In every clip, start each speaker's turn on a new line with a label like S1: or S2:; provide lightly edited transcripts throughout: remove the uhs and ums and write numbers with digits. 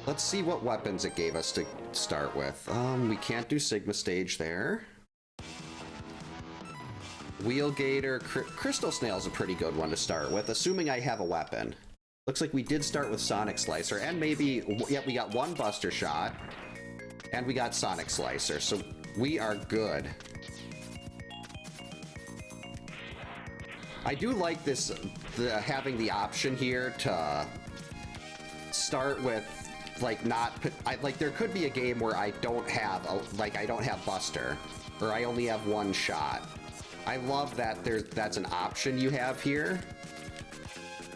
S1: Let's see what weapons it gave us to start with. We can't do Sigma Stage there. Wheel Gator, Crystal Snail's a pretty good one to start with, assuming I have a weapon. Looks like we did start with Sonic Slicer, and maybe, yeah, we got one Buster Shot, and we got Sonic Slicer, so we are good. I do like this, having the option here to start with, like, like, there could be a game where I don't have, I don't have Buster, or I only have one shot. I love that that's an option you have here.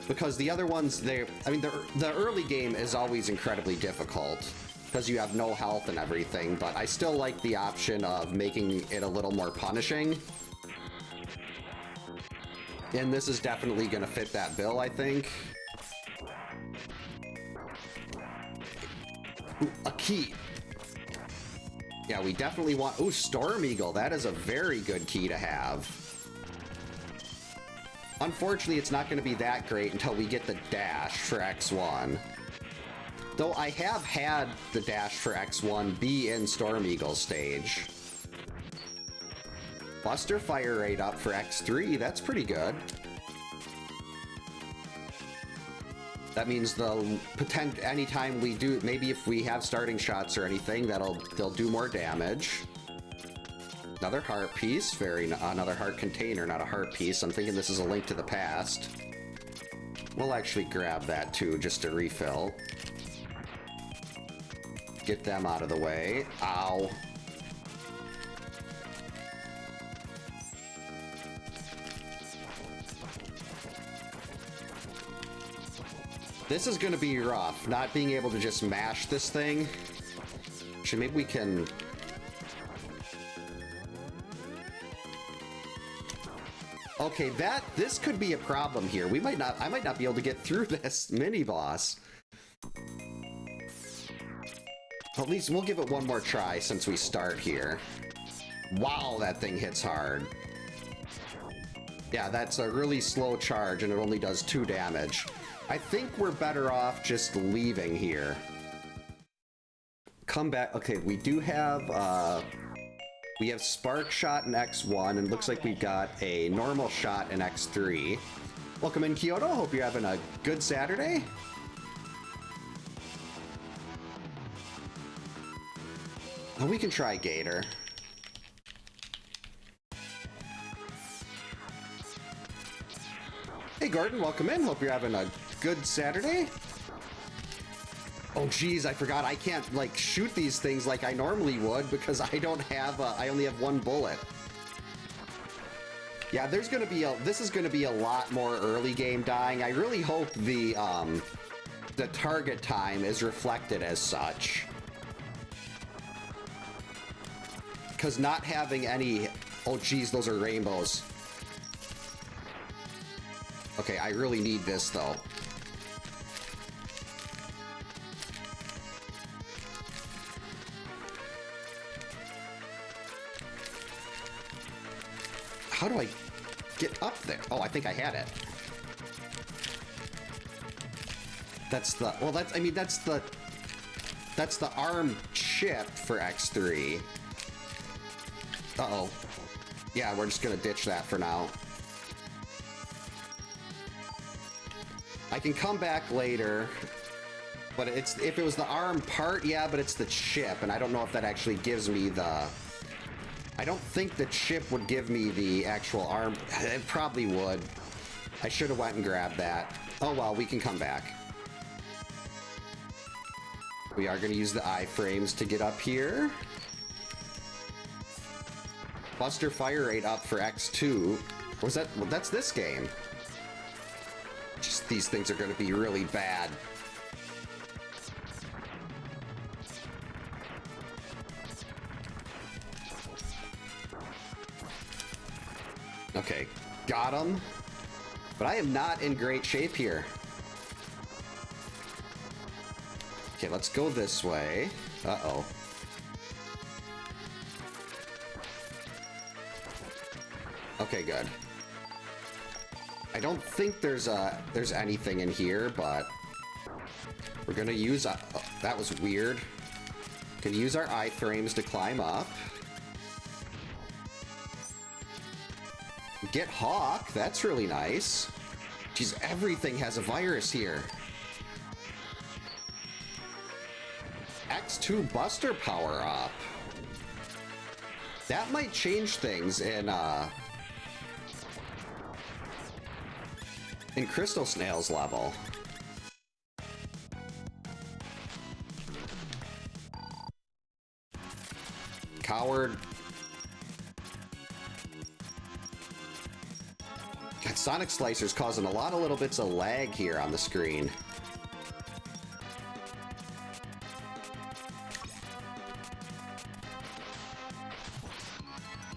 S1: Because the other ones, I mean, the early game is always incredibly difficult because you have no health and everything, but I still like the option of making it a little more punishing. And this is definitely going to fit that bill, I think. Ooh, a key. Yeah, we definitely want... Ooh, Storm Eagle. That is a very good key to have. Unfortunately, it's not going to be that great until we get the dash for X1. Though I have had the dash for X1 be in Storm Eagle stage. Buster fire rate up for X3. That's pretty good. That means anytime we do, maybe if we have starting shots or anything, they'll do more damage. Another heart piece, another heart container, not a heart piece. I'm thinking this is a Link to the Past. We'll actually grab that too, just to refill. Get them out of the way. Ow. This is gonna be rough, not being able to just mash this thing. Actually, maybe we can... Okay, this could be a problem here. I might not be able to get through this mini-boss. At least we'll give it one more try since we start here. Wow, that thing hits hard. Yeah, that's a really slow charge and it only does 2 damage. I think we're better off just leaving here. Come back. Okay, we do have, we have Spark Shot in X1, and looks like we've got a normal shot in X3. Welcome in, Kyoto. Hope you're having a good Saturday. Oh, we can try Gator. Hey, Gordon, welcome in. Hope you're having a good Saturday. Oh, geez, I forgot. I can't, like, shoot these things like I normally would because I don't have, I only have 1 bullet. Yeah, this is gonna be a lot more early game dying. I really hope the target time is reflected as such. Because not having any... Oh, geez, those are rainbows. Okay, I really need this, though. How do I get up there? Oh, I think I had it. That's the... Well, I mean, that's the ARM chip for X3. Uh-oh. Yeah, we're just gonna ditch that for now. I can come back later, but if it was the ARM part, yeah, but it's the chip, and I don't know if that actually gives me the... I don't think the chip would give me the actual ARM. It probably would. I should have went and grabbed that. Oh well, we can come back. We are going to use the iframes to get up here. Buster fire rate up for X2. Was that... Well, that's this game. Just these things are going to be really bad. Okay, got him. But I am not in great shape here. Okay, let's go this way. Uh-oh. Okay, good. I don't think there's anything in here, but We're gonna use... that was weird. Can use our iframes to climb up. Get Hawk, that's really nice. Jeez, everything has a virus here. X2 Buster power up. That might change things in Crystal Snail's level. Coward. God, Sonic Slicer's causing a lot of little bits of lag here on the screen.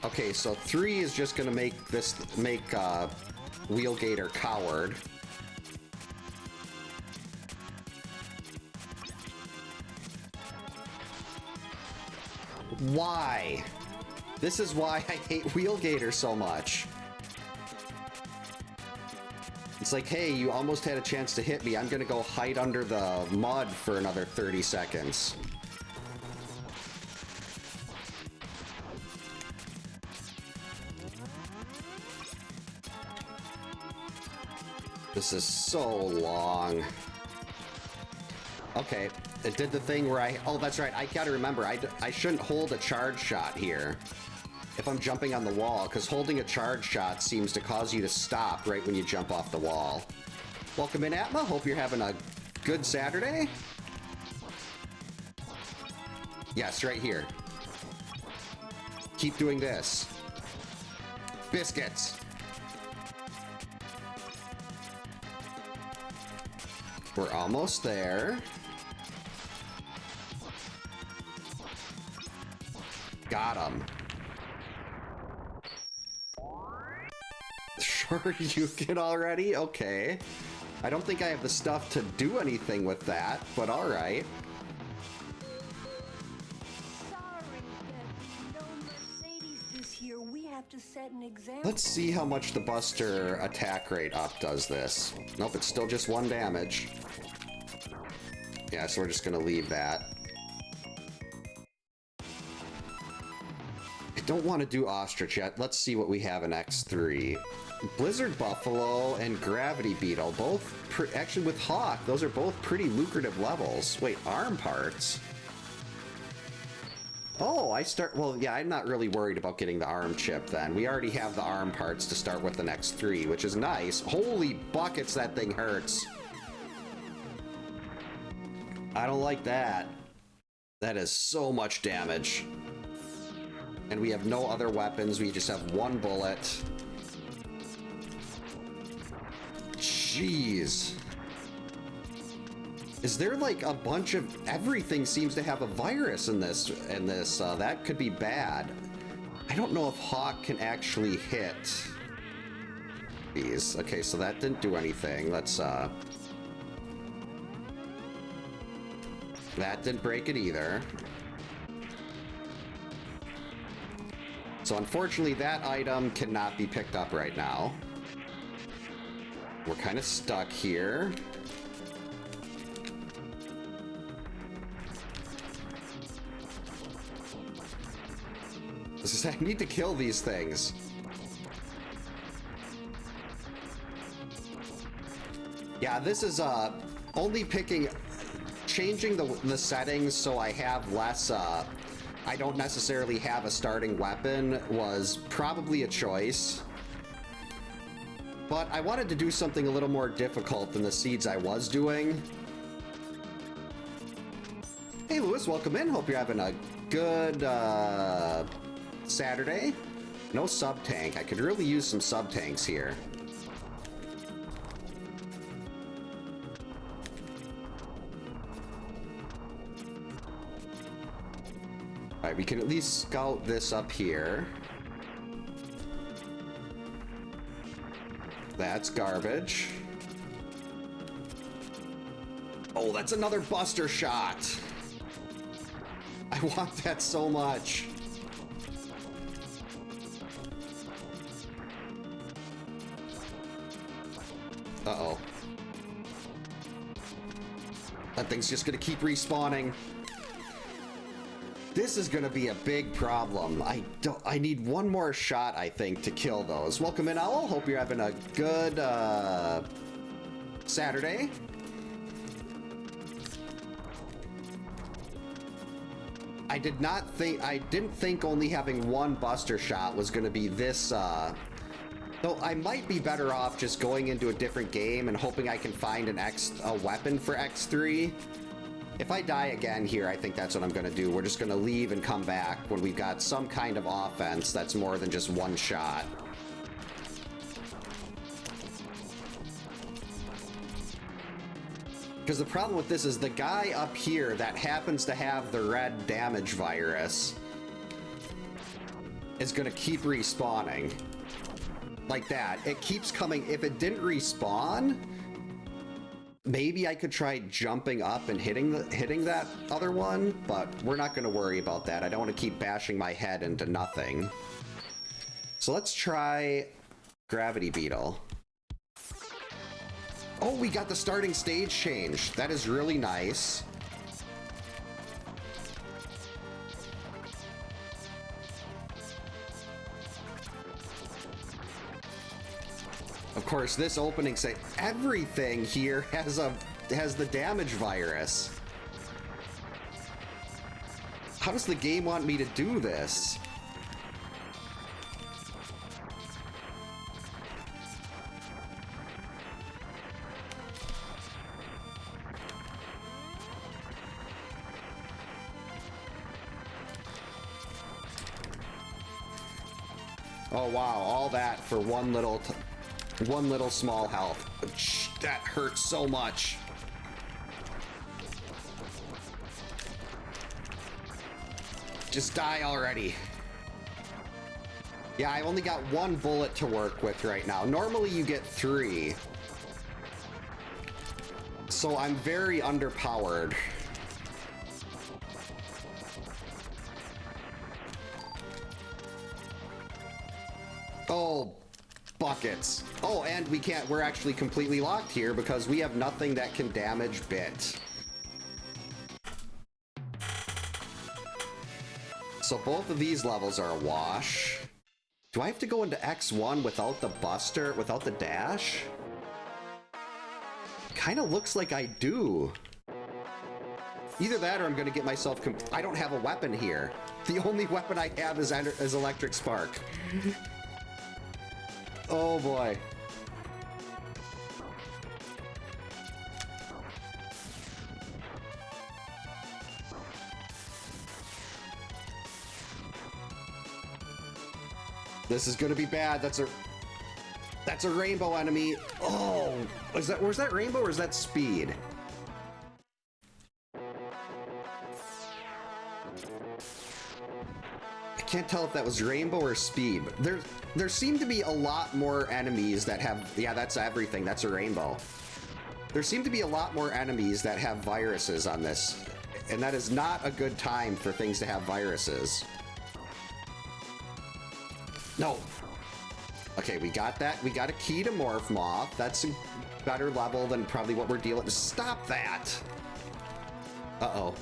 S1: Okay, so 3 is just gonna make Wheelgator Coward. Why? This is why I hate Wheelgator so much. It's like, hey, you almost had a chance to hit me. I'm gonna go hide under the mud for another 30 seconds. This is so long. Okay, it did the thing where oh, that's right, I gotta remember, I shouldn't hold a charge shot here if I'm jumping on the wall, because holding a charge shot seems to cause you to stop right when you jump off the wall. Welcome in, Atma. Hope you're having a good Saturday. Yes, right here. Keep doing this. Biscuits. We're almost there. Got him. Sure, you can already? Okay. I don't think I have the stuff to do anything with that, but all right. Let's see how much the Buster attack rate up does this. Nope, it's still just 1 damage. Yeah, so we're just gonna leave that. I don't want to do Ostrich yet. Let's see what we have in X3. Blizzard Buffalo and Gravity Beetle, both actually with Hawk, those are both pretty lucrative levels. Wait, arm parts? Oh, well, yeah, I'm not really worried about getting the arm chip then. We already have the arm parts to start with the next 3, which is nice. Holy buckets, that thing hurts. I don't like that. That is so much damage. And we have no other weapons, we just have 1 bullet. Jeez. Is there like a bunch of... everything seems to have a virus in this, that could be bad. I don't know if Hawk can actually hit these. Okay, so that didn't do anything. Let's, that didn't break it either. So unfortunately, that item cannot be picked up right now. We're kind of stuck here. I need to kill these things. Yeah, this is only changing the settings so I have less, I don't necessarily have a starting weapon was probably a choice. But I wanted to do something a little more difficult than the seeds I was doing. Hey Lewis, welcome in. Hope you're having a good Saturday. No sub-tank. I could really use some sub-tanks here. Alright, we can at least scout this up here. That's garbage. Oh, that's another Buster shot. I want that so much. Uh-oh. That thing's just gonna keep respawning. This is gonna be a big problem. I need one more shot, I think, to kill those. Welcome in, Owl. Hope you're having a good Saturday. I didn't think only having one buster shot was gonna be this, though I might be better off just going into a different game and hoping I can find a weapon for X3. If I die again here, I think that's what I'm gonna do. We're just gonna leave and come back when we've got some kind of offense that's more than just one shot. Because the problem with this is the guy up here that happens to have the red damage virus is gonna keep respawning. Like that. It keeps coming. If it didn't respawn, maybe I could try jumping up and hitting that other one, but we're not gonna worry about that. I don't want to keep bashing my head into nothing. So let's try Gravity Beetle. Oh, we got the starting stage change. That is really nice. Of course, this opening everything here has the damage virus. How does the game want me to do this? Oh wow, all that for one little small health. That hurts so much. Just die already. Yeah, I only got one bullet to work with right now. Normally you get 3. So I'm very underpowered. Oh, buckets. Oh, and we're actually completely locked here because we have nothing that can damage Bit. So both of these levels are a wash. Do I have to go into X1 without the buster, without the dash? Kind of looks like I do. Either that or I'm gonna get myself I don't have a weapon here. The only weapon I have is Electric Spark. Oh boy. This is gonna be bad. That's a rainbow enemy. Oh, was that rainbow or is that speed? I can't tell if that was rainbow or speed. There seem to be a lot more enemies that have, yeah, that's everything. That's a rainbow. There seem to be a lot more enemies that have viruses on this, and that is not a good time for things to have viruses. No. Okay, we got that. We got a key to Morph Moth. That's a better level than probably what we're dealing with. Stop that! Uh-oh.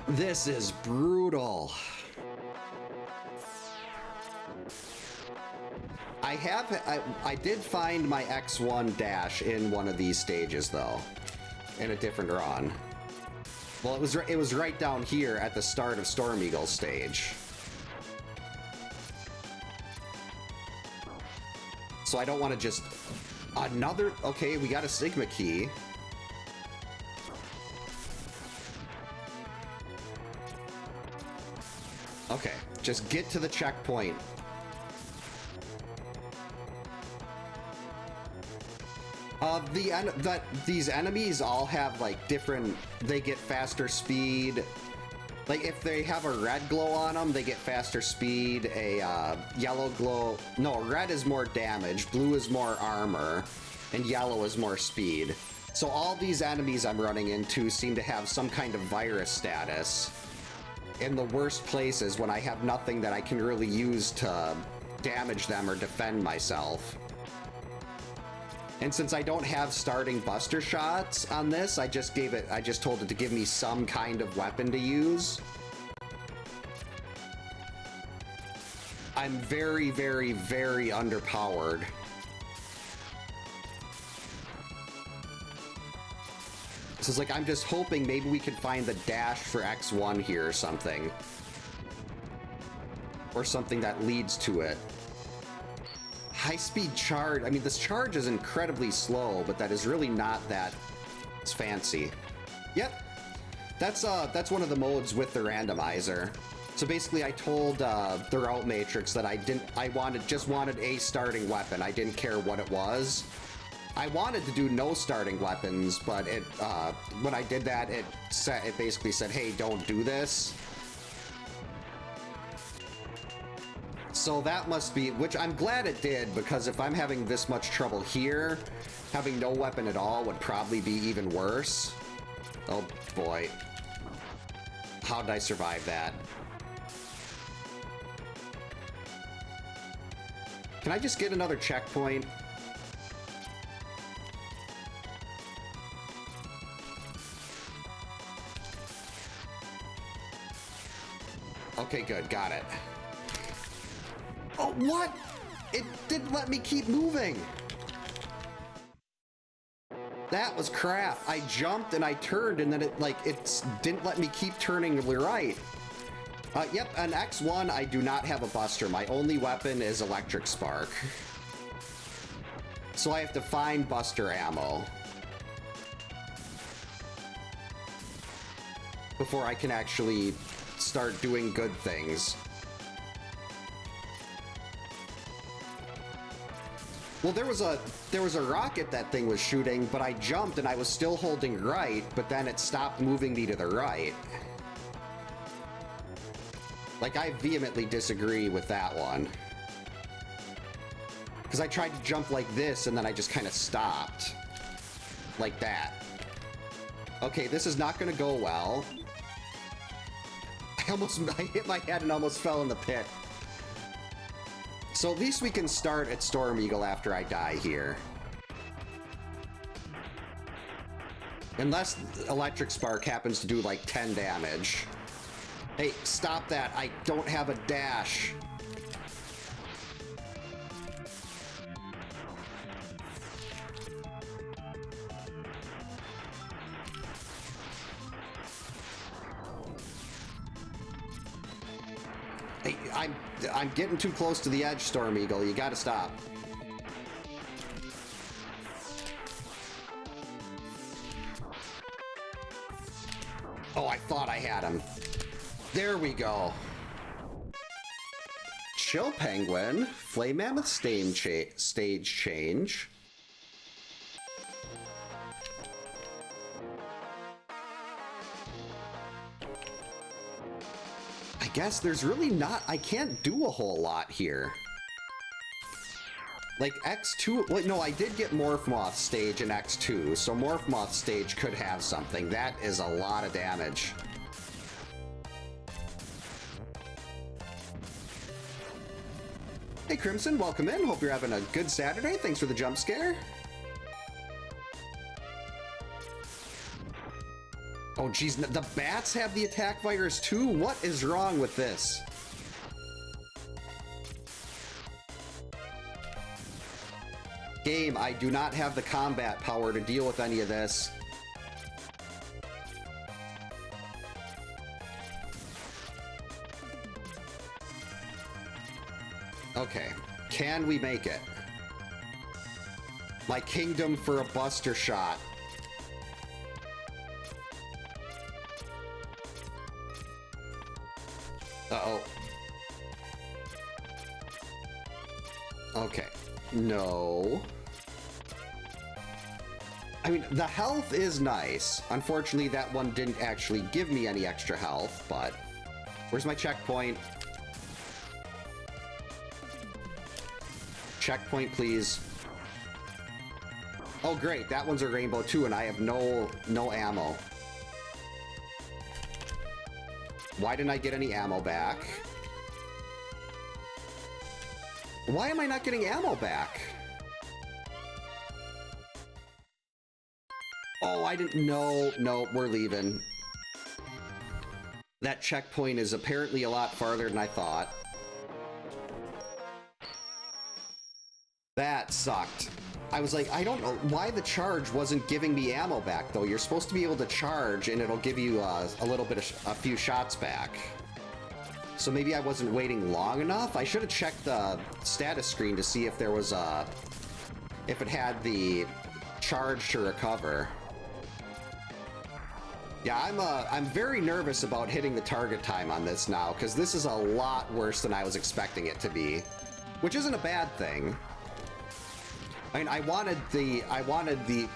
S1: This is brutal. I did find my X1 dash in one of these stages though, in a different run. Well, it was right down here at the start of Storm Eagle's stage. So I don't want to just another. Okay, we got a Sigma key. Okay, just get to the checkpoint. These enemies all have like different, they get faster speed. Like if they have a red glow on them, they get faster speed. A yellow glow, no, red is more damage, blue is more armor, and yellow is more speed. So all these enemies I'm running into seem to have some kind of virus status in the worst places when I have nothing that I can really use to damage them or defend myself. And since I don't have starting buster shots on this, I just told it to give me some kind of weapon to use. I'm very, very, very underpowered. So it's like, I'm just hoping maybe we could find the dash for X1 here or something. Or something that leads to it. High-speed charge. I mean, this charge is incredibly slow, but that is really not that fancy. Yep. That's one of the modes with the randomizer. So basically, I told the route matrix that I just wanted a starting weapon. I didn't care what it was. I wanted to do no starting weapons, but when I did that, it basically said, "Hey, don't do this." So that must be, which I'm glad it did, because if I'm having this much trouble here, having no weapon at all would probably be even worse. Oh boy. How did I survive that? Can I just get another checkpoint? Okay, good, got it. Oh, what? It didn't let me keep moving. That was crap. I jumped and I turned and then it didn't let me keep turning to the right. Yep, on X1, I do not have a buster. My only weapon is electric spark. So I have to find buster ammo before I can actually start doing good things. Well, there was a rocket that thing was shooting, but I jumped and I was still holding right, but then it stopped moving me to the right. Like, I vehemently disagree with that one. Because I tried to jump like this and then I just kind of stopped. Like that. Okay, this is not going to go well. I hit my head and almost fell in the pit. So at least we can start at Storm Eagle after I die here. Unless Electric Spark happens to do like 10 damage. Hey, stop that. I don't have a dash. Hey, I'm getting too close to the edge, Storm Eagle. You gotta stop. Oh, I thought I had him. There we go. Chill Penguin, Flame Mammoth stage change. I guess there's really not, I can't do a whole lot here. Like X2, wait, no, I did get Morph Moth stage in X2, so Morph Moth stage could have something. That is a lot of damage. Hey Crimson, welcome in. Hope you're having a good Saturday. Thanks for the jump scare. Oh geez, the bats have the attack virus too? What is wrong with this? Game, I do not have the combat power to deal with any of this. Okay, can we make it? My kingdom for a buster shot. Uh-oh. Okay. No. I mean, the health is nice. Unfortunately, that one didn't actually give me any extra health, but... Where's my checkpoint? Checkpoint, please. Oh, great. That one's a rainbow, too, and I have no ammo. Why didn't I get any ammo back? Why am I not getting ammo back? Oh, I didn't know. No, we're leaving. That checkpoint is apparently a lot farther than I thought. That sucked. I was like, I don't know why the charge wasn't giving me ammo back, though. You're supposed to be able to charge, and it'll give you a little bit of a few shots back. So maybe I wasn't waiting long enough? I should have checked the status screen to see if there was a... if it had the charge to recover. Yeah, I'm very nervous about hitting the target time on this now, because this is a lot worse than I was expecting it to be. Which isn't a bad thing. I mean,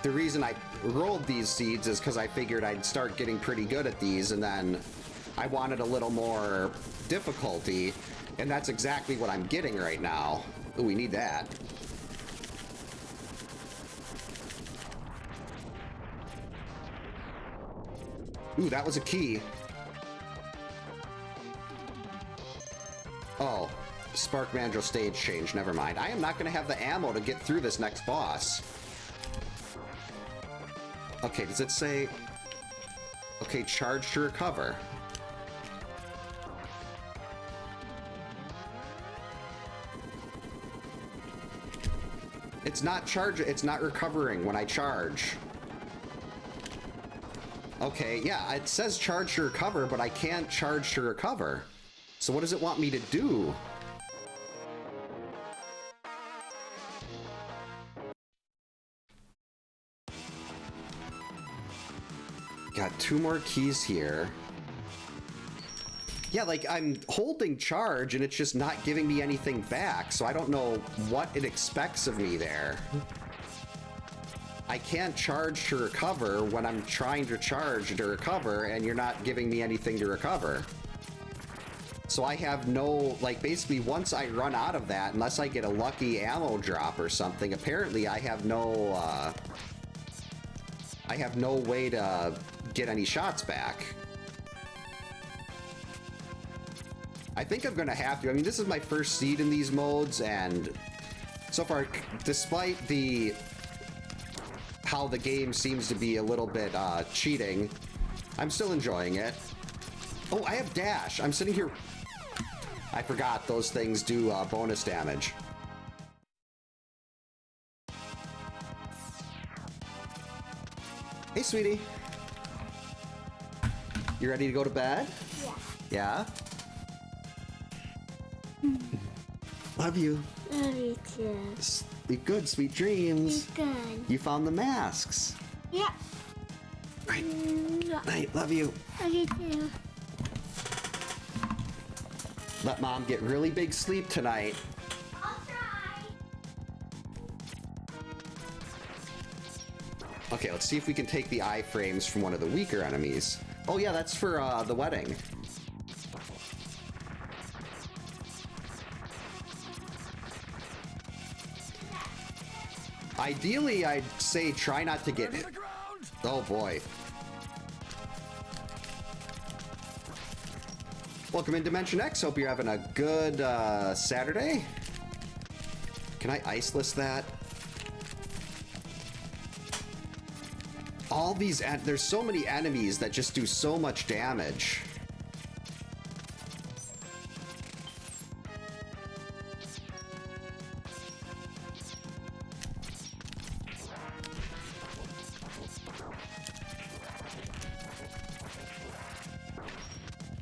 S1: the reason I rolled these seeds is because I figured I'd start getting pretty good at these, and then I wanted a little more difficulty, and that's exactly what I'm getting right now. Ooh, we need that. Ooh, that was a key. Oh. Spark Mandrill stage change, never mind. I am not going to have the ammo to get through this next boss. Okay, does it say... okay, charge to recover. It's not it's not recovering when I charge. Okay, yeah, it says charge to recover, but I can't charge to recover. So what does it want me to do? Got 2 more keys here. Yeah, like, I'm holding charge and it's just not giving me anything back, so I don't know what it expects of me there. I can't charge to recover when I'm trying to charge to recover, and you're not giving me anything to recover. So I have no, like, basically once I run out of that, unless I get a lucky ammo drop or something, apparently I have no way to get any shots back. I think I'm gonna have to. I mean, this is my first seed in these modes, and so far, despite how the game seems to be a little bit cheating, I'm still enjoying it. Oh, I have dash. I'm sitting here. I forgot those things do bonus damage. Hey, sweetie. You ready to go to bed? Yeah. Yeah? Love you.
S2: Love you too.
S1: Sleep good, sweet dreams.
S2: Sleep good.
S1: You found the masks.
S2: Yeah.
S1: Right. Night. Love you.
S2: Love you too.
S1: Let Mom get really big sleep tonight.
S2: I'll try.
S1: Okay, let's see if we can take the iframes from one of the weaker enemies. Oh yeah, that's for the wedding. Ideally, I'd say try not to get hit. Oh boy. Welcome in Dimension X. Hope you're having a good Saturday. Can I ice list that? All these, there's so many enemies that just do so much damage.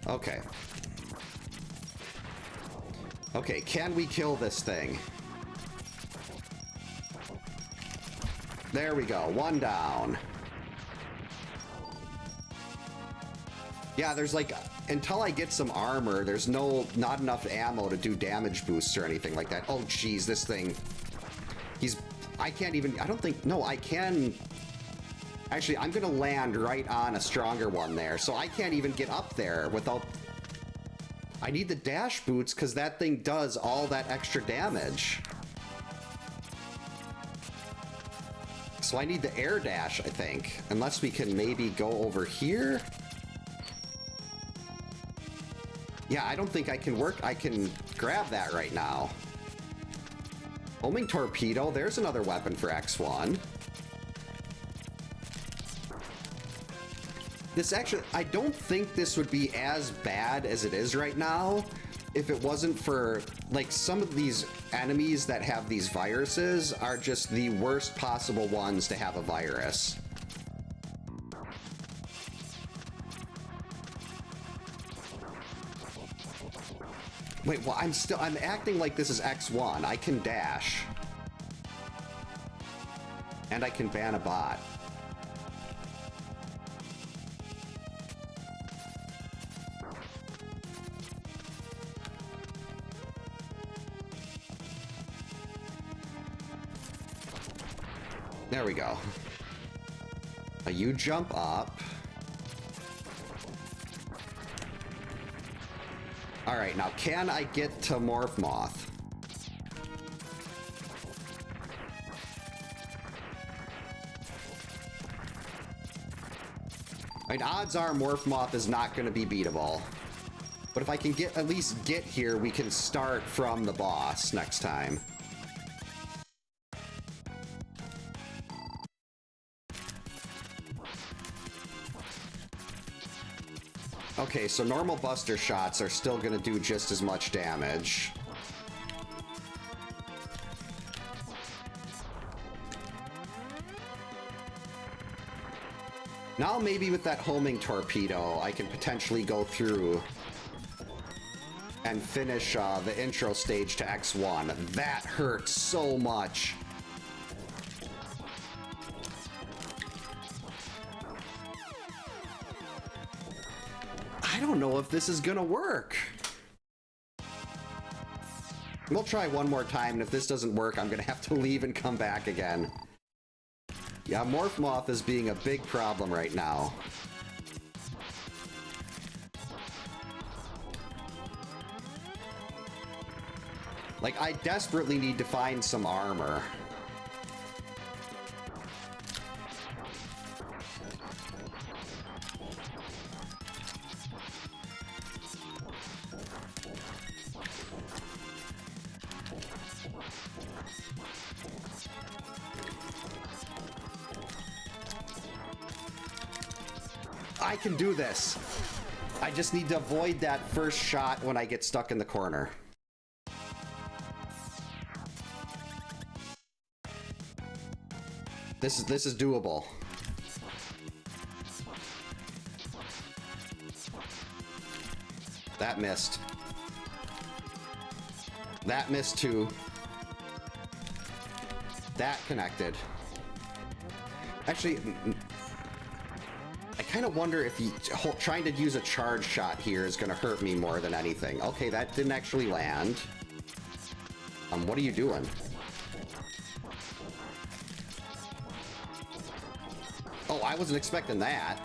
S1: Okay. Okay, can we kill this thing? There we go, 1 down. Yeah, there's like, until I get some armor, there's not enough ammo to do damage boosts or anything like that. Oh, geez, this thing. I can't even, I don't think, no, I can. Actually, I'm gonna land right on a stronger one there, so I can't even get up there without... I need the dash boots, because that thing does all that extra damage. So I need the air dash, I think. Unless we can maybe go over here. Yeah, I don't think I can grab that right now. Homing torpedo, there's another weapon for X1. This actually, I don't think this would be as bad as it is right now if it wasn't for, like, some of these enemies that have these viruses are just the worst possible ones to have a virus. Wait, well, I'm acting like this is X1. I can dash. And I can ban a bot. There we go. Now you jump up. Alright, now can I get to Morph Moth? I mean, odds are Morph Moth is not going to be beatable. But if I can at least get here, we can start from the boss next time. Okay, so normal buster shots are still going to do just as much damage. Now maybe with that homing torpedo, I can potentially go through and finish the intro stage to X1. That hurt so much. I don't know if this is gonna work. We'll try one more time, and if this doesn't work, I'm gonna have to leave and come back again. Yeah, Morph Moth is being a big problem right now. Like, I desperately need to find some armor. I can do this. I just need to avoid that first shot when I get stuck in the corner. This is doable. That missed. That missed too. That connected. Actually, I kind of wonder if trying to use a charge shot here is going to hurt me more than anything. Okay, that didn't actually land. What are you doing? Oh, I wasn't expecting that.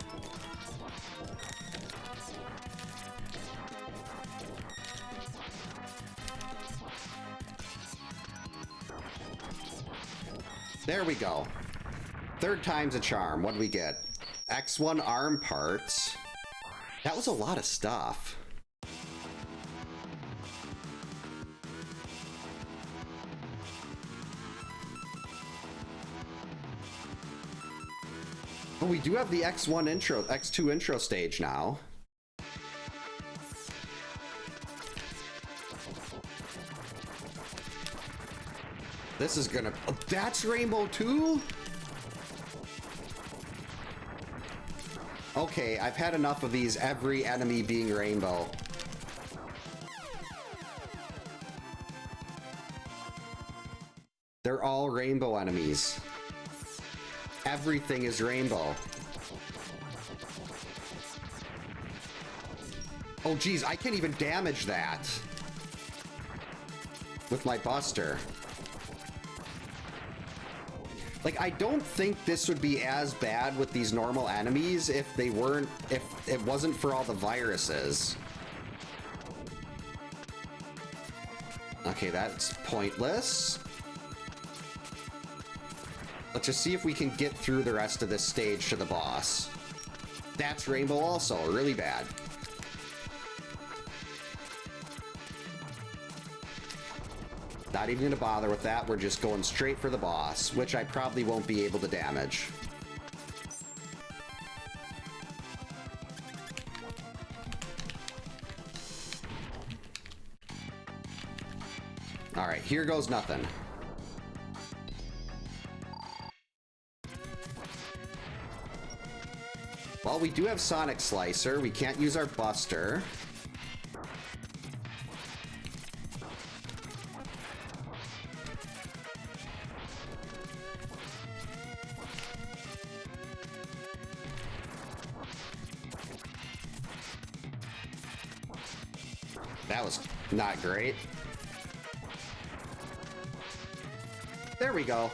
S1: There we go. Third time's a charm. What do we get? X1 arm parts. That was a lot of stuff. Oh, we do have the X1 intro, X2 intro stage now. This is gonna... Oh, that's Rainbow 2? Okay, I've had enough of these, every enemy being Rainbow. They're all Rainbow enemies. Everything is Rainbow. Oh geez, I can't even damage that with my Buster. Like, I don't think this would be as bad with these normal enemies if it wasn't for all the viruses. Okay, that's pointless. Let's just see if we can get through the rest of this stage to the boss. That's Rainbow also, really bad. Not even gonna bother with that, we're just going straight for the boss, which I probably won't be able to damage. All right, here goes nothing. Well, we do have Sonic Slicer. We can't use our Buster. That was not great. There we go.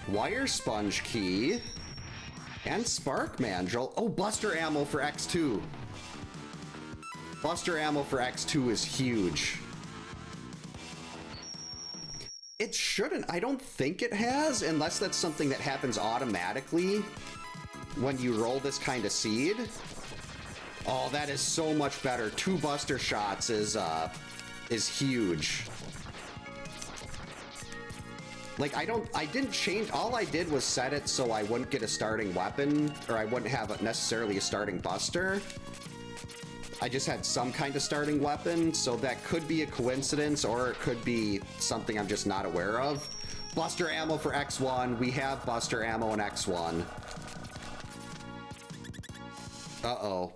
S1: Wire Sponge Key. And Spark Mandrill. Oh, Buster Ammo for X2. Buster Ammo for X2 is huge. It shouldn't. I don't think it has, unless that's something that happens automatically when you roll this kind of seed. Oh, that is so much better. 2 Buster shots is huge. Like, I didn't change, all I did was set it so I wouldn't get a starting weapon, or I wouldn't have necessarily a starting Buster. I just had some kind of starting weapon, so that could be a coincidence, or it could be something I'm just not aware of. Buster Ammo for X1, we have Buster Ammo in X1. Uh-oh.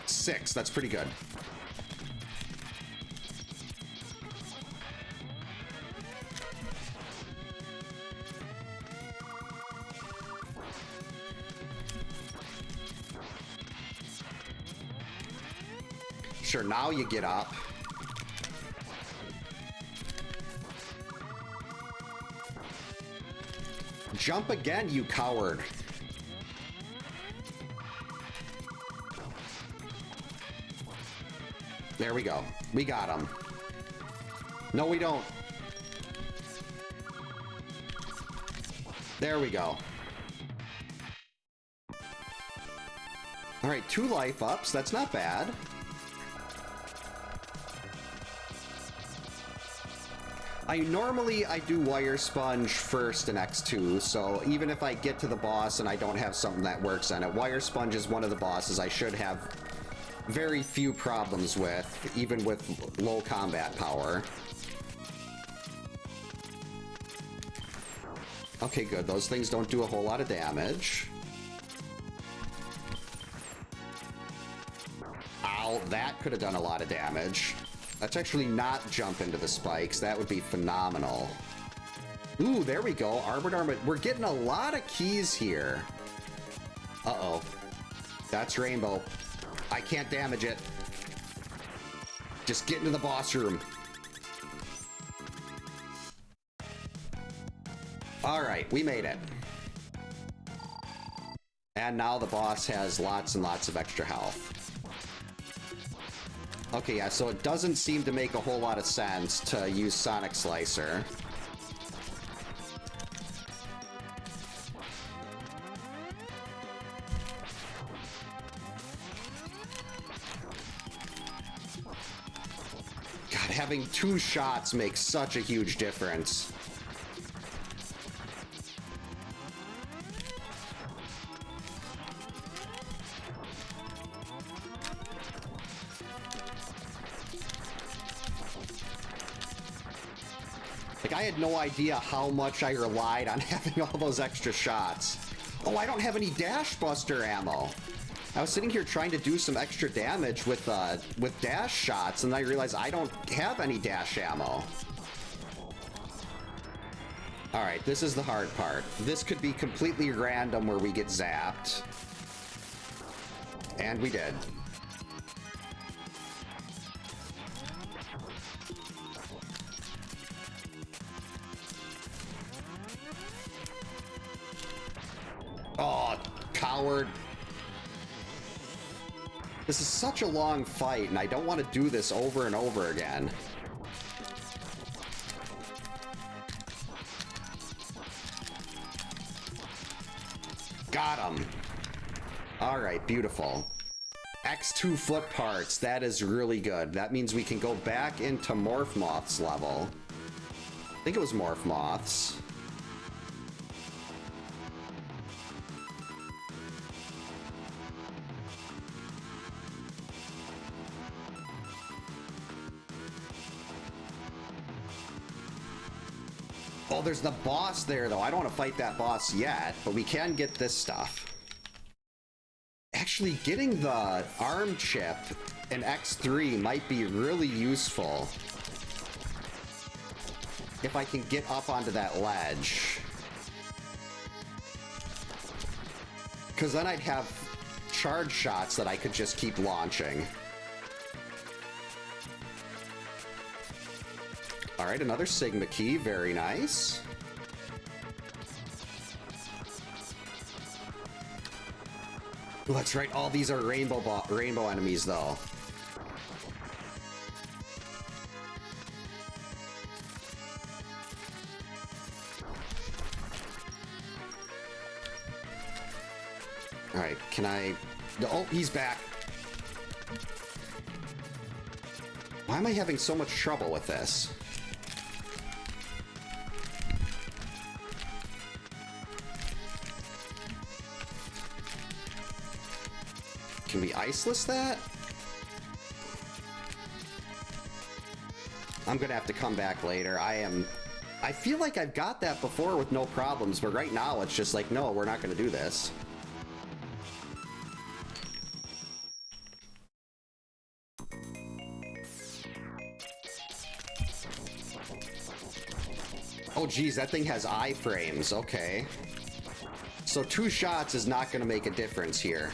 S1: Six, that's pretty good. Sure, now you get up. Jump again, you coward. There we go. We got him. No, we don't. There we go. All right, 2 life ups. That's not bad. Normally I do Wire Sponge first in X2, so even if I get to the boss and I don't have something that works on it, Wire Sponge is one of the bosses I should have very few problems with, even with low combat power. Okay, good. Those things don't do a whole lot of damage. Ow, that could have done a lot of damage. Let's actually not jump into the spikes. That would be phenomenal. Ooh, there we go. Armored Armor. We're getting a lot of keys here. Uh-oh. That's Rainbow. I can't damage it. Just get into the boss room. All right, we made it. And now the boss has lots and lots of extra health. Okay, yeah, so it doesn't seem to make a whole lot of sense to use Sonic Slicer. God, having 2 shots makes such a huge difference. Like, I had no idea how much I relied on having all those extra shots. Oh, I don't have any Dash Buster ammo. I was sitting here trying to do some extra damage with dash shots, and I realized I don't have any dash ammo. Alright, this is the hard part. This could be completely random where we get zapped. And we did. Oh, coward. This is such a long fight, and I don't want to do this over and over again. Got him. All right, beautiful. X2 foot parts, that is really good. That means we can go back into Morph Moth's level. I think it was Morph Moth's. Oh, there's the boss there, though. I don't want to fight that boss yet, but we can get this stuff. Actually, getting the arm chip in X3 might be really useful. If I can get up onto that ledge. Because then I'd have charge shots that I could just keep launching. All right, another Sigma key. Very nice. Oh, that's right. All these are rainbow enemies, though. All right, can I... Oh, he's back. Why am I having so much trouble with this? Can we iceless that? I'm gonna have to come back later. I feel like I've got that before with no problems, but right now it's just like, no, we're not gonna do this. Oh geez, that thing has iframes. Okay. So 2 shots is not gonna make a difference here.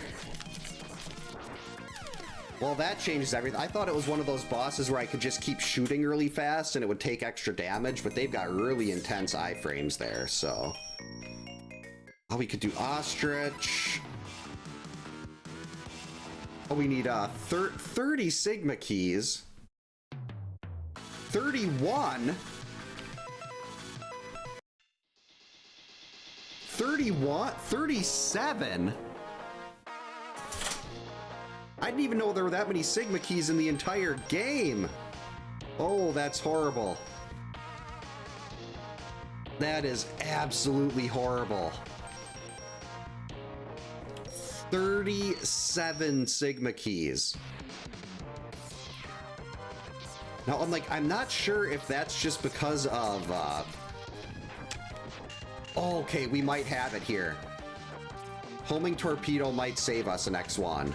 S1: Well, that changes everything. I thought it was one of those bosses where I could just keep shooting really fast and it would take extra damage, but they've got really intense iframes there, so... Oh, we could do Ostrich. Oh, we need 30 Sigma keys. 31? 31? 37? I didn't even know there were that many Sigma keys in the entire game. Oh, that's horrible. That is absolutely horrible. 37 Sigma keys. Now, I'm not sure if that's just because of, Oh, okay, we might have it here. Homing torpedo might save us in X1.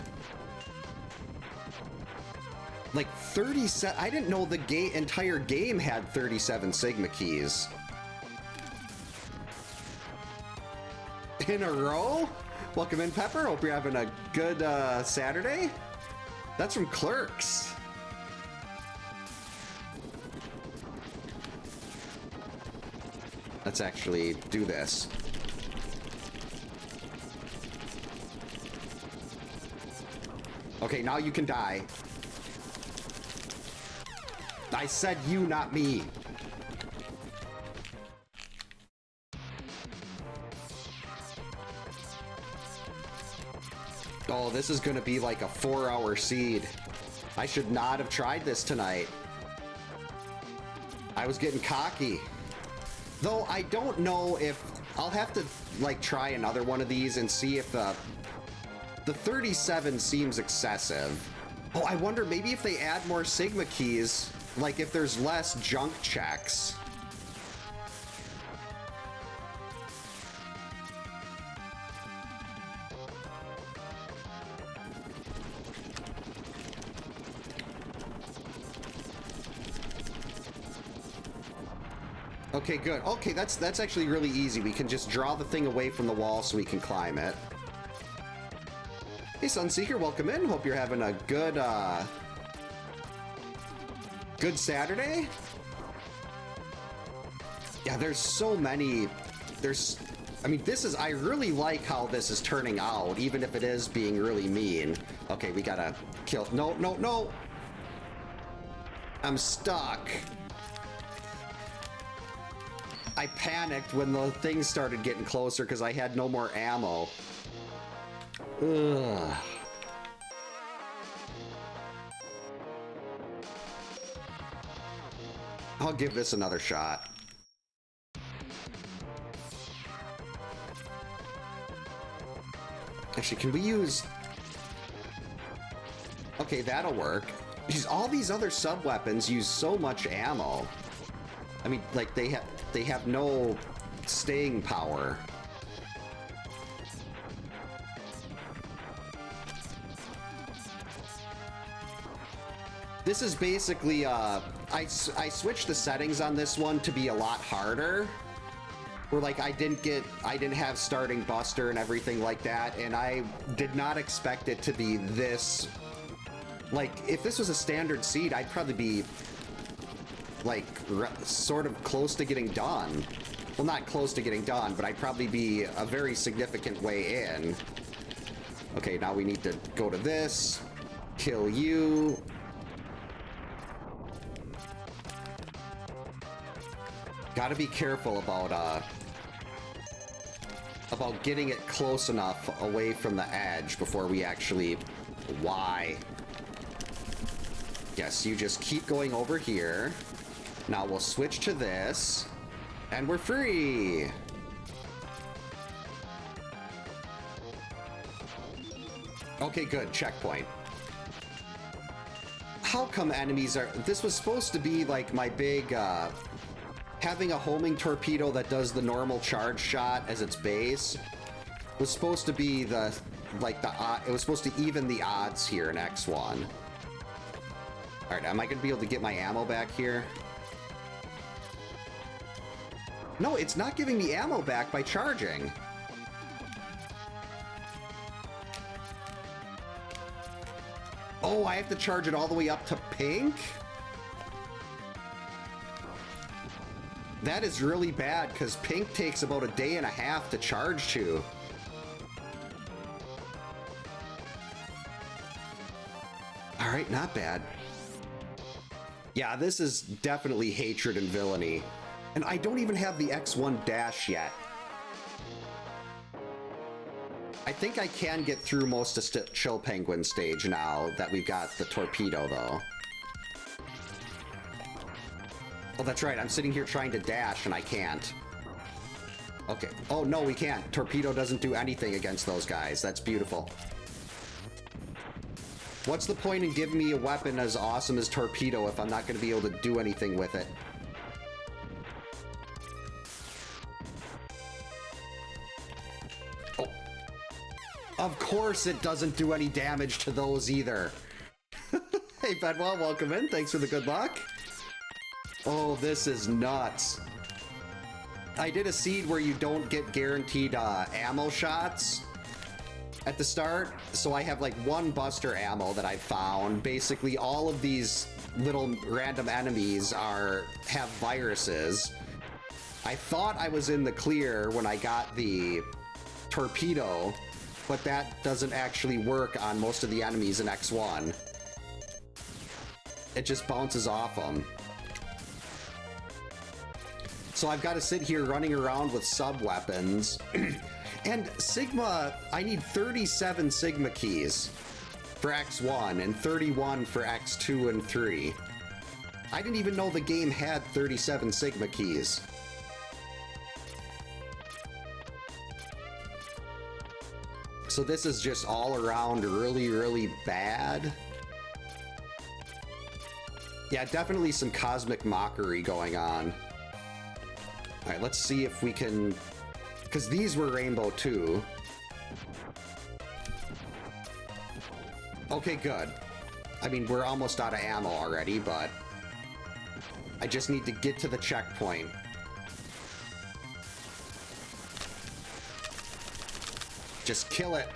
S1: Like 37, I didn't know the entire game had 37 Sigma keys. In a row? Welcome in, Pepper. Hope you're having a good Saturday. That's from Clerks. Let's actually do this. Okay, now you can die. I said you, not me. Oh, this is gonna be like a 4-hour seed. I should not have tried this tonight. I was getting cocky. Though I don't know if... I'll have to, like, try another one of these and see if the 37 seems excessive. Oh, I wonder maybe if they add more Sigma keys, like if there's less junk checks. Okay, good. Okay, that's actually really easy. We can just draw the thing away from the wall so we can climb it. Hey, Sunseeker, welcome in. Hope you're having a good, good Saturday. Yeah, there's so many. I mean, I really like how this is turning out, even if it is being really mean. Okay, we gotta kill. No, no, no. I'm stuck. I panicked when the things started getting closer because I had no more ammo. Ugh. I'll give this another shot. Actually, can we use... Okay, that'll work. Jeez, all these other sub-weapons use so much ammo. I mean, like, they have no staying power. This is basically, I switched the settings on this one to be a lot harder. Where, like, I didn't have starting Buster and everything like that, and I did not expect it to be this. Like, if this was a standard seed, I'd probably be, like, sort of close to getting done. Well, not close to getting done, but I'd probably be a very significant way in. Okay, now we need to go to this, kill you. Gotta be careful about getting it close enough away from the edge before we actually... Why? Yes, you just keep going over here. Now we'll switch to this. And we're free! Okay, good. Checkpoint. How come enemies are... This was supposed to be like my big... Having a homing torpedo that does the normal charge shot as its base was supposed to be the, like, it was supposed to even the odds here in X1. Alright, am I going to be able to get my ammo back here? No, it's not giving me ammo back by charging. Oh, I have to charge it all the way up to pink? That is really bad, because pink takes about a day and a half to charge to. Alright, not bad. Yeah, this is definitely hatred and villainy. And I don't even have the X1 dash yet. I think I can get through most of Chill Penguin stage now that we've got the torpedo, though. Oh, that's right. I'm sitting here trying to dash, and I can't. Okay. Oh, no, we can't. Torpedo doesn't do anything against those guys. That's beautiful. What's the point in giving me a weapon as awesome as Torpedo if I'm not going to be able to do anything with it? Oh. Of course it doesn't do any damage to those either. Hey, Bedwell, welcome in. Thanks for the good luck. Oh, this is nuts. I did a seed where you don't get guaranteed ammo shots at the start, so I have like one Buster ammo that I found. Basically, all of these little random enemies have viruses. I thought I was in the clear when I got the torpedo, but that doesn't actually work on most of the enemies in X1. It just bounces off them. So I've got to sit here running around with sub-weapons. And Sigma, I need 37 Sigma keys for X1 and 31 for X2 and 3. I didn't even know the game had 37 Sigma keys. So this is just all around really, really bad. Yeah, definitely some cosmic mockery going on. All right, let's see if we can... Because these were rainbow too. Okay, good. I mean, we're almost out of ammo already, but... I just need to get to the checkpoint. Just kill it.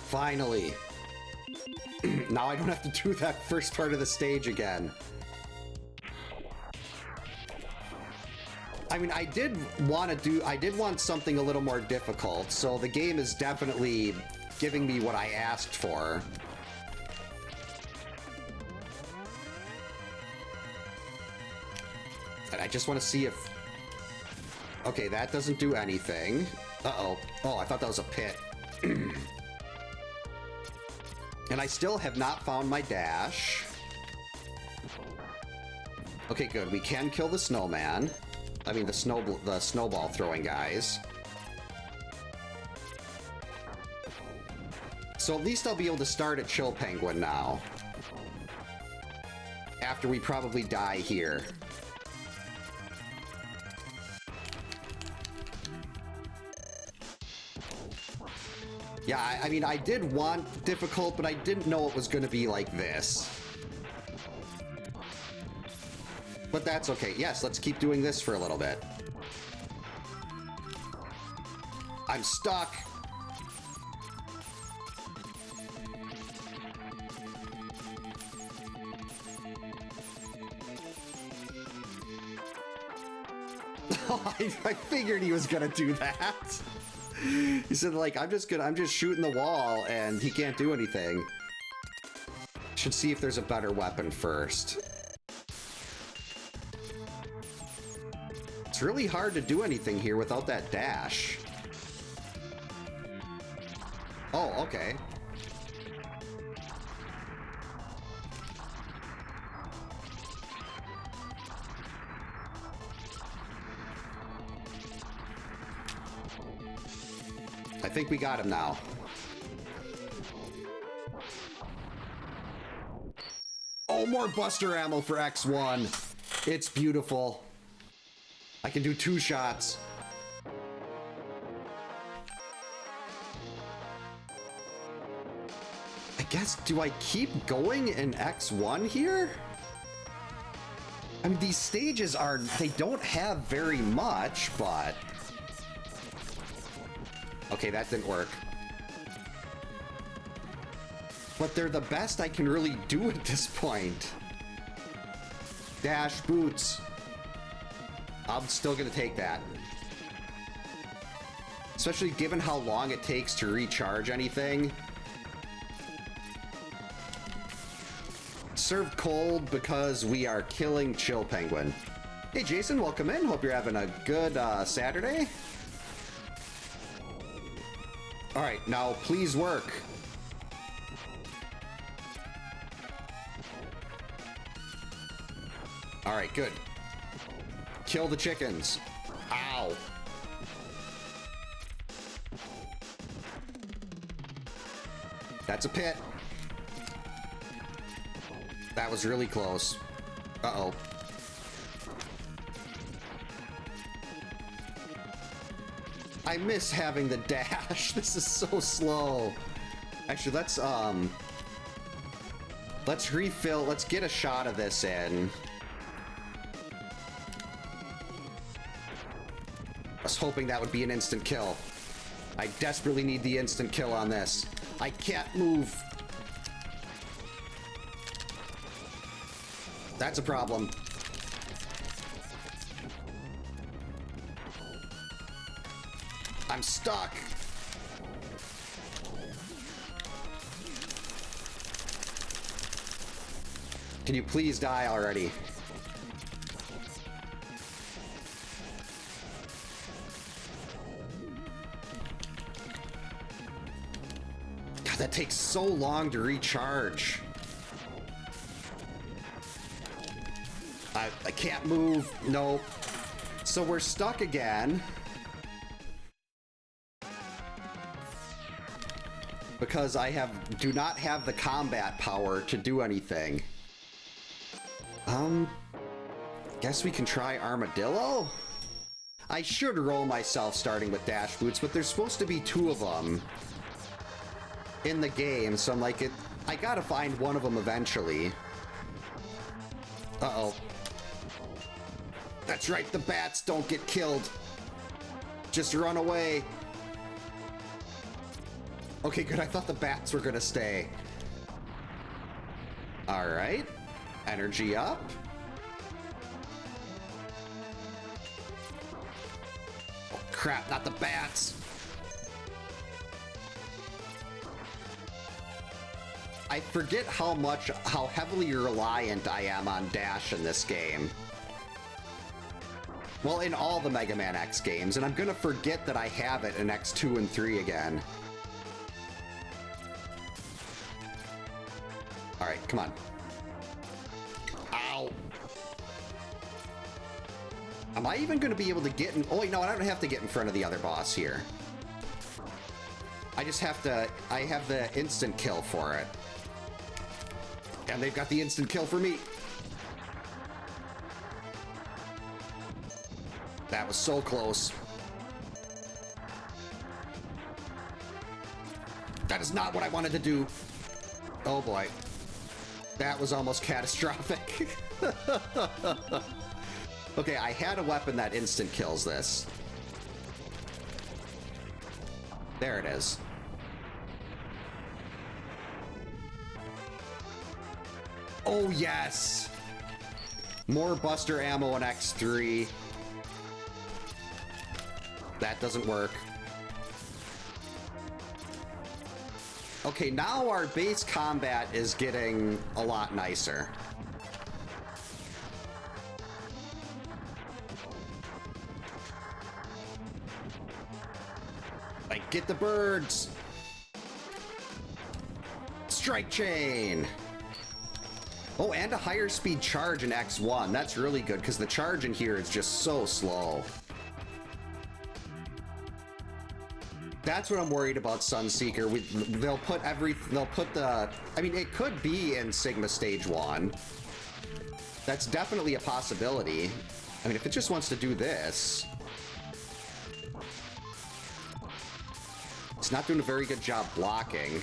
S1: Finally. Now I don't have to do that first part of the stage again. I mean, I did want something a little more difficult, so the game is definitely giving me what I asked for. And I just want to see if... Okay, that doesn't do anything. Uh-oh. Oh, I thought that was a pit. And I still have not found my dash. Okay, good. We can kill the snowman. I mean, the snowball throwing guys. So at least I'll be able to start at Chill Penguin now. after we probably die here. Yeah, I mean, I did want difficult, but I didn't know it was going to be like this. But that's okay. Yes, let's keep doing this for a little bit. I'm stuck. I figured he was gonna do that. He said, like, I'm just shooting the wall and he can't do anything. Should see if there's a better weapon first. It's really hard to do anything here without that dash. Oh, okay. I think we got him now. Oh, more Buster ammo for X1. It's beautiful. I can do 2 shots. I guess, do I keep going in X1 here? I mean, these stages they don't have very much, but... Okay, that didn't work. But they're the best I can really do at this point. Dash boots. I'm still gonna take that. Especially given how long it takes to recharge anything. Served cold because we are killing Chill Penguin. Hey Jason, welcome in. Hope you're having a good Saturday. All right, now please work. All right, good. Kill the chickens. Ow. That's a pit. That was really close. Uh-oh. I miss having the dash. This is so slow. Actually, let's refill. Let's get a shot of this in. I was hoping that would be an instant kill. I desperately need the instant kill on this. I can't move. That's a problem. I'm stuck. Can you please die already? God, that takes so long to recharge. I can't move. Nope. So we're stuck again. Because I do not have the combat power to do anything. Guess we can try Armadillo? I should roll myself starting with dash boots, but there's supposed to be 2 of them in the game, so I'm like, I gotta find one of them eventually. Uh-oh. That's right, the bats don't get killed. Just run away. Okay, good. I thought the bats were gonna stay. All right. Energy up. Oh, crap, not the bats. I forget how heavily reliant I am on dash in this game. Well, in all the Mega Man X games, and I'm gonna forget that I have it in X2 and 3 again. All right, come on. Ow. Am I even going to be able to get in? Oh, wait, no, I don't have to get in front of the other boss here. I just have to, I have the instant kill for it. And they've got the instant kill for me. That was so close. That is not what I wanted to do. Oh boy. That was almost catastrophic. Okay, I had a weapon that instant kills this. There it is. Oh yes! More Buster ammo in X3. That doesn't work. Okay, now our base combat is getting a lot nicer. Like, get the birds! Strike chain! Oh, and a higher speed charge in X1. That's really good, because the charge in here is just so slow. That's what I'm worried about, Sunseeker. They'll put the... I mean, it could be in Sigma Stage 1. That's definitely a possibility. I mean, if it just wants to do this... It's not doing a very good job blocking.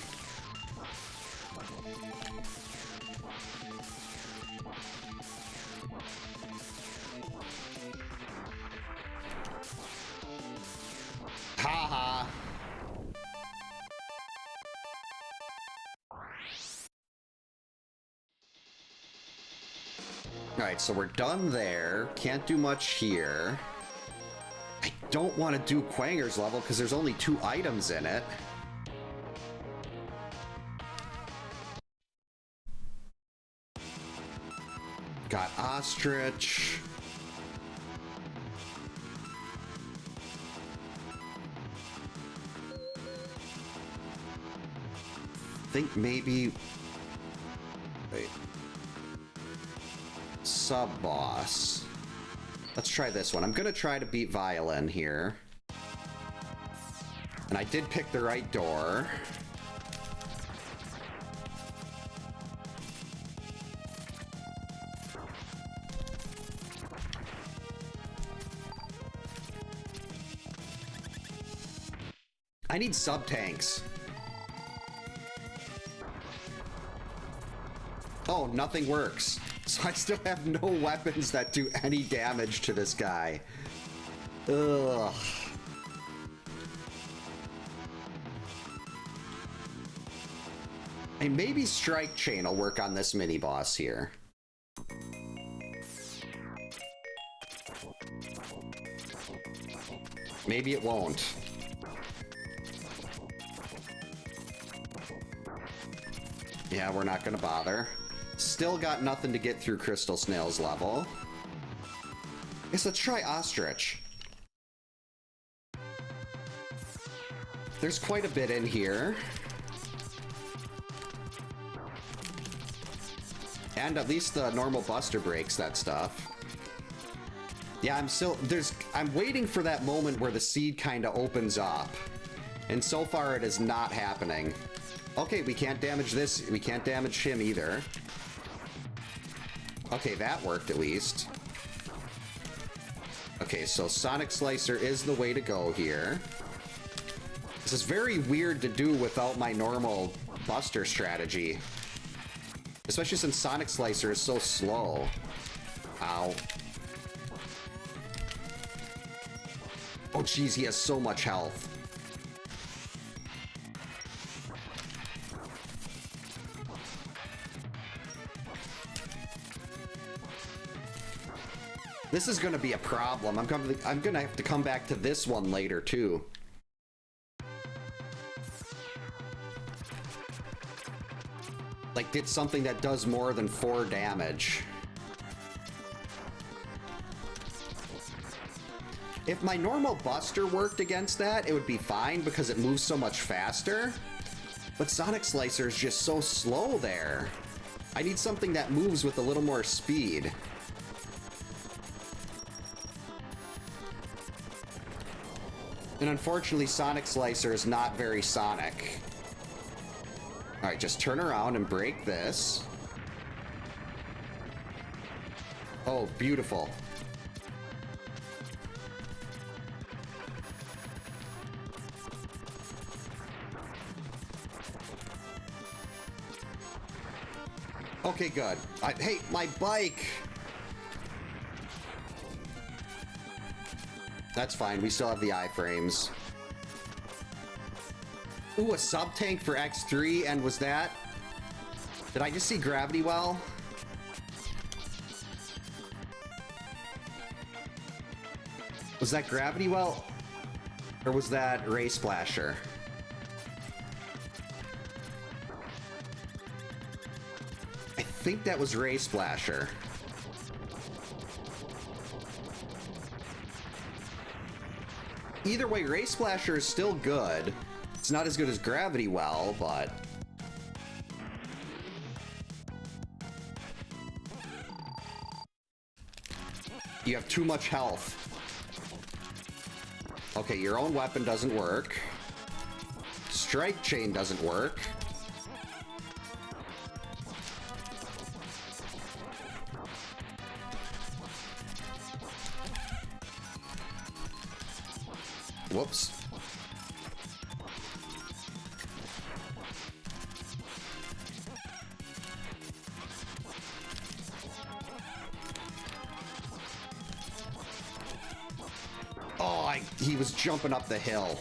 S1: Haha. Alright, so we're done there. Can't do much here. I don't want to do Quanger's level because there's only 2 items in it. Got Ostrich. Think maybe... Wait. Sub-boss. Let's try this one. I'm gonna try to beat Violin here. And I did pick the right door. I need sub-tanks. Oh, nothing works. So I still have no weapons that do any damage to this guy. Ugh. And maybe Strike Chain will work on this mini-boss here. Maybe it won't. Yeah, we're not gonna bother. Still got nothing to get through Crystal Snail's level. Guess let's try Ostrich. There's quite a bit in here. And at least the normal Buster breaks that stuff. Yeah, I'm waiting for that moment where the seed kind of opens up. And so far it is not happening. Okay, we can't damage this. We can't damage him either. Okay, that worked at least. Okay, so Sonic Slicer is the way to go here. This is very weird to do without my normal Buster strategy. Especially since Sonic Slicer is so slow. Ow. Oh, jeez, he has so much health. This is going to be a problem. I'm going to have to come back to this one later, too. Like, get something that does more than 4 damage. If my normal Buster worked against that, it would be fine because it moves so much faster. But Sonic Slicer is just so slow there. I need something that moves with a little more speed. And unfortunately, Sonic Slicer is not very Sonic. Alright, just turn around and break this. Oh, beautiful. Okay, good. Hey, my bike! That's fine, we still have the iframes. Ooh, a sub-tank for X3, and was that... Did I just see Gravity Well? Was that Gravity Well? Or was that Ray Splasher? I think that was Ray Splasher. Either way, Ray Splasher is still good. It's not as good as Gravity Well, but... You have too much health. Okay, your own weapon doesn't work. Strike chain doesn't work. Whoops. Oh, he was jumping up the hill.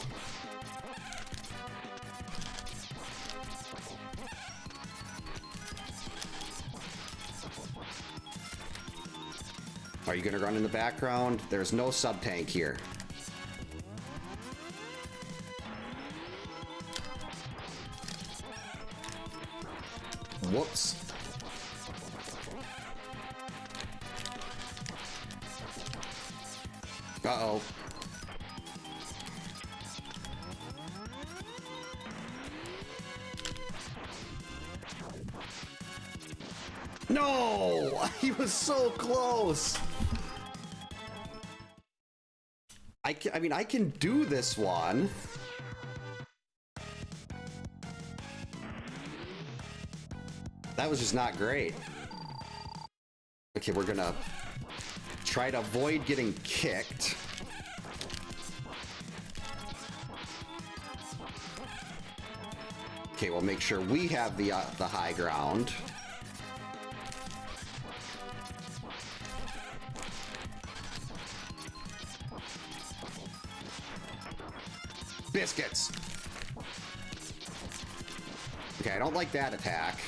S1: Are you gonna run in the background? There's no sub-tank here. Whoops. Uh-oh. No! He was so close! I mean, I can do this one. That was just not great. Okay, we're gonna try to avoid getting kicked. Okay, we'll make sure we have the high ground. Biscuits. Okay, I don't like that attack.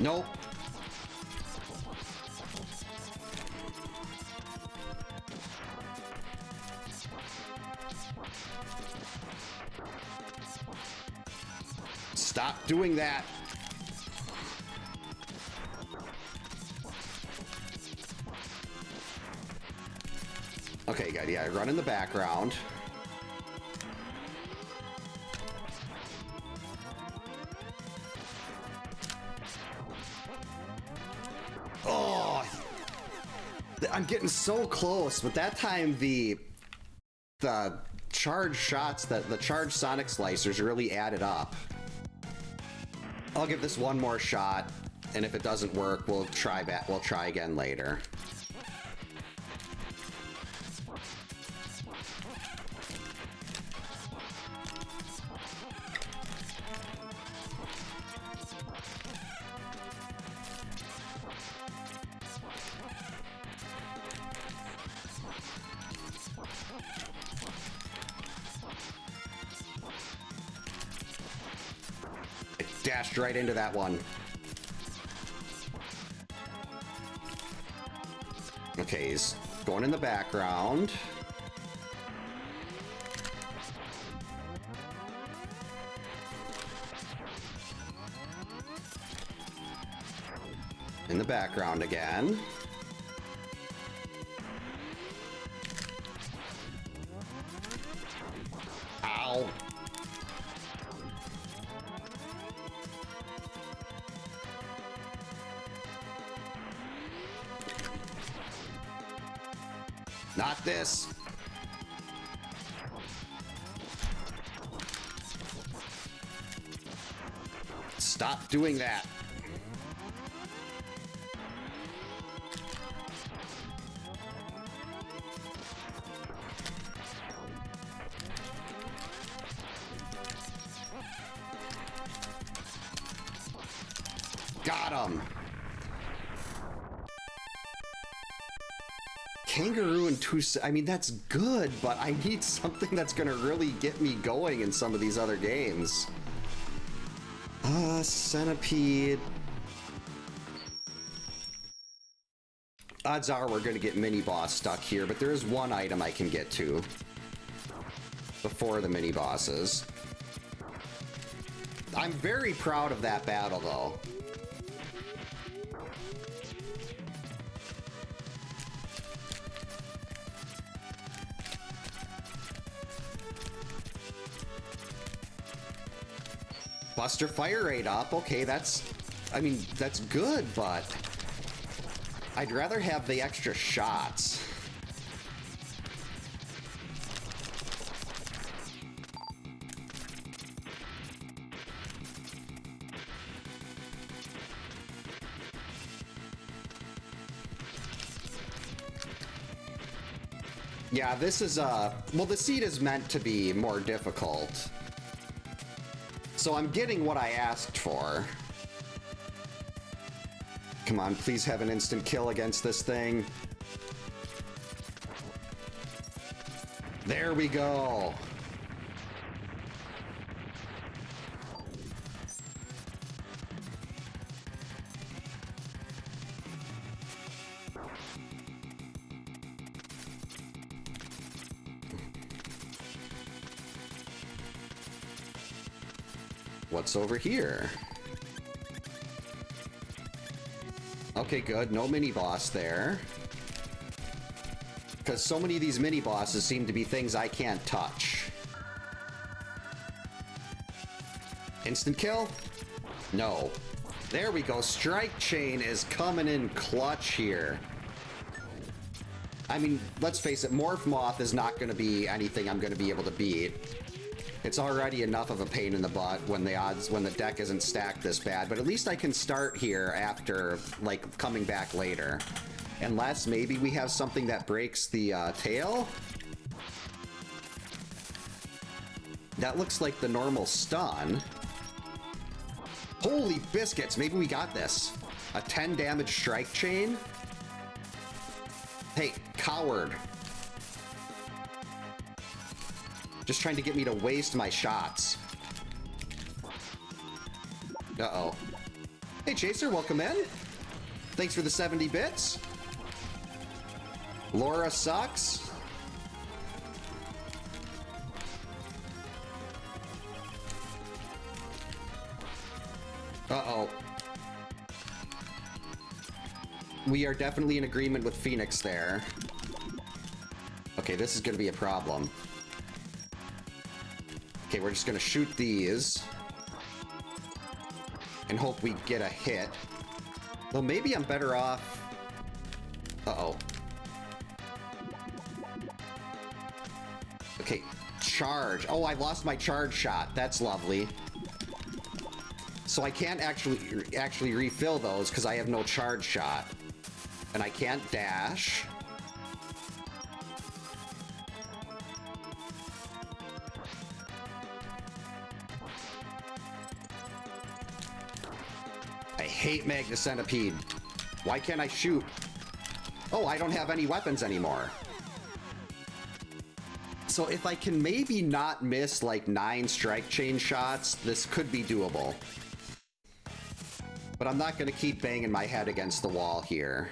S1: Nope. Stop doing that. Okay, good. Yeah, run in the background. Oh, I'm getting so close, but that time the charge shots, the charge sonic slicers really added up. I'll give this one more shot, and if it doesn't work, we'll try again later. Dashed right into that one. Okay, he's going in the background. In the background again. Ow. Not this. Stop doing that. him! Kangaroo and two... I mean, that's good, but I need something that's gonna really get me going in some of these other games. Centipede... Odds are we're gonna get mini-boss stuck here, but there is one item I can get to before the mini-bosses. I'm very proud of that battle, though. Buster fire rate up. Okay, that's... I mean, that's good, but... I'd rather have the extra shots. Yeah, this is, well, the seed is meant to be more difficult. So I'm getting what I asked for. Come on, please have an instant kill against this thing. There we go. What's over here? Okay, good. No mini-boss there. Because so many of these mini-bosses seem to be things I can't touch. Instant kill? No. There we go. Strike Chain is coming in clutch here. I mean, let's face it, Morph Moth is not going to be anything I'm going to be able to beat. It's already enough of a pain in the butt when the deck isn't stacked this bad, but at least I can start here after, like, coming back later. Unless maybe we have something that breaks the tail? That looks like the normal stun. Holy biscuits, maybe we got this. A 10 damage strike chain? Hey, coward. Just trying to get me to waste my shots. Uh-oh. Hey, Chaser, welcome in. Thanks for the 70 bits. Laura sucks. Uh-oh. We are definitely in agreement with Phoenix there. Okay, this is gonna be a problem. Okay, we're just gonna shoot these and hope we get a hit. Well, maybe I'm better off... Uh-oh. Okay, charge. Oh, I lost my charge shot. That's lovely. So I can't actually refill those because I have no charge shot. And I can't dash. I hate Magna Centipede. Why can't I shoot? Oh, I don't have any weapons anymore. So if I can maybe not miss like 9 strike chain shots, this could be doable. But I'm not going to keep banging my head against the wall here.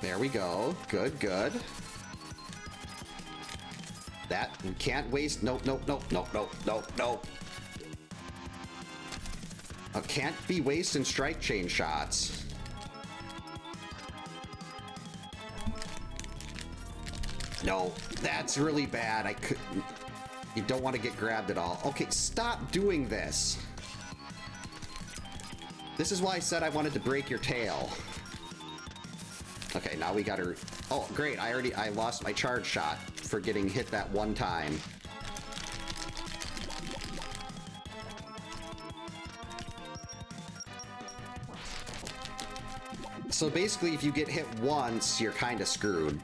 S1: There we go. Good, good. That, we can't waste. Nope, nope, nope, nope, nope, nope, nope. I can't be wasting strike chain shots. No, that's really bad. I could... You don't want to get grabbed at all. Okay, stop doing this. This is why I said I wanted to break your tail. Okay, now we gotta... Oh, great. I lost my charge shot for getting hit that one time. So basically, if you get hit once, you're kind of screwed.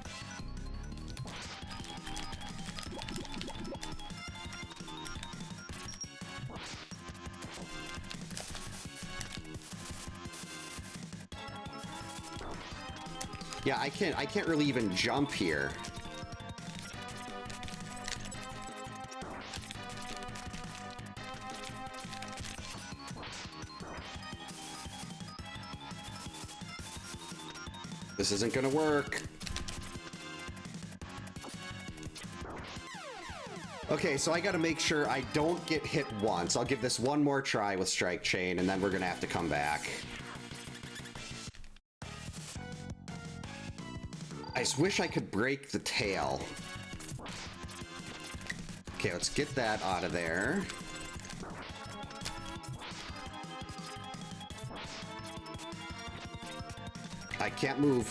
S1: Yeah, I can't really even jump here. This isn't gonna work. Okay, so I gotta make sure I don't get hit once. I'll give this one more try with Strike Chain, and then we're gonna have to come back. I just wish I could break the tail. Okay, let's get that out of there. I can't move.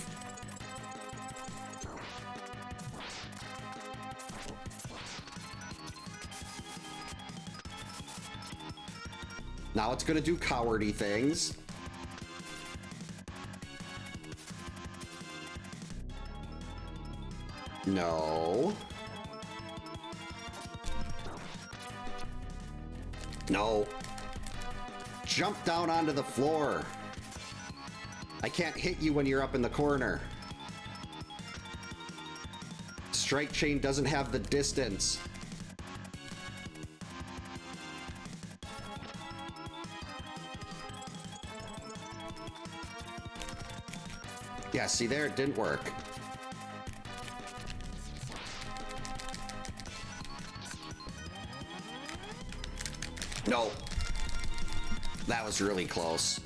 S1: Now it's gonna do cowardly things. No. No. Jump down onto the floor. I can't hit you when you're up in the corner. Strike Chain doesn't have the distance. Yeah, see there, it didn't work. No. That was really close.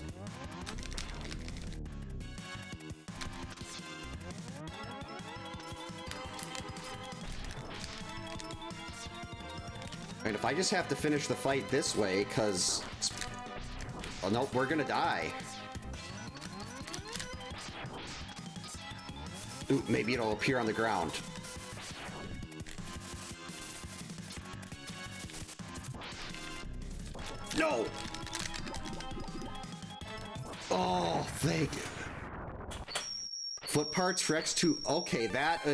S1: And if I just have to finish the fight this way, because... Oh, nope, we're gonna die. Ooh, maybe it'll appear on the ground. No! Oh, thank you. Foot parts for X2. Okay, that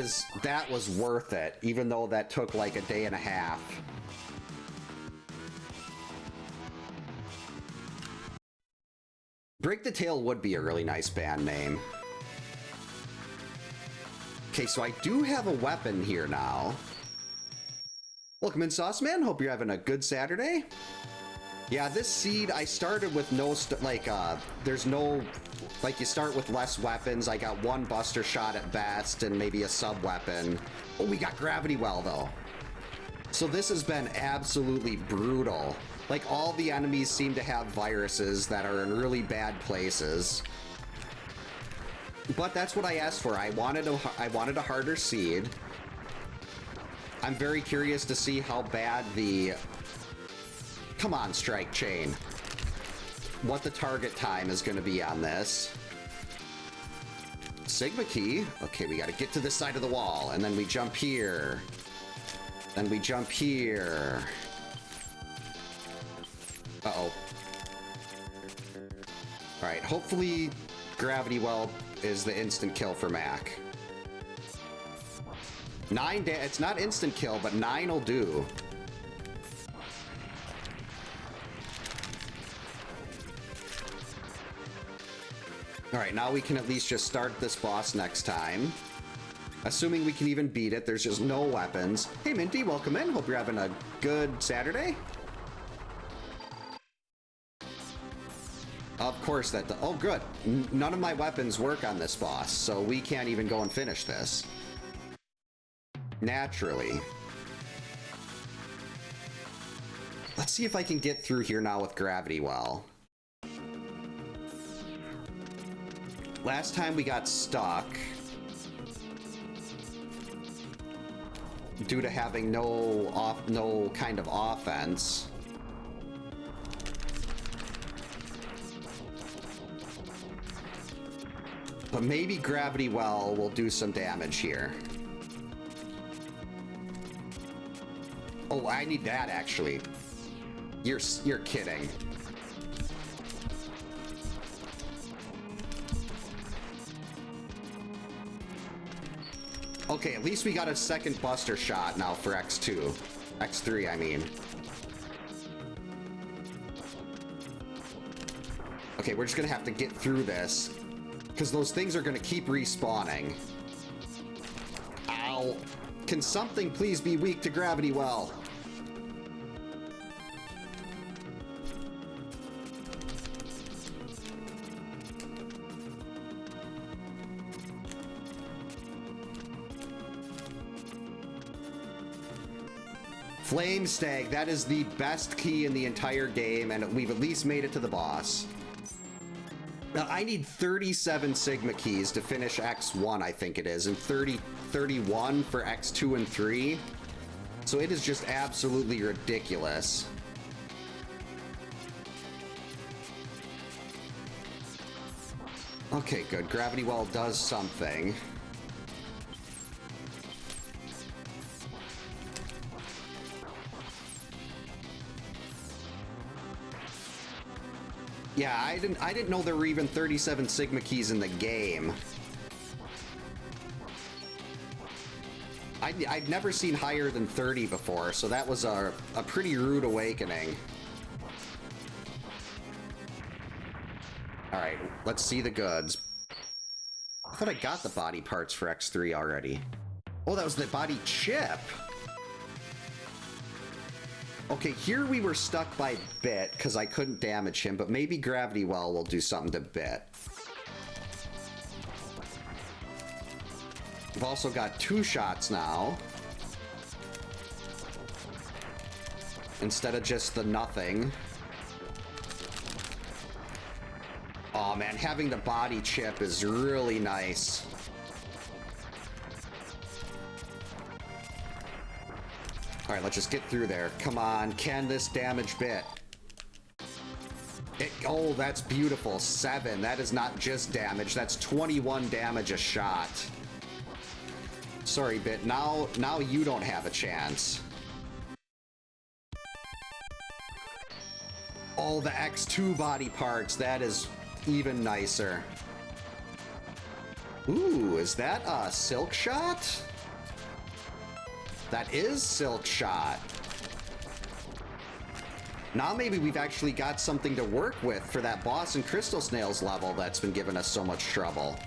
S1: was worth it, even though that took like a day and a half. Break the Tail would be a really nice band name. Okay, so I do have a weapon here now. Welcome in, Sauce Man. Hope you're having a good Saturday. Yeah, this seed, I started with no, there's no, like, you start with less weapons. I got one buster shot at best and maybe a sub-weapon. Oh, we got Gravity Well, though. So this has been absolutely brutal. Like, all the enemies seem to have viruses that are in really bad places. But that's what I asked for. I wanted a harder seed. I'm very curious to see how bad the... Come on, Strike Chain. What the target time is going to be on this. Sigma key. Okay, we got to get to this side of the wall, and then we jump here. Then we jump here. Uh-oh. Alright, hopefully Gravity Well is the instant kill for Mac. 9 it's not instant kill, but 9 will do. Alright, now we can at least just start this boss next time. Assuming we can even beat it, there's just no weapons. Hey Minty, welcome in. Hope you're having a good Saturday. Of course that... Oh, good. None of my weapons work on this boss, so we can't even go and finish this. Naturally. Let's see if I can get through here now with Gravity Well. Last time we got stuck due to having no kind of offense. But maybe Gravity Well will do some damage here. Oh, I need that actually. You're kidding. Okay, at least we got a second buster shot now for X2. X3, I mean. Okay, we're just gonna have to get through this, because those things are gonna keep respawning. Ow. Can something please be weak to gravity well? Flame Stag, that is the best key in the entire game, and we've at least made it to the boss. Now, I need 37 Sigma keys to finish X1, I think it is, and 31 for X2 and 3. So it is just absolutely ridiculous. Okay, good. Gravity Well does something. Yeah, I didn't know there were even 37 Sigma keys in the game. I'd never seen higher than 30 before, so that was a pretty rude awakening. Alright, let's see the goods. I thought I got the body parts for X3 already. Oh, that was the body chip! Okay, here we were stuck by Bit, because I couldn't damage him, but maybe Gravity Well will do something to Bit. We've also got 2 shots now. Instead of just the nothing. Oh man, having the body chip is really nice. Alright, let's just get through there. Come on, can this damage Bit? Oh, that's beautiful. 7. That is not just damage, that's 21 damage a shot. Sorry, Bit. Now you don't have a chance. Oh, the X2 body parts. That is even nicer. Ooh, is that a Silk Shot? That is Silk Shot. Now maybe we've actually got something to work with for that boss and Crystal Snails level that's been giving us so much trouble.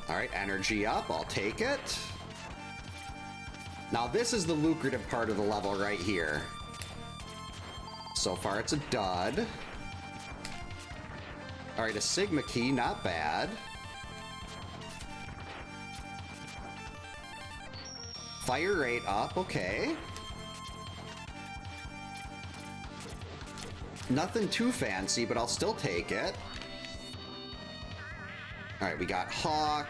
S1: Alright, energy up. I'll take it. Now this is the lucrative part of the level right here. So far it's a dud. Alright, a Sigma key. Not bad. Fire rate up, okay. Nothing too fancy, but I'll still take it. Alright, we got Hawk.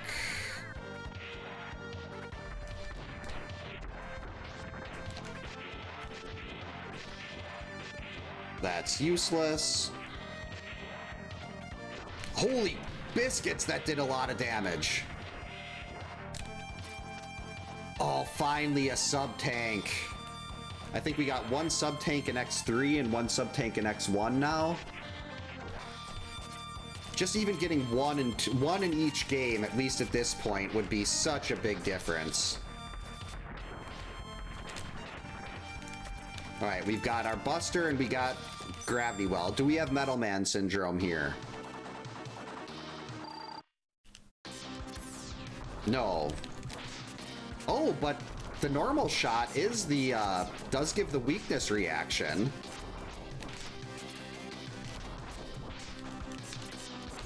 S1: That's useless. Holy biscuits, that did a lot of damage. Oh, finally a sub-tank. I think we got one sub-tank in X3 and one sub-tank in X1 now. Just even getting one in each game, at least at this point, would be such a big difference. Alright, we've got our Buster and we got Gravity Well. Do we have Metal Man Syndrome here? No. Oh, but the normal shot is the, does give the weakness reaction.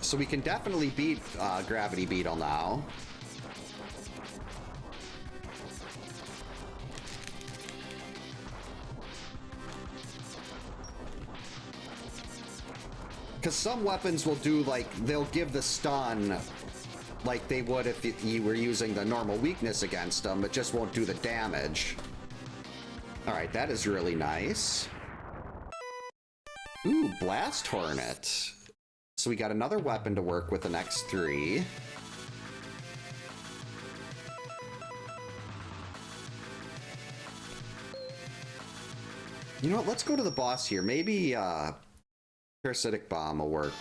S1: So we can definitely beat Gravity Beetle now. Because some weapons will do, like, they'll give the stun like they would if you were using the normal weakness against them. It just won't do the damage. Alright, that is really nice. Ooh, Blast Hornet. So we got another weapon to work with in X3. You know what? Let's go to the boss here. Maybe, Parasitic Bomb will work.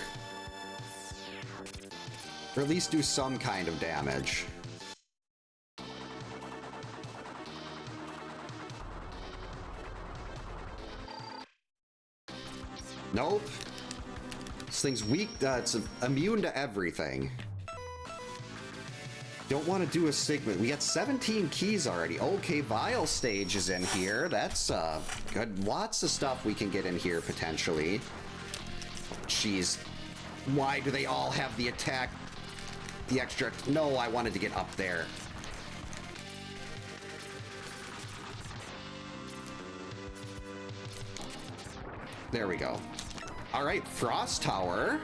S1: Or at least do some kind of damage. Nope. This thing's weak. It's immune to everything. Don't want to do a segment. We got 17 keys already. Okay, Vial stage is in here. That's good. Lots of stuff we can get in here potentially. Jeez. Why do they all have the attack? The extra... No, I wanted to get up there. There we go. All right, Frost Tower.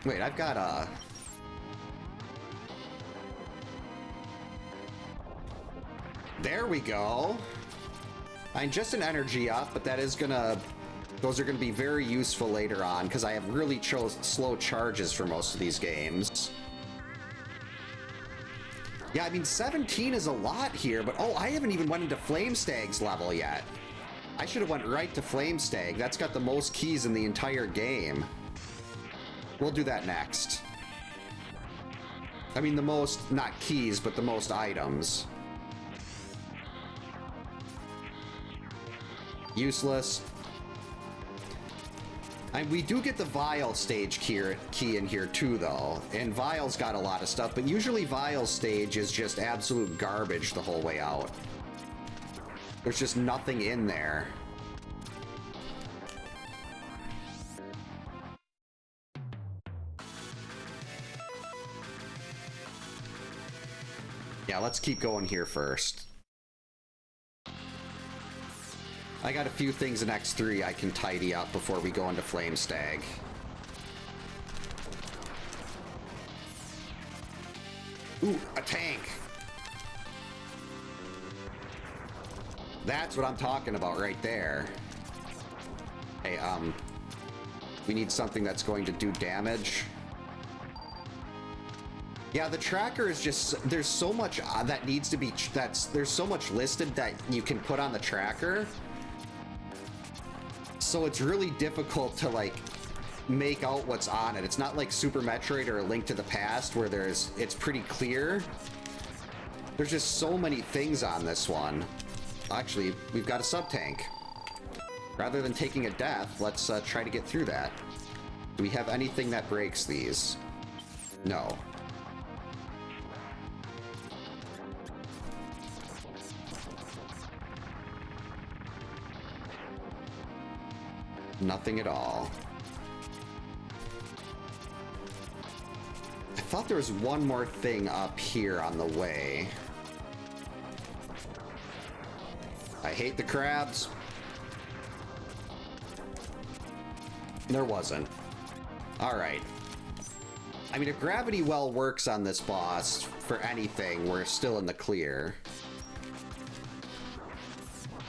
S1: Wait, I've got a... There we go. I'm just an energy up, but that is gonna... Those are gonna be very useful later on, because I have really slow charges for most of these games. Yeah, I mean, 17 is a lot here, but oh, I haven't even went into Flamestag's level yet. I should have went right to Flamestag. That's got the most keys in the entire game. We'll do that next. I mean, the most, not keys, but the most items. Useless. And we do get the Vial stage key in here too, though. And Vial's got a lot of stuff, but usually Vial stage is just absolute garbage the whole way out. There's just nothing in there. Yeah, let's keep going here first. I got a few things in X3 I can tidy up before we go into Flamestag. Ooh, a tank! That's what I'm talking about right there. Hey, we need something that's going to do damage. Yeah, the tracker is just, there's so much that needs to be, there's so much listed that you can put on the tracker. So it's really difficult to like make out what's on it. It's not like Super Metroid or A Link to the Past where it's pretty clear. There's just so many things on this one. Actually, we've got a sub-tank. Rather than taking a death, let's try to get through that. Do we have anything that breaks these? No. Nothing at all. I thought there was one more thing up here on the way. I hate the crabs. There wasn't. Alright. I mean, if Gravity Well works on this boss for anything, we're still in the clear.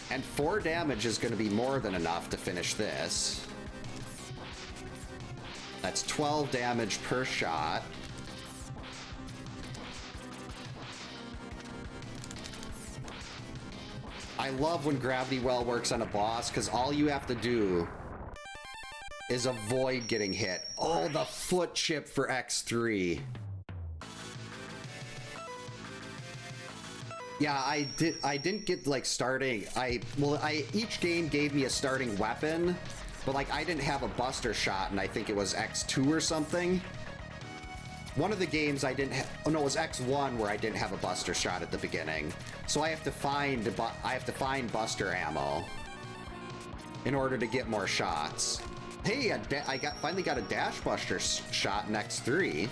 S1: And 4 damage is going to be more than enough to finish this. That's 12 damage per shot. I love when Gravity Well works on a boss, because all you have to do is avoid getting hit. Oh, the foot chip for X3. Yeah, I didn't get like starting. Each game gave me a starting weapon, but like I didn't have a buster shot, and I think it was X2 or something. One of the games I didn't have, oh no, it was X1 where I didn't have a buster shot at the beginning. So I have to find buster ammo in order to get more shots. Hey, I finally got a dash buster shot in X3.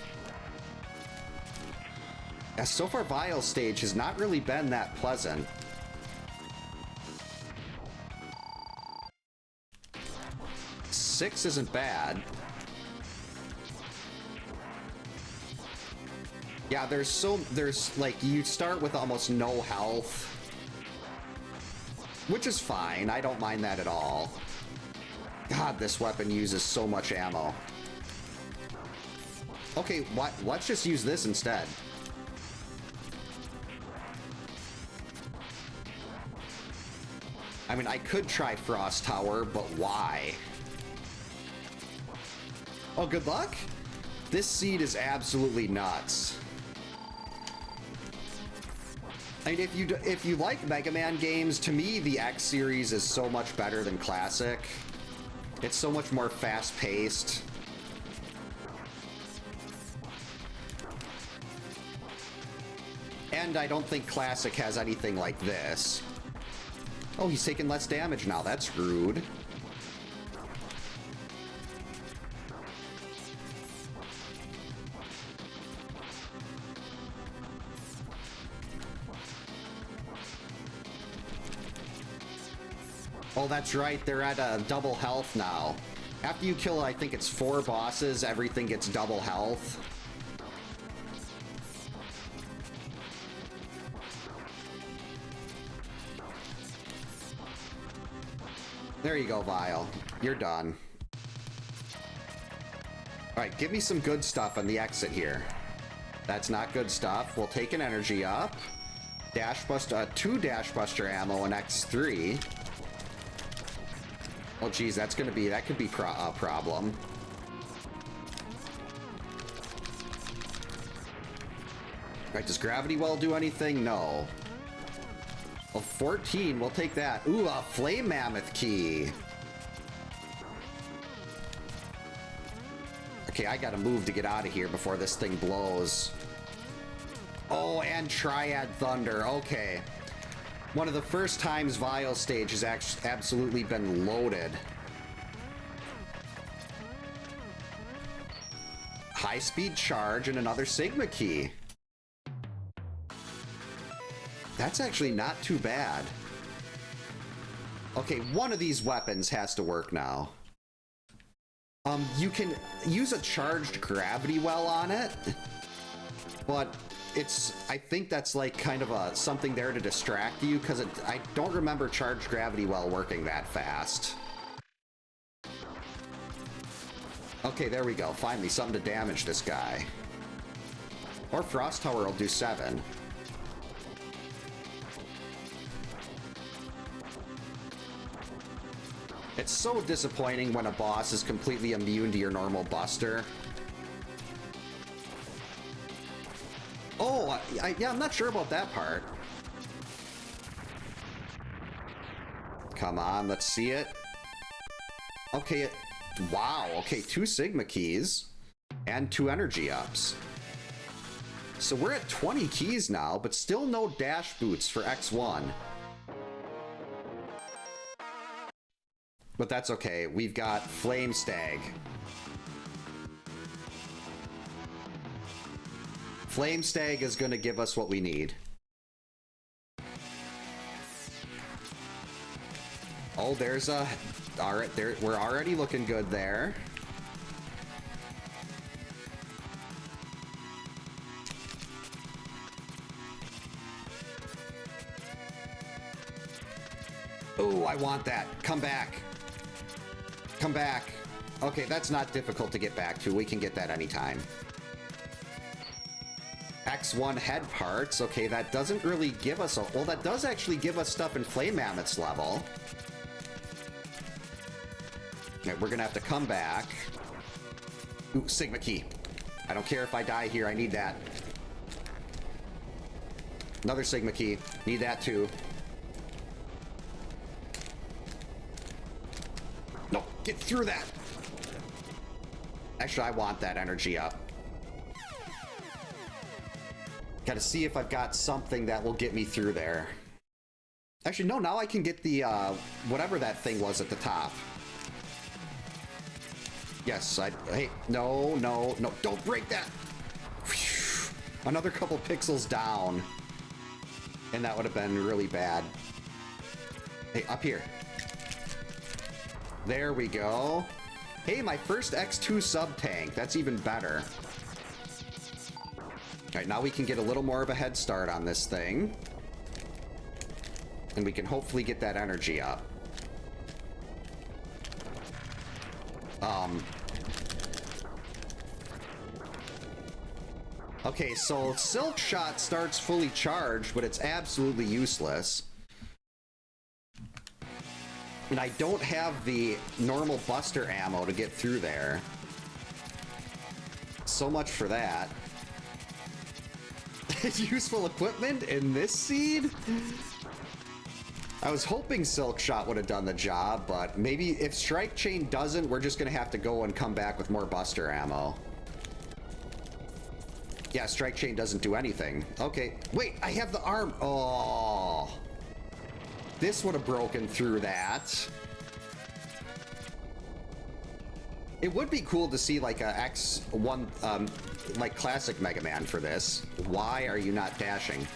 S1: So far, Vial stage has not really been that pleasant. Six isn't bad. Yeah, there's like, you start with almost no health, which is fine. I don't mind that at all. God, this weapon uses so much ammo. Okay, let's just use this instead. I mean, I could try Frost Tower, but why? Oh, good luck? This seed is absolutely nuts. I mean, if you like Mega Man games, to me, the X series is so much better than Classic. It's so much more fast-paced. And I don't think Classic has anything like this. Oh, he's taking less damage now. That's rude. Oh, that's right. They're at double health now. After you kill, I think it's 4 bosses, everything gets double health. There you go, Vile. You're done. Alright, give me some good stuff on the exit here. That's not good stuff. We'll take an energy up. Dash Buster, 2 Dash Buster ammo in X3. Oh, geez, that could be a problem. Alright, does Gravity Well do anything? No. Oh, 14, we'll take that. Ooh, a Flame Mammoth key. Okay, I gotta move to get out of here before this thing blows. Oh, and Triad Thunder, okay. One of the first times Vile stage has absolutely been loaded. High-speed charge and another Sigma key. That's actually not too bad. Okay, one of these weapons has to work now. You can use a charged gravity well on it, but I think that's like kind of something there to distract you, because I don't remember charged gravity well working that fast. Okay, there we go. Finally, something to damage this guy. Or Frost Tower will do 7. It's so disappointing when a boss is completely immune to your normal buster. Oh, yeah, I'm not sure about that part. Come on, let's see it. Okay, wow, okay, 2 Sigma keys and 2 energy ups. So we're at 20 keys now, but still no dash boots for X1. But that's okay, we've got Flame Stag. Flame Stag is going to give us what we need. Oh, there's a... Alright, we're already looking good there. Oh, I want that. Come back. Come back. Okay, that's not difficult to get back to. We can get that anytime. X1 head parts. Okay, that doesn't really give us a... Well, that does actually give us stuff in Flame Mammoth's level. Okay, we're gonna have to come back. Ooh, Sigma key. I don't care if I die here. I need that. Another Sigma key. Need that too. No, get through that. Actually, I want that energy up. Gotta see if I've got something that will get me through there. Actually, no, now I can get the, whatever that thing was at the top. Yes, hey, no, don't break that! Whew. Another couple pixels down. And that would have been really bad. Hey, up here. There we go. Hey, my first X2 sub-tank. That's even better. Alright, now we can get a little more of a head start on this thing. And we can hopefully get that energy up. Okay, so Silk Shot starts fully charged, but it's absolutely useless. And I don't have the normal Buster ammo to get through there. So much for that. Useful equipment in this seed? I was hoping Silk Shot would have done the job, but maybe if Strike Chain doesn't, we're just gonna have to go and come back with more Buster ammo. Yeah, Strike Chain doesn't do anything. Okay, wait, I have the arm. Oh. This would have broken through that. It would be cool to see like a X1, like classic Mega Man for this. Why are you not dashing?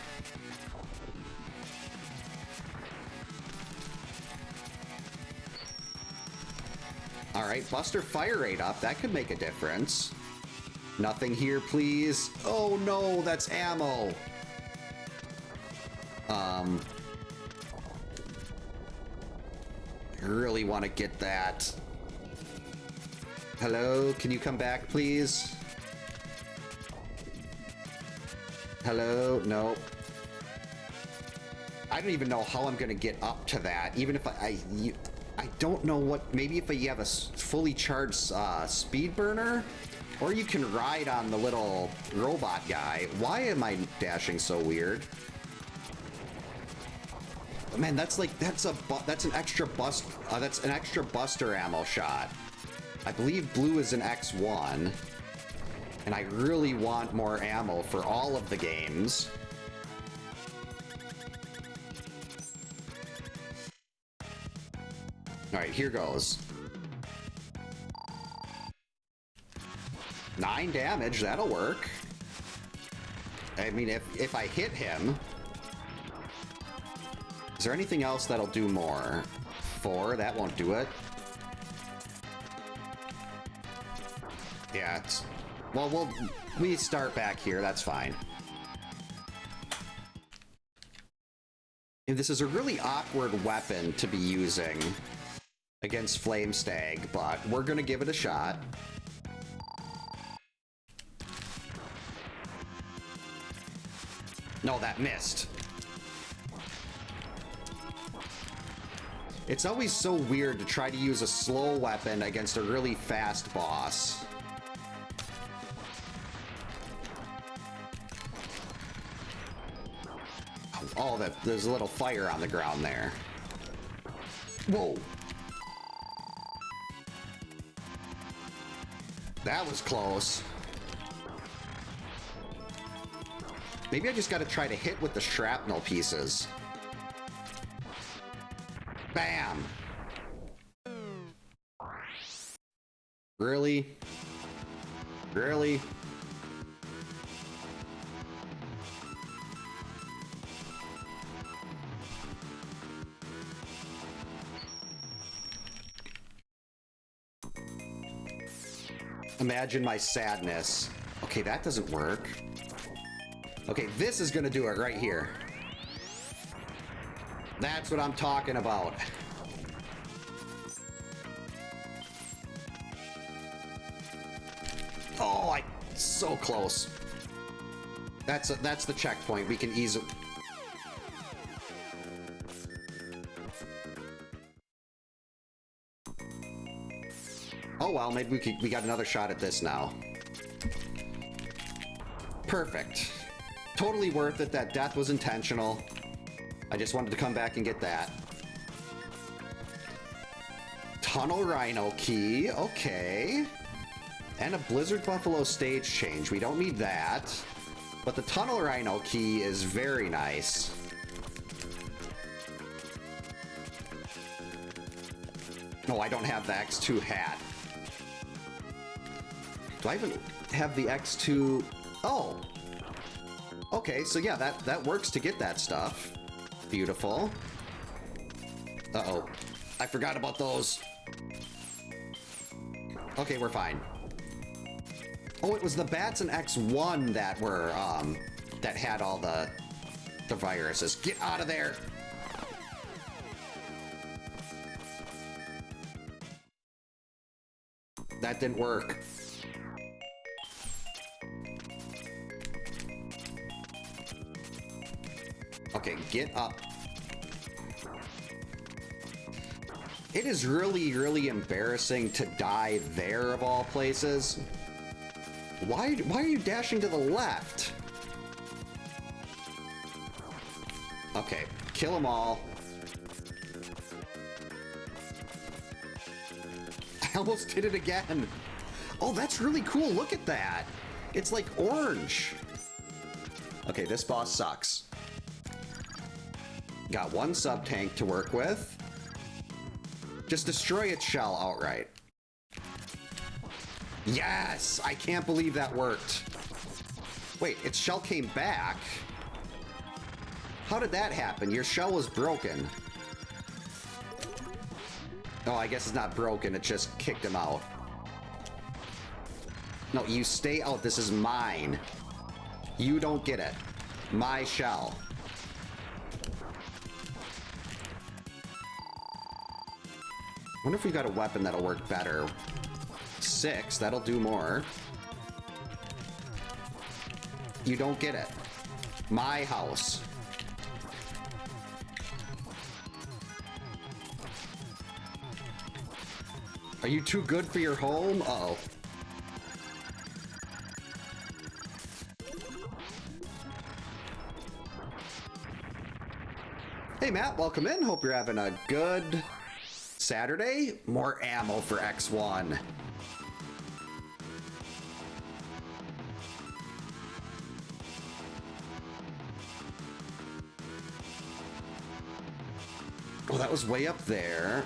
S1: All right, Buster fire rate up. That could make a difference. Nothing here, please. Oh no, that's ammo. I really want to get that. Hello, can you come back, please? Hello, no. I don't even know how I'm gonna get up to that. Even if I don't know what. Maybe if you have a fully charged speed burner, or you can ride on the little robot guy. Why am I dashing so weird? Man, that's like that's an extra Buster ammo shot. I believe blue is an X1, and I really want more ammo for all of the games. All right, here goes. 9 damage, that'll work. I mean, if I hit him. Is there anything else that'll do more? 4, that won't do it. Yeah, it's... Well, we start back here, that's fine. And this is a really awkward weapon to be using against Flame Stag, but we're gonna give it a shot. No, that missed. It's always so weird to try to use a slow weapon against a really fast boss. Oh, there's a little fire on the ground there. Whoa. That was close. Maybe I just gotta try to hit with the shrapnel pieces. Bam! Really? Really? Imagine my sadness. Okay, that doesn't work. Okay, this is gonna do it right here. That's what I'm talking about. Oh, so close. That's the checkpoint. We can easily. Oh well, maybe we got another shot at this now. Perfect. Totally worth it. That death was intentional. I just wanted to come back and get that. Tunnel Rhino key, okay. And a Blizzard Buffalo stage change. We don't need that. But the Tunnel Rhino key is very nice. No, I don't have the X2 hat. Do I even have the X2? Oh. Okay, so yeah, that works to get that stuff. Beautiful. Uh-oh. I forgot about those. Okay, we're fine. Oh, it was the bats in X1 that were, that had all the viruses. Get out of there! That didn't work. Okay, get up. It is really, really embarrassing to die there of all places. Why are you dashing to the left? Okay, kill them all. I almost did it again. Oh, that's really cool. Look at that. It's like orange. Okay, this boss sucks. Got one sub-tank to work with. Just destroy its shell outright. Yes! I can't believe that worked. Wait, its shell came back? How did that happen? Your shell was broken. Oh, I guess it's not broken. It just kicked him out. No, you stay out. This is mine. You don't get it. My shell. Wonder if we got a weapon that'll work better. 6, that'll do more. You don't get it. My house. Are you too good for your home? Uh-oh. Hey Matt, welcome in. Hope you're having a good Saturday. More ammo for X1. Oh, that was way up there.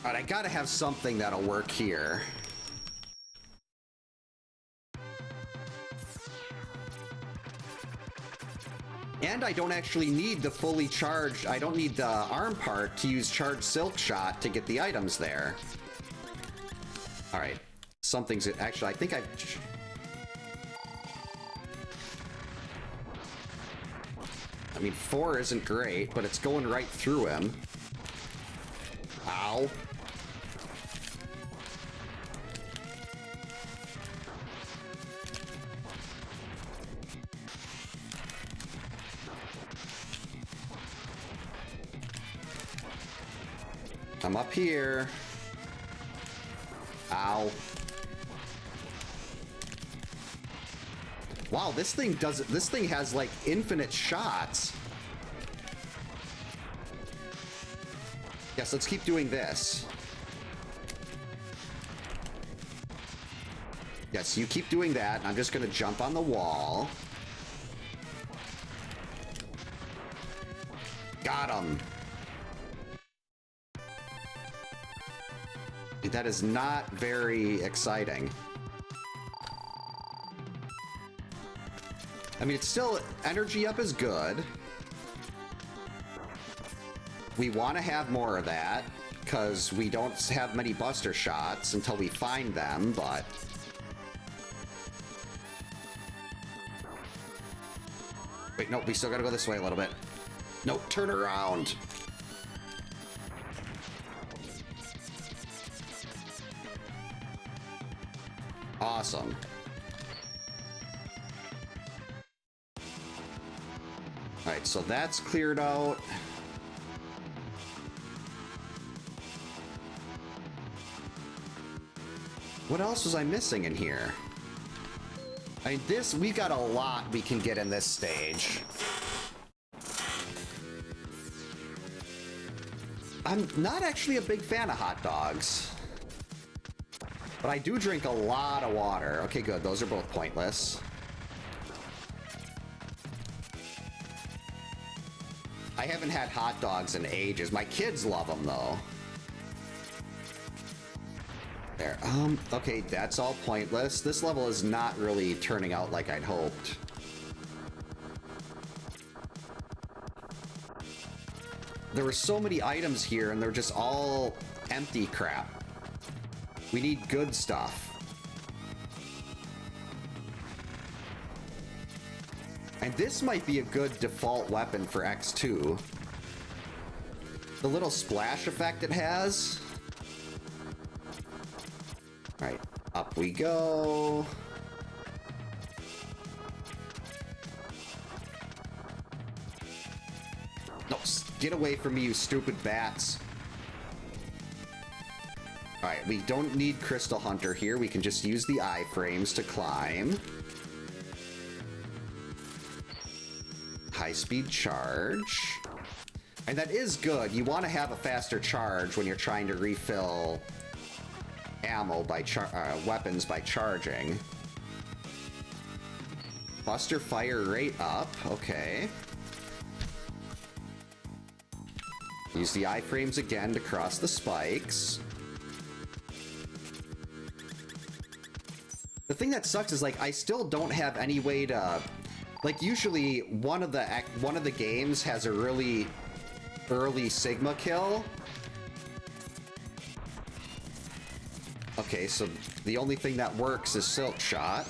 S1: All right, I gotta have something that'll work here. And I don't actually need the fully charged, I don't need the arm part to use charged silk shot to get the items there. All right, something's, actually, I think I mean, 4 isn't great, but it's going right through him. Ow. I'm up here. Ow. Wow, this thing has like infinite shots. Yes, let's keep doing this. Yes, you keep doing that. I'm just gonna jump on the wall. Got him. That is not very exciting. I mean, it's still, energy up is good. We want to have more of that, because we don't have many buster shots until we find them, but... Wait, no, we still gotta go this way a little bit. No, turn around! Awesome. Alright, so that's cleared out. What else was I missing in here? I mean, we got a lot we can get in this stage. I'm not actually a big fan of hot dogs. But I do drink a lot of water. Okay, good. Those are both pointless. I haven't had hot dogs in ages. My kids love them, though. There. Okay, that's all pointless. This level is not really turning out like I'd hoped. There were so many items here, and they're just all empty crap. We need good stuff. And this might be a good default weapon for X2. The little splash effect it has. All right, up we go. No, get away from me, you stupid bats. Alright, we don't need Crystal Hunter here. We can just use the iframes to climb. High-speed charge. And that is good. You want to have a faster charge when you're trying to refill ammo by weapons by charging. Buster fire rate up. Okay. Use the iframes again to cross the spikes. The thing that sucks is, like, I still don't have any way to... Like, usually one of the games has a really early Sigma kill. Okay, so the only thing that works is Silk Shot.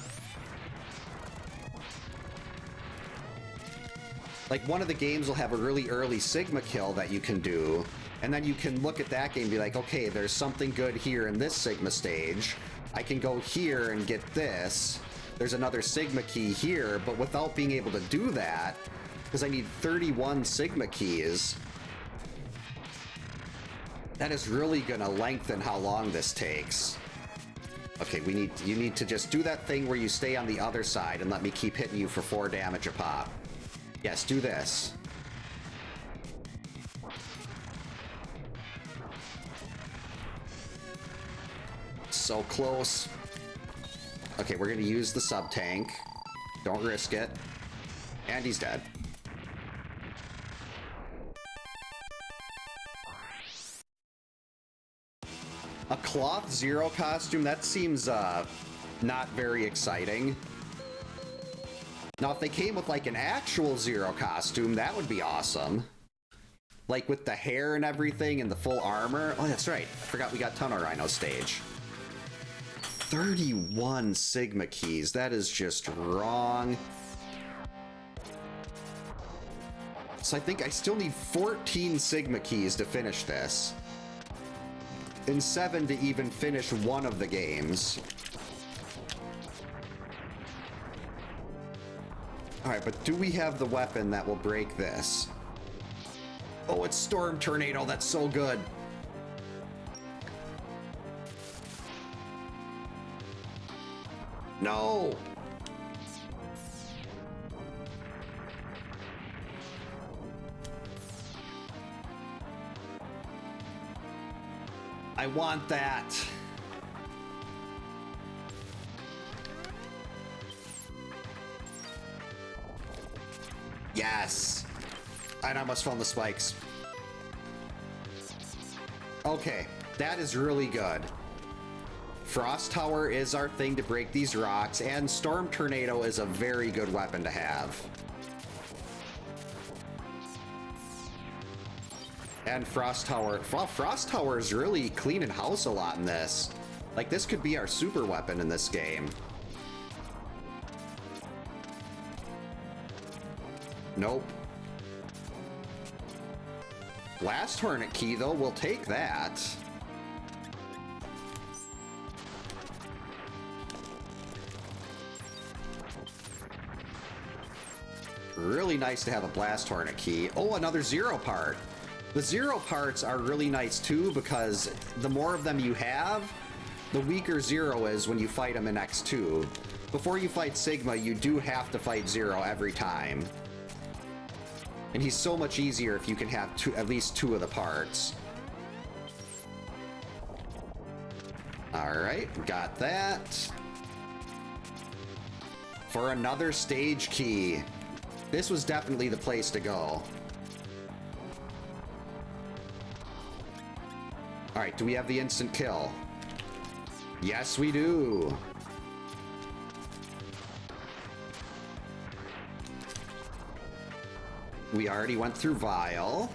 S1: Like, one of the games will have a really early Sigma kill that you can do, and then you can look at that game and be like, okay, there's something good here in this Sigma stage. I can go here and get this. There's another Sigma key here, but without being able to do that, because I need 31 Sigma keys, that is really gonna lengthen how long this takes. Okay, you need to just do that thing where you stay on the other side and let me keep hitting you for 4 damage a pop. Yes, do this. So close. Okay, we're gonna use the sub-tank. Don't risk it. And he's dead. A cloth Zero costume? That seems, not very exciting. Now, if they came with, like, an actual Zero costume, that would be awesome. Like, with the hair and everything and the full armor. Oh, that's right. I forgot we got Tunnel Rhino stage. 31 Sigma keys. That is just wrong. So I think I still need 14 Sigma keys to finish this. And 7 to even finish one of the games. Alright, but do we have the weapon that will break this? Oh, it's Storm Tornado. That's so good. No! I want that. Yes! And I almost fell in the spikes. Okay, that is really good. Frost Tower is our thing to break these rocks, and Storm Tornado is a very good weapon to have. And Frost Tower. Frost Tower is really cleaning house a lot in this. Like, this could be our super weapon in this game. Nope. Blast Hornet key, though, we'll take that. Really nice to have a Blast Hornet key. Oh, another Zero part. The Zero parts are really nice too, because the more of them you have, the weaker Zero is when you fight him in X2. Before you fight Sigma, you do have to fight Zero every time. And he's so much easier if you can have at least 2 of the parts. Alright, got that. For another stage key. This was definitely the place to go. Alright, do we have the instant kill? Yes, we do. We already went through Vial.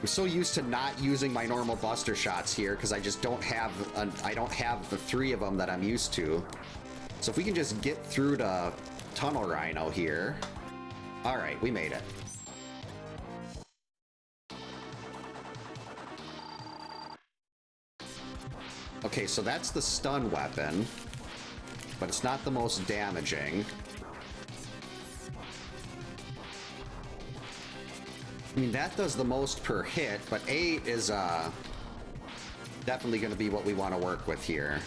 S1: I'm so used to not using my normal Buster shots here because I just don't have I don't have the 3 of them that I'm used to. So if we can just get through to Tunnel Rhino here. All right, we made it. Okay, so that's the stun weapon, but it's not the most damaging. I mean, that does the most per hit, but 8 is definitely going to be what we want to work with here.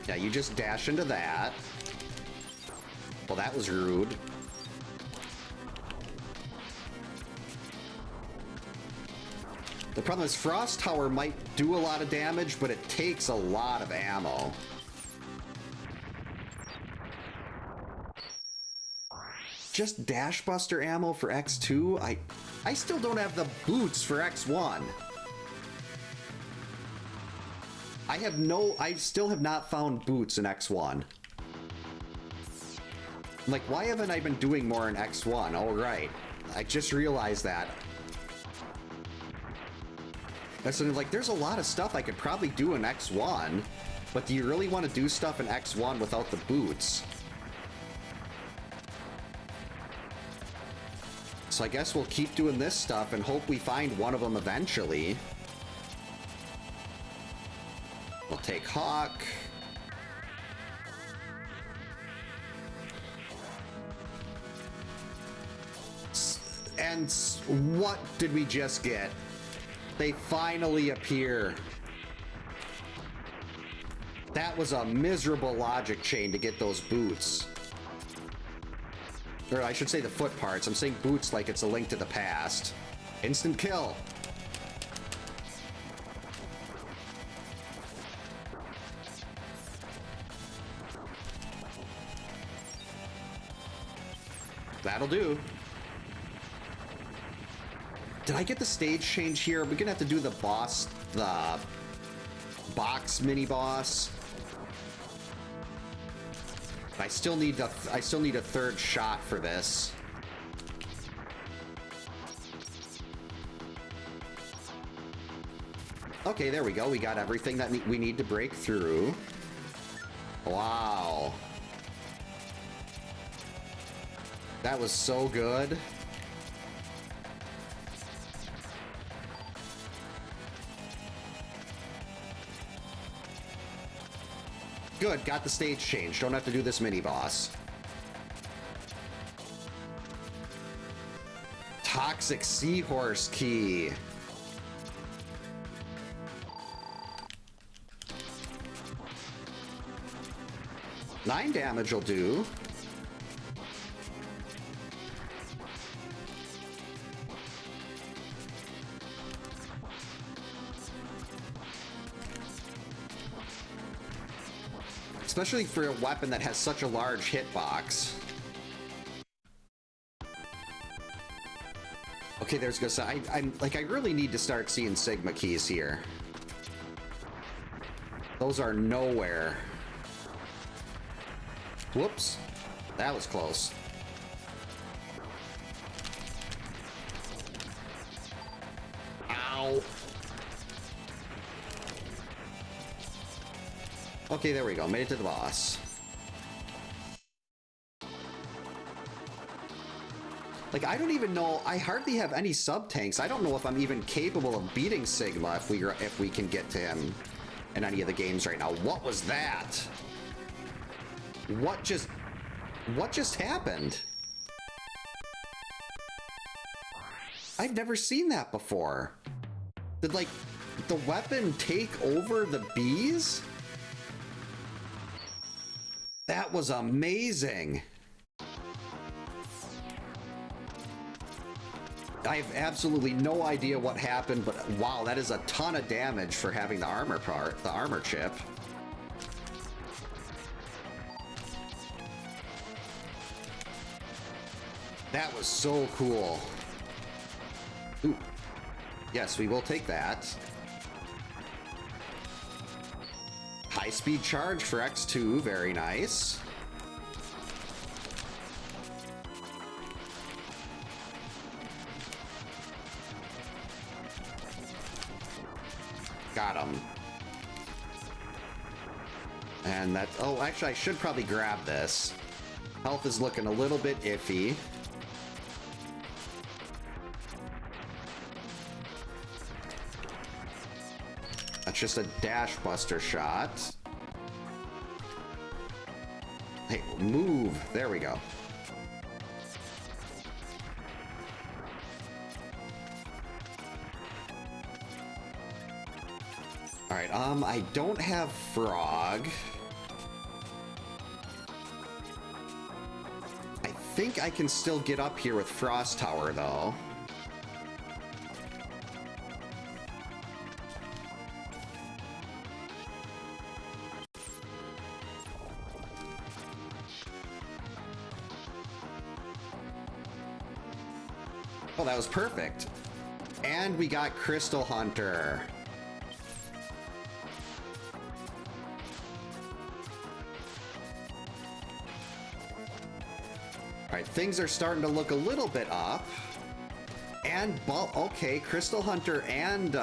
S1: Yeah, you just dash into that. Well, that was rude. The problem is Frost Tower might do a lot of damage, but it takes a lot of ammo. Just Dash Buster ammo for X2? I still don't have the boots for X1. I still have not found boots in X1. Like, why haven't I been doing more in X1? Oh, right. I just realized that. That's like, there's a lot of stuff I could probably do in X1, but do you really want to do stuff in X1 without the boots? So I guess we'll keep doing this stuff and hope we find one of them eventually. We'll take Hawk. And what did we just get? They finally appear. That was a miserable logic chain to get those boots. Or I should say the foot parts. I'm saying boots like it's a link to the past. Instant kill. That'll do. Did I get the stage change here? We're gonna have to do the boss, the box mini boss. I still need a third shot for this. Okay, there we go. We got everything that we need to break through. Wow. That was so good. Good, got the stage change. Don't have to do this mini boss. Toxic Seahorse Key. Nine damage will do. Especially for a weapon that has such a large hitbox. Okay, there's gonna say I really need to start seeing Sigma keys here. Those are nowhere. Whoops. That was close. Ow. Okay, there we go. Made it to the boss. Like, I don't even know. I hardly have any sub-tanks. I don't know if I'm even capable of beating Sigma if we can get to him in any of the games right now. What was that? What just happened? I've never seen that before. Did, like, the weapon take over the bees? That was amazing. I have absolutely no idea what happened, but wow, that is a ton of damage for having the armor part, the armor chip. That was so cool. Ooh. Yes, we will take that. High-speed charge for X2, very nice. Got him. And that, oh, actually, I should probably grab this. Health is looking a little bit iffy. That's just a dash buster shot. Hey, move. There we go. Alright, I don't have Frog. I think I can still get up here with Frost Tower, though. Oh, that was perfect. And we got Crystal Hunter. Alright, things are starting to look a little bit up. And, okay, Crystal Hunter and,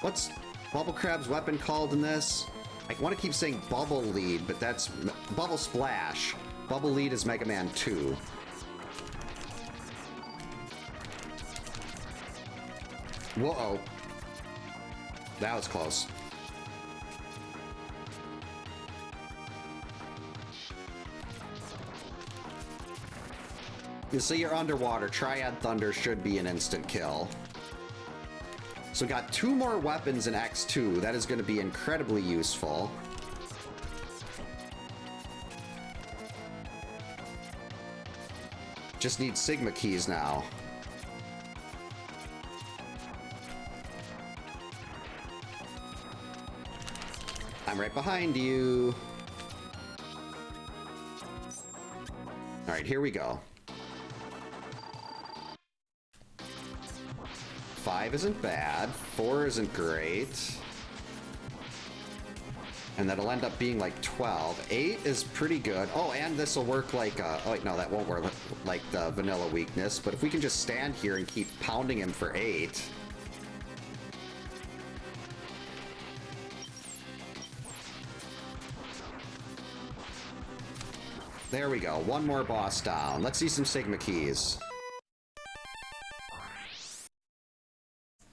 S1: what's Bubble Crab's weapon called in this? I want to keep saying Bubble Lead, but that's Bubble Splash. Bubble Lead is Mega Man 2. Whoa. That was close. You see, you're underwater. Triad Thunder should be an instant kill. So we got 2 more weapons in X2. That is going to be incredibly useful. Just need Sigma keys now. I'm right behind you. All right, here we go. 5 isn't bad. 4 isn't great. And that'll end up being like 12. 8 is pretty good. Oh, and this will work like, oh wait, no, that won't work like the vanilla weakness. But if we can just stand here and keep pounding him for 8. There we go. 1 more boss down. Let's see some Sigma keys.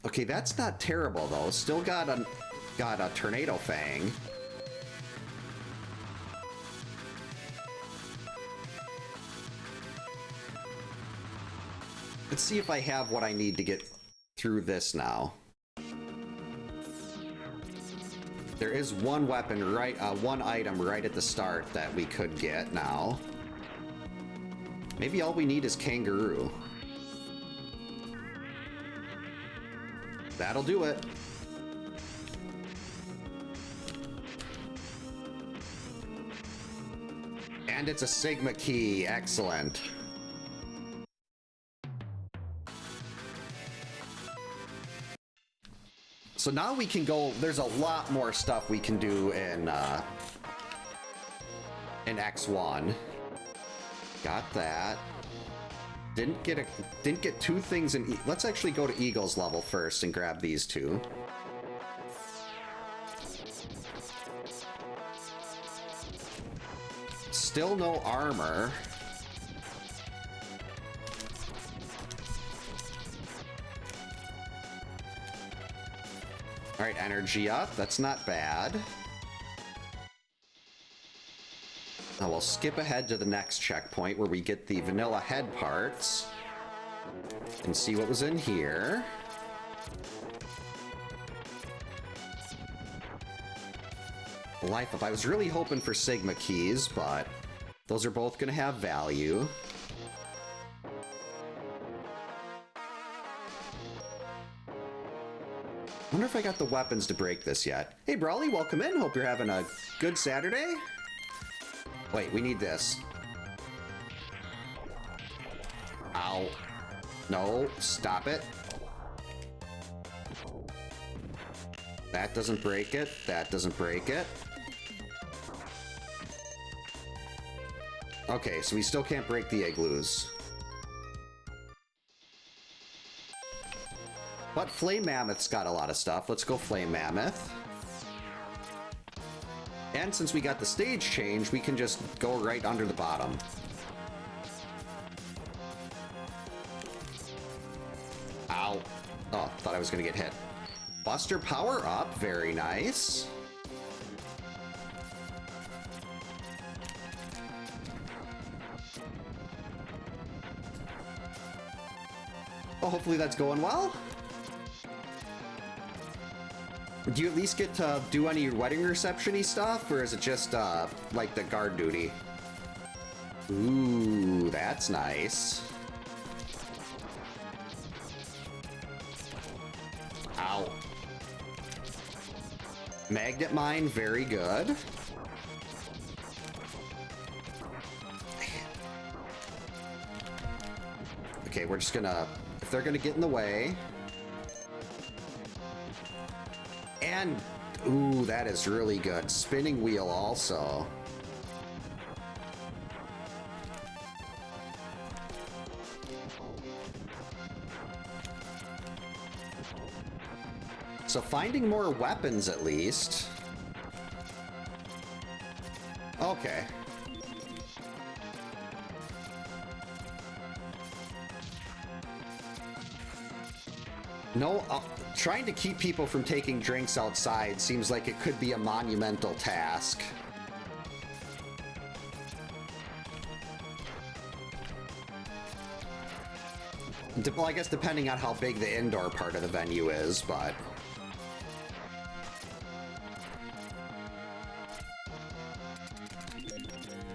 S1: Okay, that's not terrible though. Still got a Tornado Fang. Let's see if I have what I need to get through this now. There is one weapon right, one item right at the start that we could get now. Maybe all we need is Kangaroo. That'll do it. And it's a Sigma key. Excellent. So now we can go, there's a lot more stuff we can do in X1. Got that. Didn't get 2 things in, let's actually go to Eagle's level first and grab these 2. Still no armor. All right, energy up. That's not bad. Now we'll skip ahead to the next checkpoint where we get the vanilla head parts and see what was in here. Life up. I was really hoping for Sigma keys, but those are both going to have value. Wonder if I got the weapons to break this yet. Hey, Brawly, welcome in. Hope you're having a good Saturday. Wait, we need this. Ow. No, stop it. That doesn't break it. That doesn't break it. Okay, so we still can't break the igloos. But Flame Mammoth's got a lot of stuff. Let's go Flame Mammoth. And since we got the stage change, we can just go right under the bottom. Ow. Oh, thought I was gonna get hit. Buster power up, very nice. Oh, hopefully that's going well. Do you at least get to do any wedding reception-y stuff, or is it just, like the guard duty? Ooh, that's nice. Ow. Magnet mine, very good. Okay, we're just gonna... If they're gonna get in the way... And... Ooh, that is really good. Spinning wheel also. So finding more weapons at least. Okay. No, trying to keep people from taking drinks outside seems like it could be a monumental task. Well, I guess depending on how big the indoor part of the venue is, but...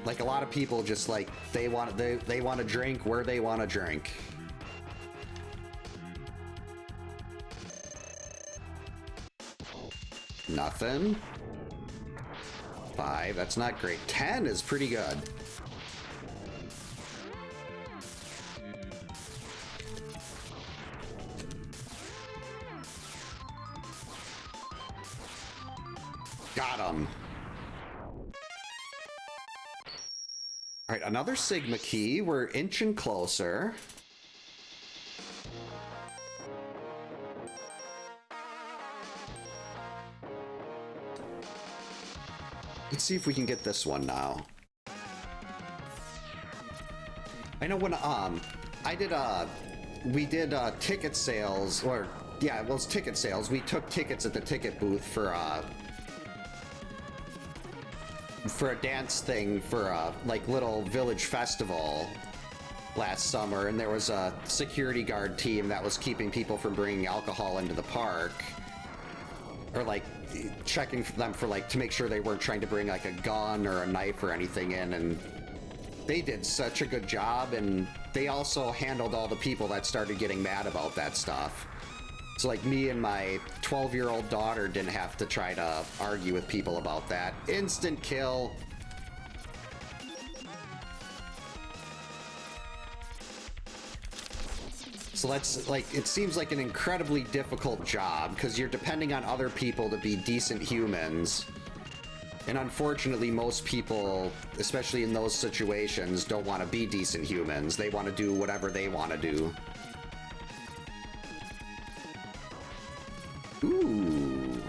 S1: Like, a lot of people just, like, they want to drink where they want to drink. Nothing. 5, that's not great. 10 is pretty good. Got him. All right, another Sigma key. We're inching closer. Let's see if we can get this one now. I know when we did ticket sales, or yeah, it was ticket sales. We took tickets at the ticket booth for a dance thing for a like little village festival last summer, and there was a security guard team that was keeping people from bringing alcohol into the park, or like checking for them for like to make sure they weren't trying to bring like a gun or a knife or anything in, and they did such a good job, and they also handled all the people that started getting mad about that stuff. So like me and my 12-year-old daughter didn't have to try to argue with people about that. Instant kill. So that's like, it seems like an incredibly difficult job because you're depending on other people to be decent humans. And unfortunately, most people, especially in those situations, don't want to be decent humans. They want to do whatever they want to do. Ooh.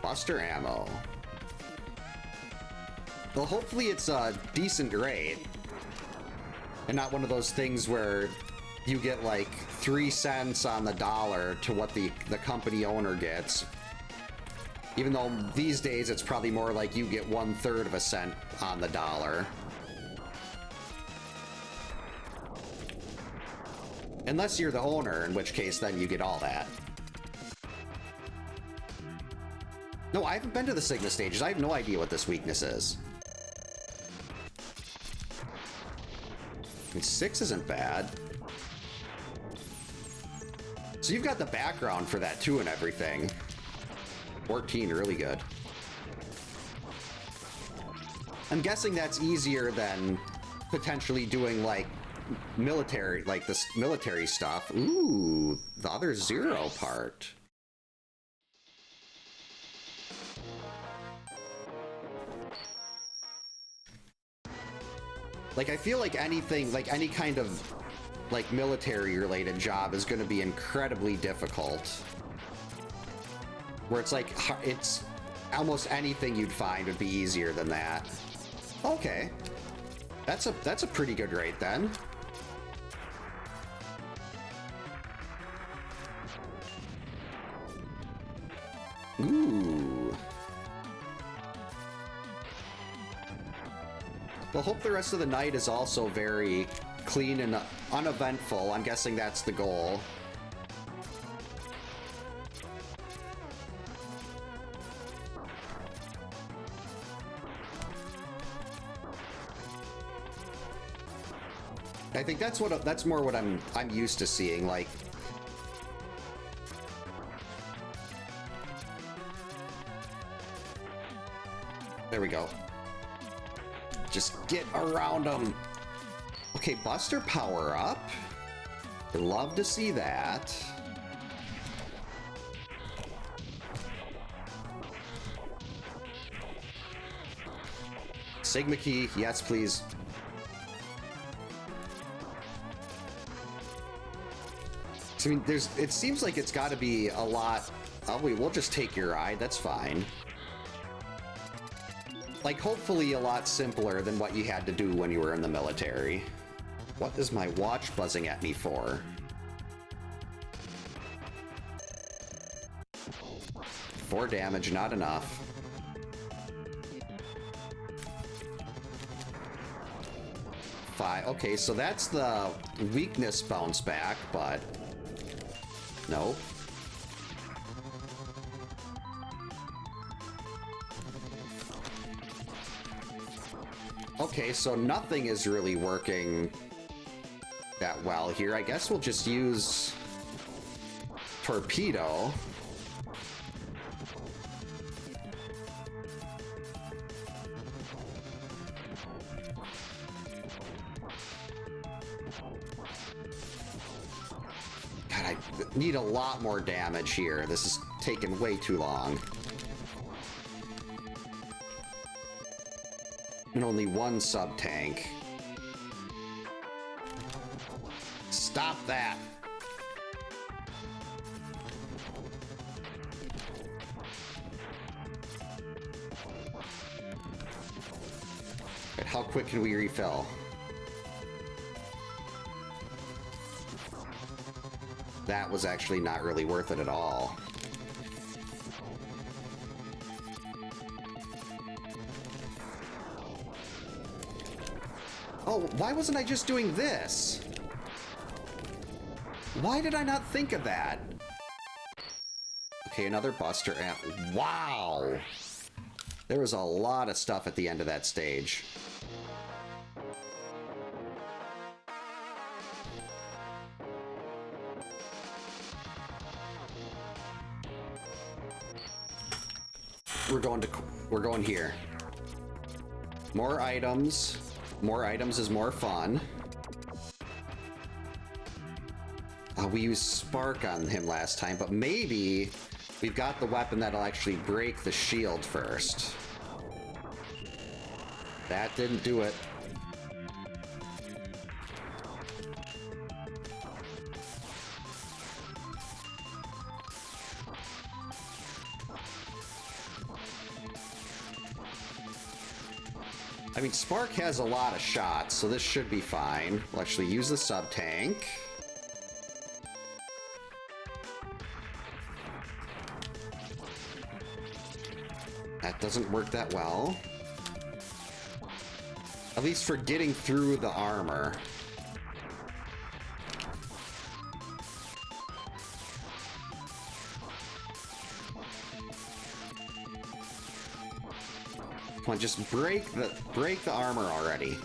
S1: Buster ammo. Well, hopefully it's a decent rate. And not one of those things where you get like 3 cents on the dollar to what the company owner gets. Even though these days it's probably more like you get 1/3 of a cent on the dollar. Unless you're the owner, in which case then you get all that. No, I haven't been to the Sigma stages. I have no idea what this weakness is. And 6 isn't bad. So you've got the background for that too and everything. 14, really good. I'm guessing that's easier than potentially doing like military, like this military stuff. Ooh, the other 0 part. Like, I feel like anything, like any kind of like military related job is going to be incredibly difficult. Where it's like, it's almost anything you'd find would be easier than that. Okay. That's a pretty good rate then. Ooh. Well, hope the rest of the night is also very clean and uneventful. I'm guessing that's the goal. I think that's more what I'm used to seeing, like there we go. Just get around them. Okay, Buster power up. I'd love to see that. Sigma key, yes please. I mean, it seems like it's got to be a lot. Oh, we'll just take your ride. That's fine. Like, hopefully a lot simpler than what you had to do when you were in the military. What is my watch buzzing at me for? Four damage, not enough. Five. Okay, so that's the weakness bounce back, but no. Okay, so nothing is really working that well here. I guess we'll just use torpedo. God, I need a lot more damage here. This is taking way too long. And only one sub-tank. Stop that! Right, how quick can we refill? That was actually not really worth it at all. Oh, why wasn't I just doing this? Why did I not think of that? Okay, another Buster amp. Wow! There was a lot of stuff at the end of that stage. We're going here. More items. More items is more fun. We used Spark on him last time, but maybe we've got the weapon that'll actually break the shield first. That didn't do it. I mean, Spark has a lot of shots, so this should be fine. We'll actually use the sub-tank. That doesn't work that well. At least for getting through the armor. Come on, just break the armor already.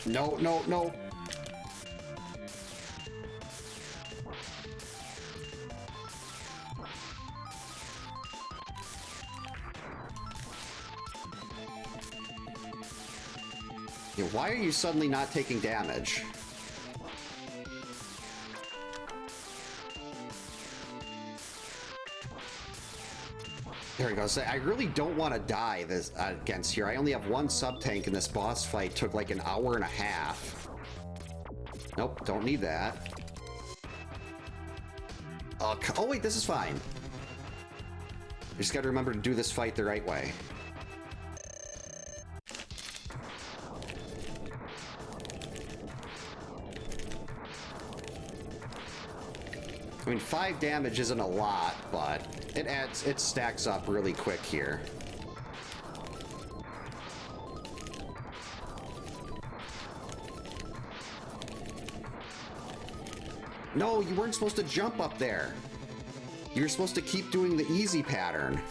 S1: No, no, no. Yeah, why are you suddenly not taking damage? There we go. So I really don't want to die this against here. I only have one sub-tank, and this boss fight took like an hour and a half. Nope, don't need that. Oh wait, this is fine. You just gotta remember to do this fight the right way. I mean, 5 damage isn't a lot, but it stacks up really quick here. No, you weren't supposed to jump up there. You're supposed to keep doing the easy pattern.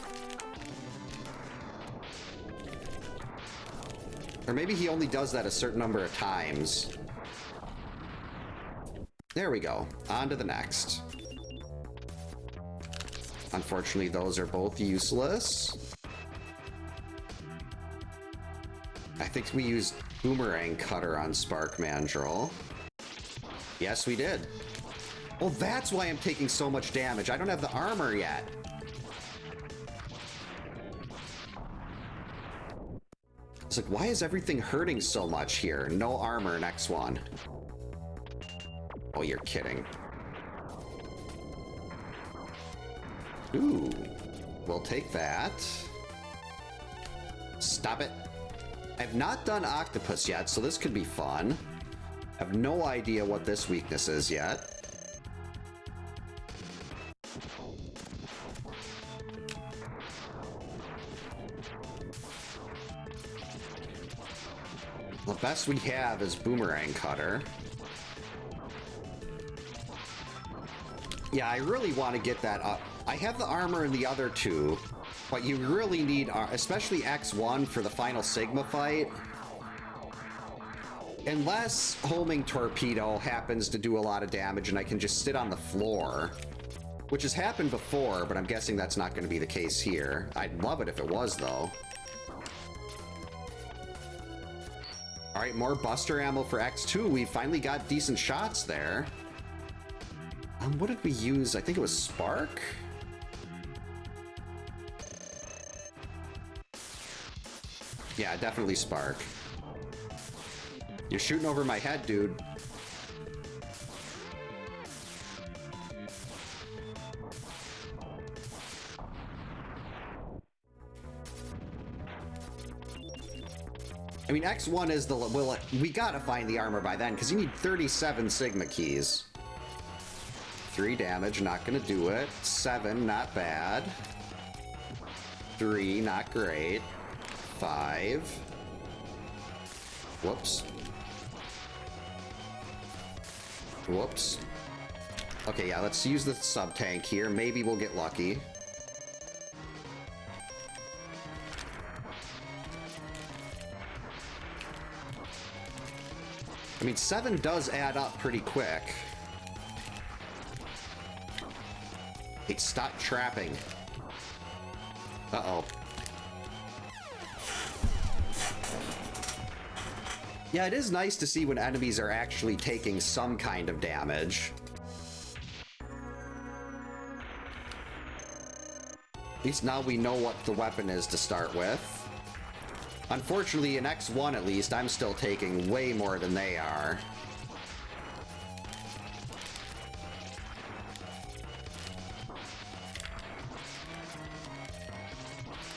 S1: Or maybe he only does that a certain number of times. There we go. On to the next. Unfortunately, those are both useless. I think we used Boomerang Cutter on Spark Mandrill. Yes, we did. Well, that's why I'm taking so much damage. I don't have the armor yet. It's like, why is everything hurting so much here? No armor, next one. Oh, you're kidding. Ooh, we'll take that. Stop it. I've not done Octopus yet, so this could be fun. I have no idea what this weakness is yet. The best we have is Boomerang Cutter. Yeah, I really want to get that up. I have the armor in the other two, but you really need, especially X1 for the final Sigma fight. Unless Homing Torpedo happens to do a lot of damage and I can just sit on the floor, which has happened before, but I'm guessing that's not going to be the case here. I'd love it if it was, though. All right, more Buster ammo for X2. We finally got decent shots there. What did we use? I think it was Spark? Yeah, definitely Spark. You're shooting over my head, dude. I mean, X1 is the... Well, we gotta find the armor by then, because you need 37 Sigma keys. 3 damage, not gonna do it. 7, not bad. 3, not great. 5. Whoops. Whoops. Okay, yeah, let's use the sub-tank here. Maybe we'll get lucky. I mean, 7 does add up pretty quick. Hey, stop trapping. Uh-oh. Yeah, it is nice to see when enemies are actually taking some kind of damage. At least now we know what the weapon is to start with. Unfortunately, in X1 at least, I'm still taking way more than they are.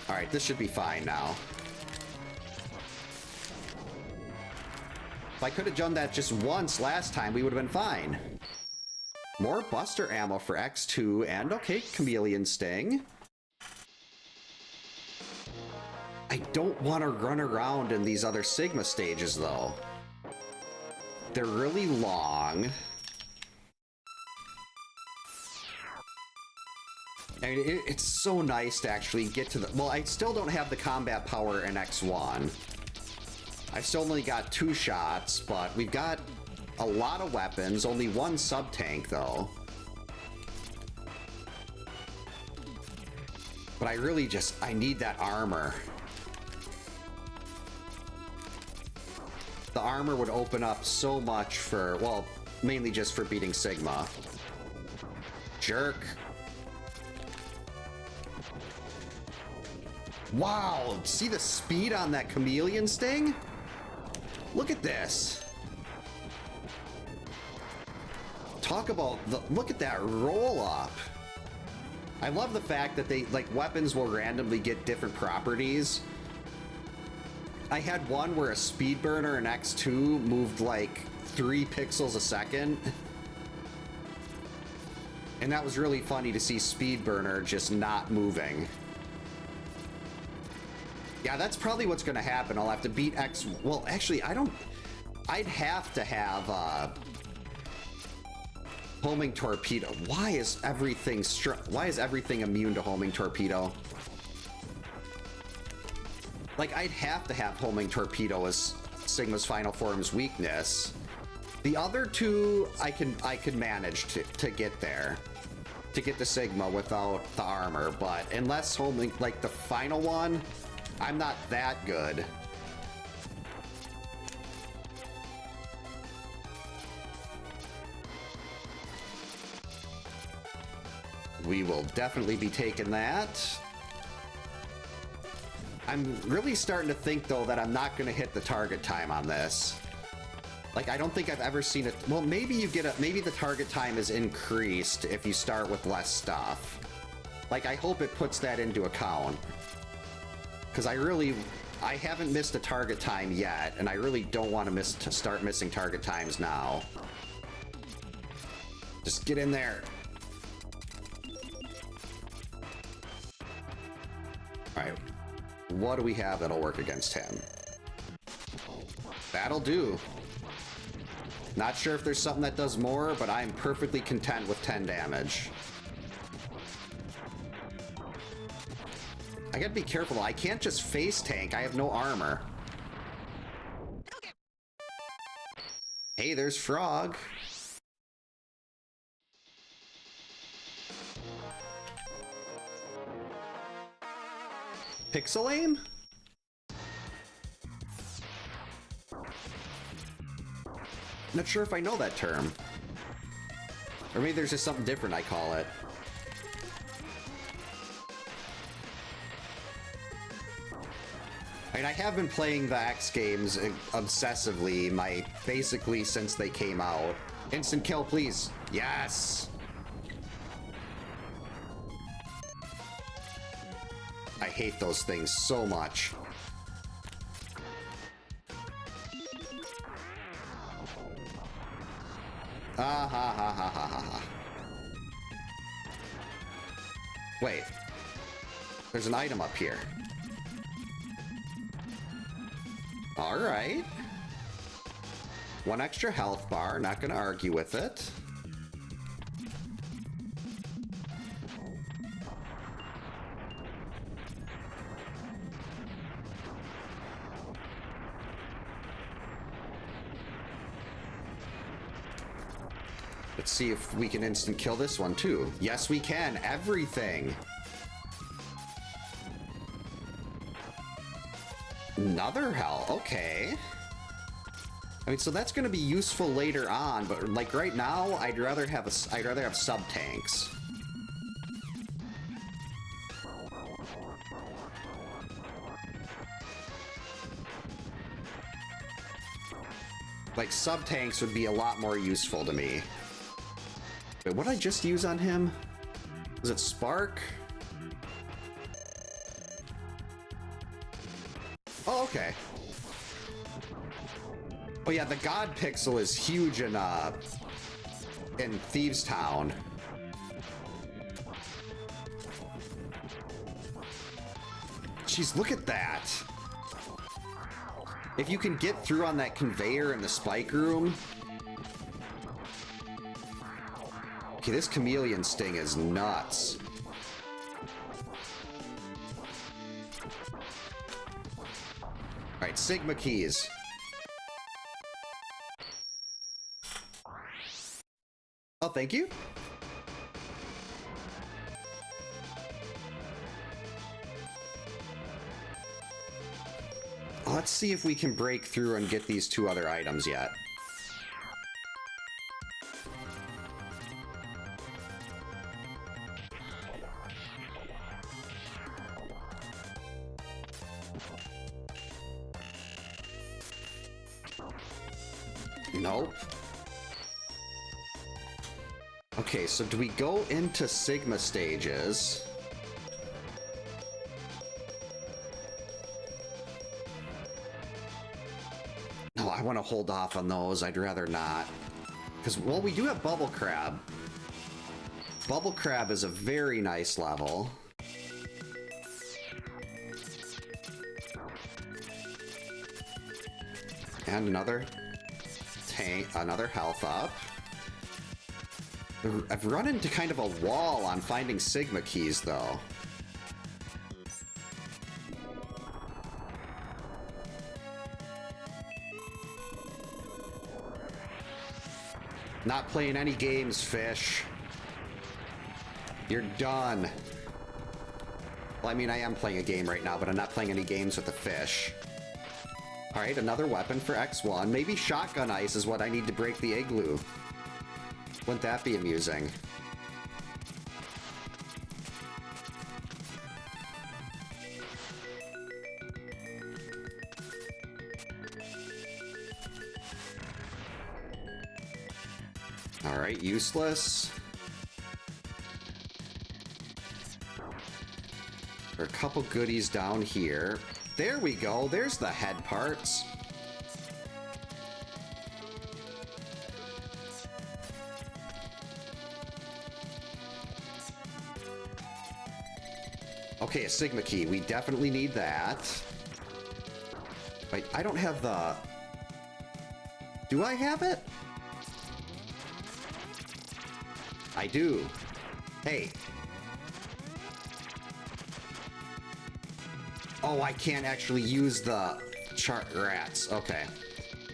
S1: Alright, this should be fine now. If I could have done that just once last time, we would have been fine. More Buster ammo for X2, and okay, Chameleon Sting. I don't want to run around in these other Sigma stages, though. They're really long. I mean, it's so nice to actually get to the... Well, I still don't have the combat power in X1. I've still only got 2 shots, but we've got a lot of weapons. Only 1 sub-tank, though. But I really just... I need that armor. The armor would open up so much for... Well, mainly just for beating Sigma. Jerk. Wow, see the speed on that Chameleon Sting? Look at this. Talk about the... Look at that roll up. I love the fact that they, like, weapons will randomly get different properties. I had one where a speed burner in X2 moved like 3 pixels a second. And that was really funny to see Speedburner just not moving. Yeah, that's probably what's going to happen. I'll have to beat X. Well, actually, I'd have to have homing torpedo. Why is everything immune to homing torpedo? Like, I'd have to have homing torpedo as Sigma's final form's weakness. The other two, I could manage to get there, to get the Sigma without the armor. But unless homing, like the final one, I'm not that good. We will definitely be taking that. I'm really starting to think, though, that I'm not going to hit the target time on this. Like, I don't think I've ever seen it. Well, maybe you get maybe the target time is increased if you start with less stuff. Like, I hope it puts that into account. Because I haven't missed a target time yet, and I really don't want to start missing target times now. Just get in there. All right. What do we have that'll work against him? That'll do. Not sure if there's something that does more, but I'm perfectly content with 10 damage. I gotta be careful. I can't just face tank. I have no armor. Hey, there's Frog. Pixel aim? Not sure if I know that term. Or maybe there's just something different I call it. I mean, I have been playing the X games obsessively, basically since they came out. Instant kill, please. Yes! I hate those things so much. Ah ha ha ha ha ha ha. Wait. There's an item up here. Alright. One extra health bar, not gonna argue with it. Let's see if we can instant kill this one too. Yes, we can. Everything. Another health. Okay. I mean, so that's going to be useful later on, but like right now, I'd rather have sub tanks. Like sub tanks would be a lot more useful to me. Wait, what did I just use on him? Was it Spark? Oh, okay. Oh yeah, the God Pixel is huge in Thieves Town. Jeez, look at that. If you can get through on that conveyor in the spike room. Okay, this chameleon sting is nuts. Alright, Sigma keys. Oh, thank you. Let's see if we can break through and get these two other items yet. Nope. Okay, so do we go into Sigma stages? No, I want to hold off on those. I'd rather not. Because, well, we do have Bubble Crab. Bubble Crab is a very nice level. And another tank, another health up. I've run into kind of a wall on finding Sigma keys, though. Not playing any games, fish. You're done. Well, I mean, I am playing a game right now, but I'm not playing any games with the fish. Alright, another weapon for X1. Maybe shotgun ice is what I need to break the igloo. Wouldn't that be amusing? Alright, useless. There are a couple goodies down here. There we go. There's the head parts. Okay, a Sigma key. We definitely need that. Wait, I don't have the... Do I have it? I do. Hey. Oh, I can't actually use the rats. Okay.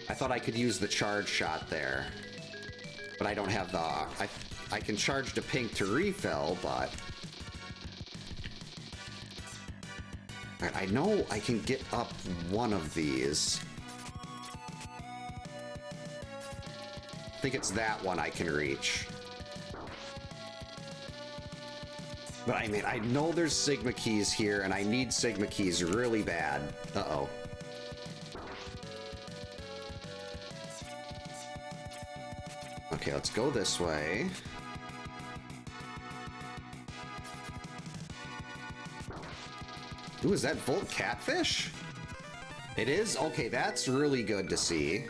S1: I thought I could use the charge shot there. But I don't have the... I can charge the pink to refill, but... I know I can get up one of these. I think it's that one I can reach. But I mean, I know there's Sigma keys here, and I need Sigma keys really bad. Uh-oh. Okay, let's go this way. Ooh, is that Volt Catfish? It is? Okay, that's really good to see.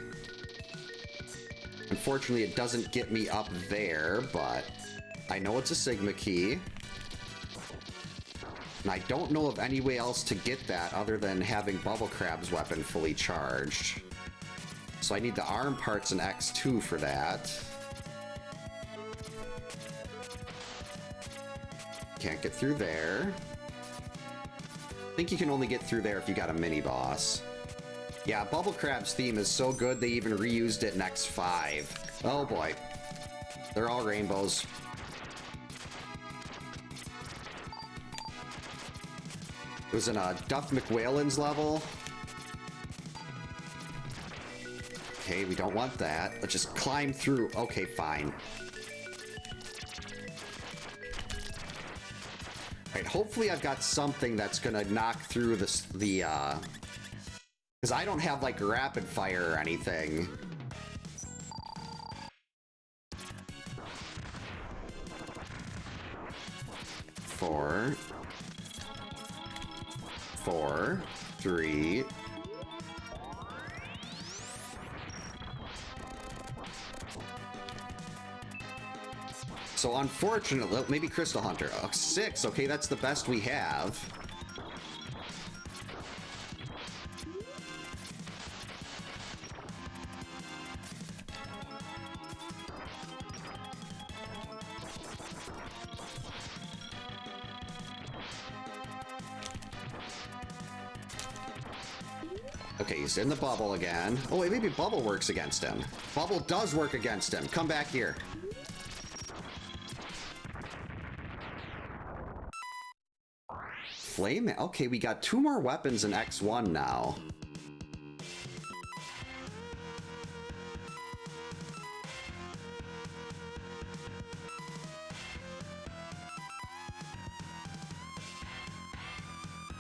S1: Unfortunately, it doesn't get me up there, but I know it's a Sigma key. And I don't know of any way else to get that other than having Bubble Crab's weapon fully charged. So I need the arm parts in X2 for that. Can't get through there. I think you can only get through there if you got a mini-boss. Yeah, Bubble Crab's theme is so good they even reused it in X5. Oh boy. They're all rainbows. It was in a Duff McWhalen's level. Okay, we don't want that. Let's just climb through. Okay, fine. Alright, hopefully I've got something that's gonna knock through this, because I don't have, like, rapid fire or anything. Four, 3. So unfortunately, maybe Crystal Hunter. 6, okay, that's the best we have. Okay, he's in the bubble again. Oh wait, maybe bubble works against him. Bubble does work against him. Come back here. Flame? Okay, we got 2 more weapons in X1 now.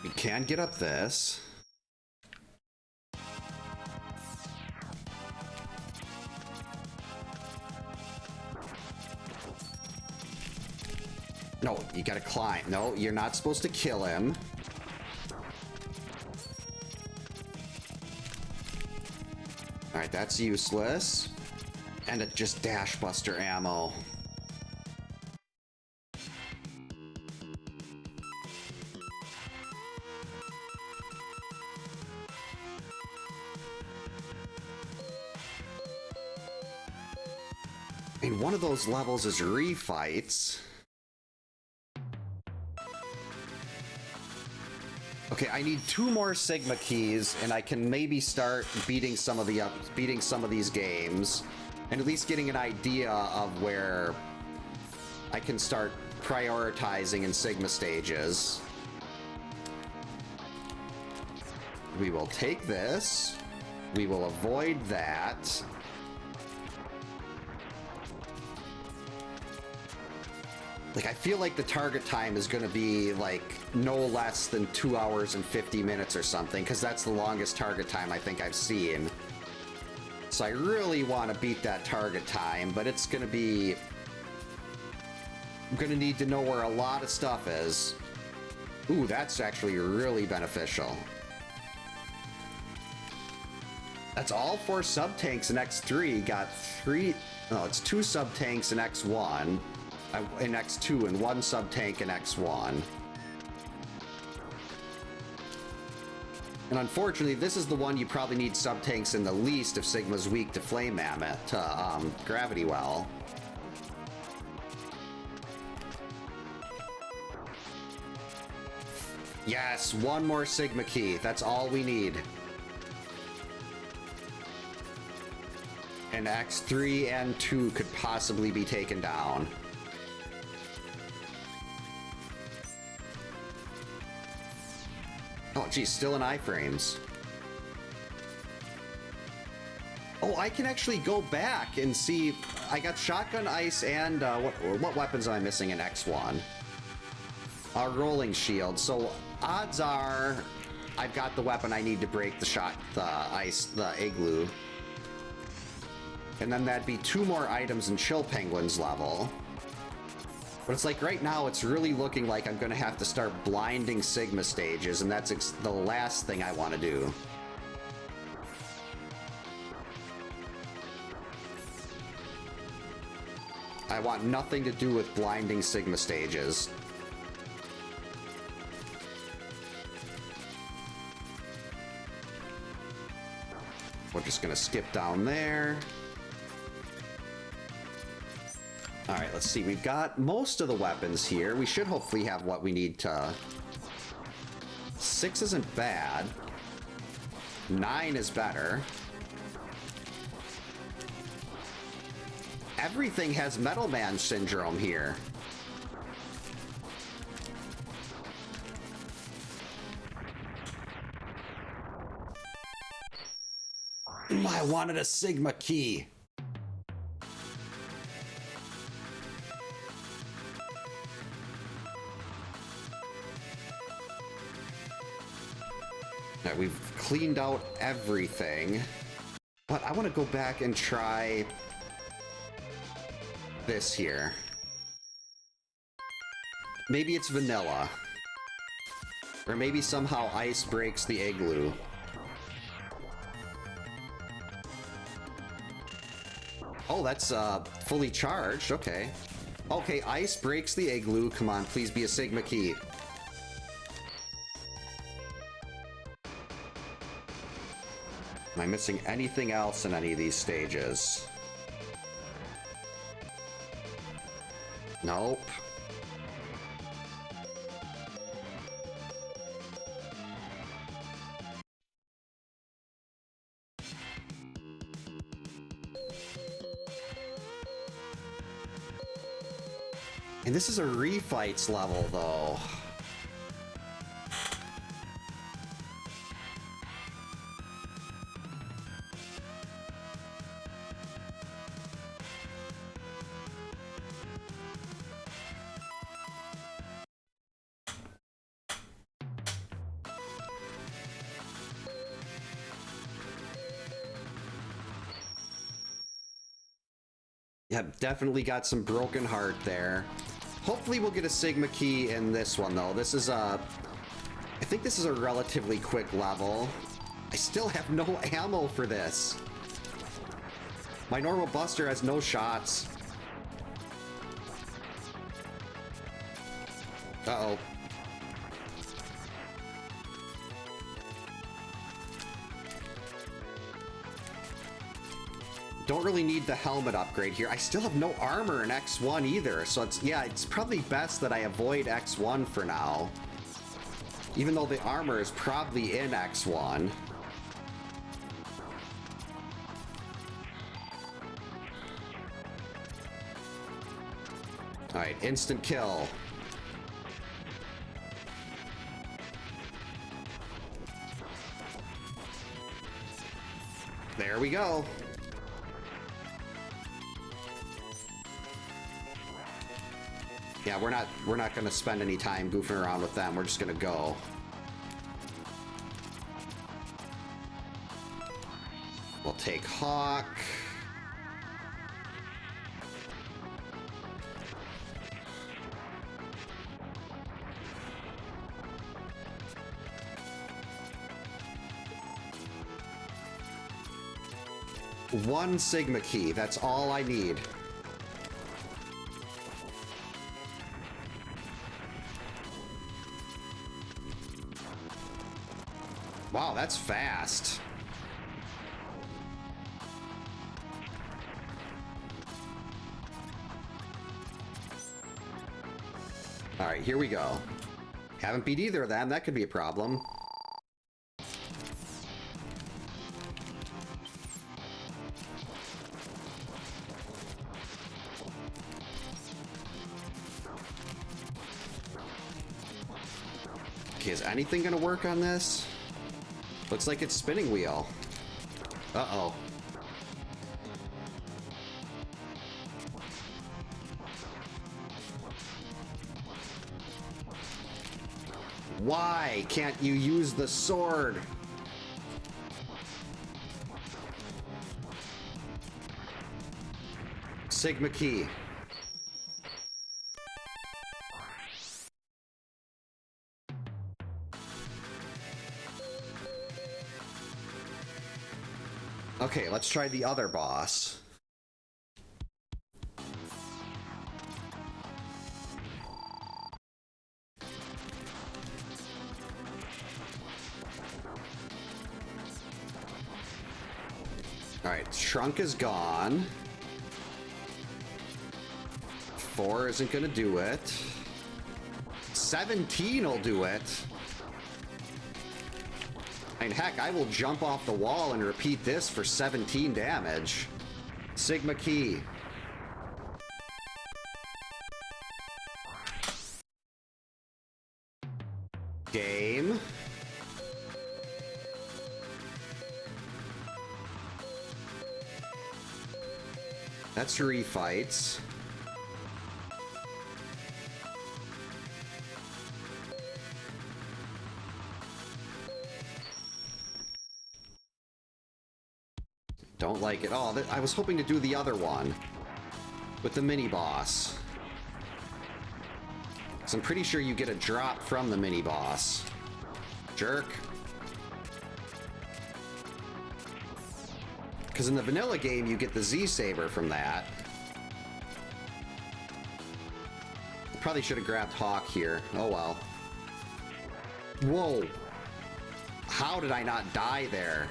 S1: We can get up this. No, you gotta climb. No, you're not supposed to kill him. Alright, that's useless. And it just dash buster ammo. I mean, one of those levels is refights. Okay, I need 2 more Sigma keys, and I can maybe start beating some of these games, and at least getting an idea of where I can start prioritizing in Sigma stages. We will take this. We will avoid that. Like, I feel like the target time is going to be, like, no less than 2 hours and 50 minutes or something, because that's the longest target time I think I've seen. So I really want to beat that target time, but it's going to be... I'm going to need to know where a lot of stuff is. Ooh, that's actually really beneficial. That's all 4 sub-tanks in X3. Got 3... No, it's 2 sub-tanks in X1. In X2 and 1 sub-tank in X1. And unfortunately, this is the one you probably need sub-tanks in the least if Sigma's weak to Flame Mammoth, to Gravity Well. Yes, 1 more Sigma key. That's all we need. And X3 and 2 could possibly be taken down. Oh, geez, still in iframes. Oh, I can actually go back and see. I got shotgun, ice, and what weapons am I missing in X1? Rolling shield. So odds are I've got the weapon I need to break the ice, the igloo. And then that'd be 2 more items in Chill Penguin's level. But it's like right now it's really looking like I'm gonna have to start blinding Sigma stages, and that's the last thing I want to do. I want nothing to do with blinding Sigma stages. We're just gonna skip down there. All right, let's see. We've got most of the weapons here. We should hopefully have what we need to... 6 isn't bad. 9 is better. Everything has Metal Man syndrome here. I wanted a Sigma key. Now, we've cleaned out everything, but I want to go back and try this here. Maybe it's vanilla. Or maybe somehow ice breaks the igloo. Oh, that's fully charged. Okay. Okay, ice breaks the igloo. Come on, please be a Sigma key. Am I missing anything else in any of these stages? Nope. And this is a refights level, though. Yep, definitely got some broken heart there. Hopefully we'll get a Sigma key in this one, though. This is a... I think this is a relatively quick level. I still have no ammo for this. My normal Buster has no shots. Uh-oh. Don't really need the helmet upgrade here. I still have no armor in X1 either, so it's probably best that I avoid X1 for now. Even though the armor is probably in X1. Alright, instant kill. There we go. Yeah, we're not gonna spend any time goofing around with them. We're just gonna go. We'll take Hawk. One Sigma key, that's all I need. Wow, that's fast. All right, here we go. Haven't beat either of them. That could be a problem. Okay, is anything gonna work on this? Looks like it's spinning wheel. Uh-oh. Why can't you use the sword? Sigma key. Okay, let's try the other boss. Alright, Shrunk is gone. 4 isn't gonna do it. 17 will do it. I mean, heck, I will jump off the wall and repeat this for 17 damage. Sigma key. Game. That's refights. Don't like it. Oh, I was hoping to do the other one with the mini boss. So I'm pretty sure you get a drop from the mini boss. Jerk. Because in the vanilla game, you get the Z-Saber from that. Probably should have grabbed Hawk here. Oh well. Whoa. How did I not die there?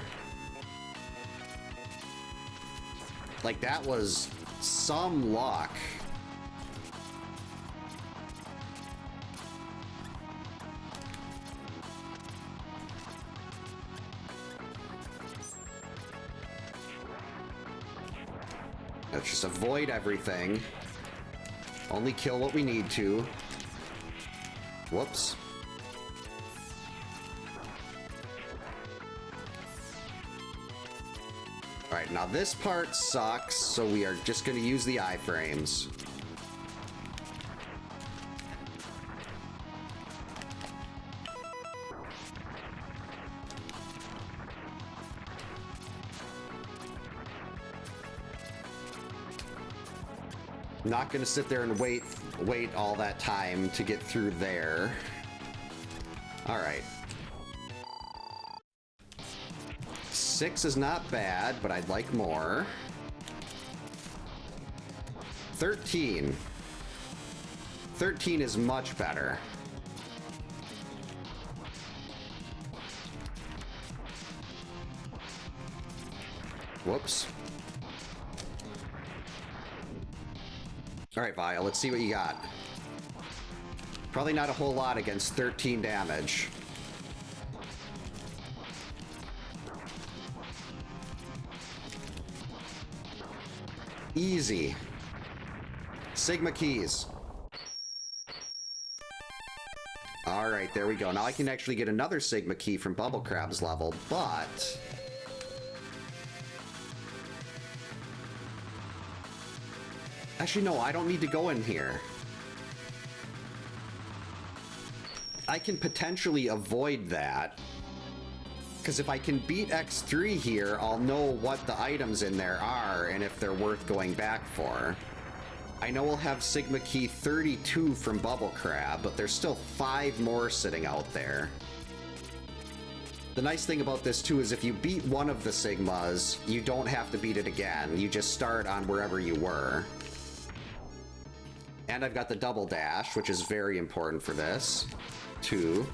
S1: Like, that was some luck. Let's just avoid everything. Only kill what we need to. Whoops. Alright, now this part sucks, so we are just going to use the iframes. Not going to sit there and wait all that time to get through there. Alright. 6 is not bad, but I'd like more. 13. 13 is much better. Whoops. Alright, Vile, let's see what you got. Probably not a whole lot against 13 damage. Easy. Sigma keys. Alright, there we go. Now I can actually get another Sigma key from Bubble Crab's level, but... Actually, no, I don't need to go in here. I can potentially avoid that. Because if I can beat X3 here, I'll know what the items in there are and if they're worth going back for. I know we'll have Sigma Key 32 from Bubble Crab, but there's still 5 more sitting out there. The nice thing about this, too, is if you beat one of the Sigmas, you don't have to beat it again. You just start on wherever you were. And I've got the double dash, which is very important for this. 2,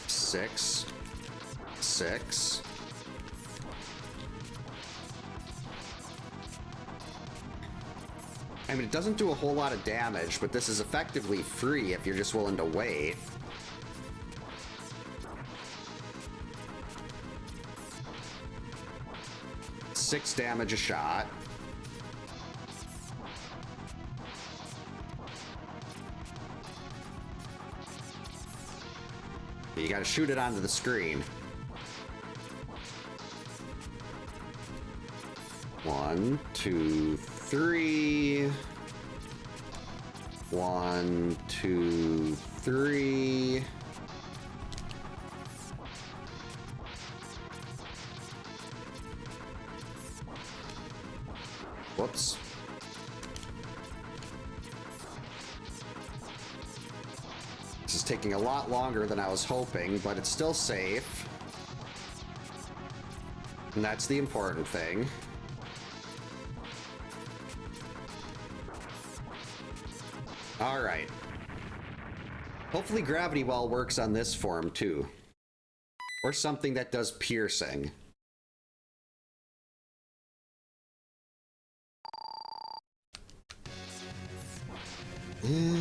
S1: 6, 6. I mean, it doesn't do a whole lot of damage, but this is effectively free if you're just willing to wait. Six damage a shot. You gotta shoot it onto the screen. 1, 2, 3. 1, 2, 3. Whoops. This is taking a lot longer than I was hoping, but it's still safe. And that's the important thing. All right. Hopefully Gravity Well works on this form too. Or something that does piercing. Eh.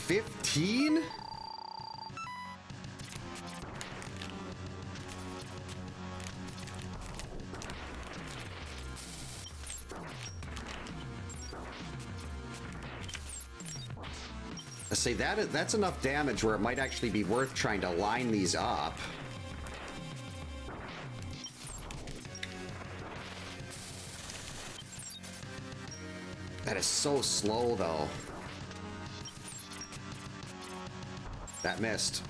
S1: 15? I say that's enough damage where it might actually be worth trying to line these up. That is so slow, though. That missed.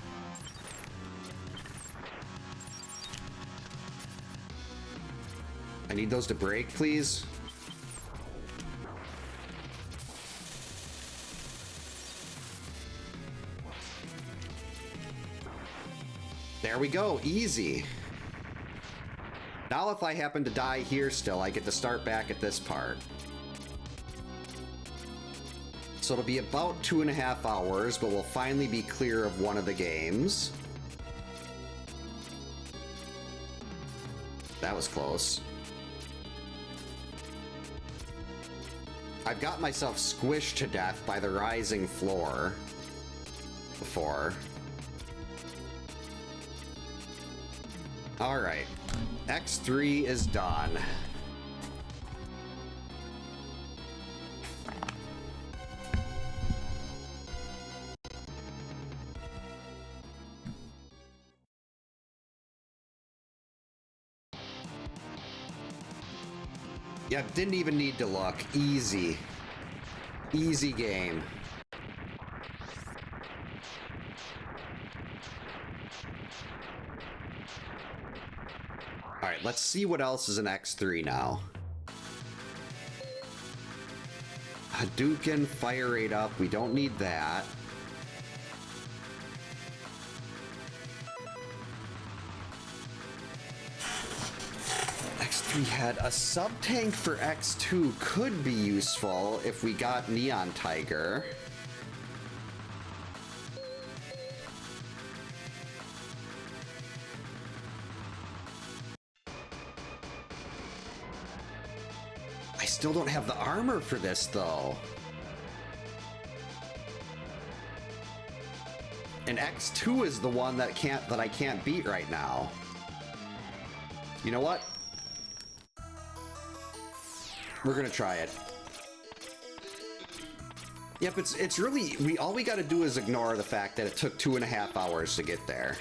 S1: I need those to break, please. There we go, easy. Now if I happen to die here still, I get to start back at this part. So it'll be about 2.5 hours, but we'll finally be clear of one of the games. That was close. I've got myself squished to death by the rising floor before. All right, X3 is done. Yeah, didn't even need to look. Easy. Easy game. Alright, let's see what else is in X3 now. Hadouken, Fire Rate up. We don't need that. X3 had a sub-tank for X2 could be useful if we got Neon Tiger. still don't have the armor for this, though. And X2 is the one that I can't beat right now. You know what? We're gonna try it. Yep, it's really all we gotta do is ignore the fact that it took 2.5 hours to get there.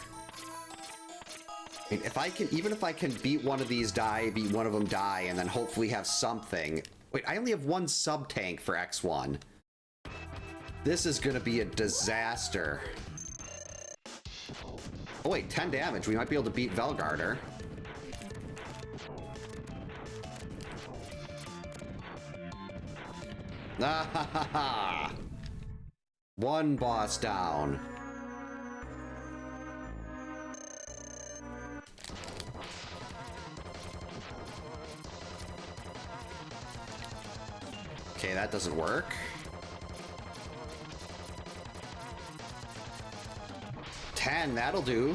S1: I mean, even if I can beat one of these beat one of them die, and then hopefully have something. Wait, I only have one sub tank for X1. This is gonna be a disaster. Oh wait, 10 damage. We might be able to beat Velgarder. Ah ha ha ha! One boss down. Okay, that doesn't work. That'll do.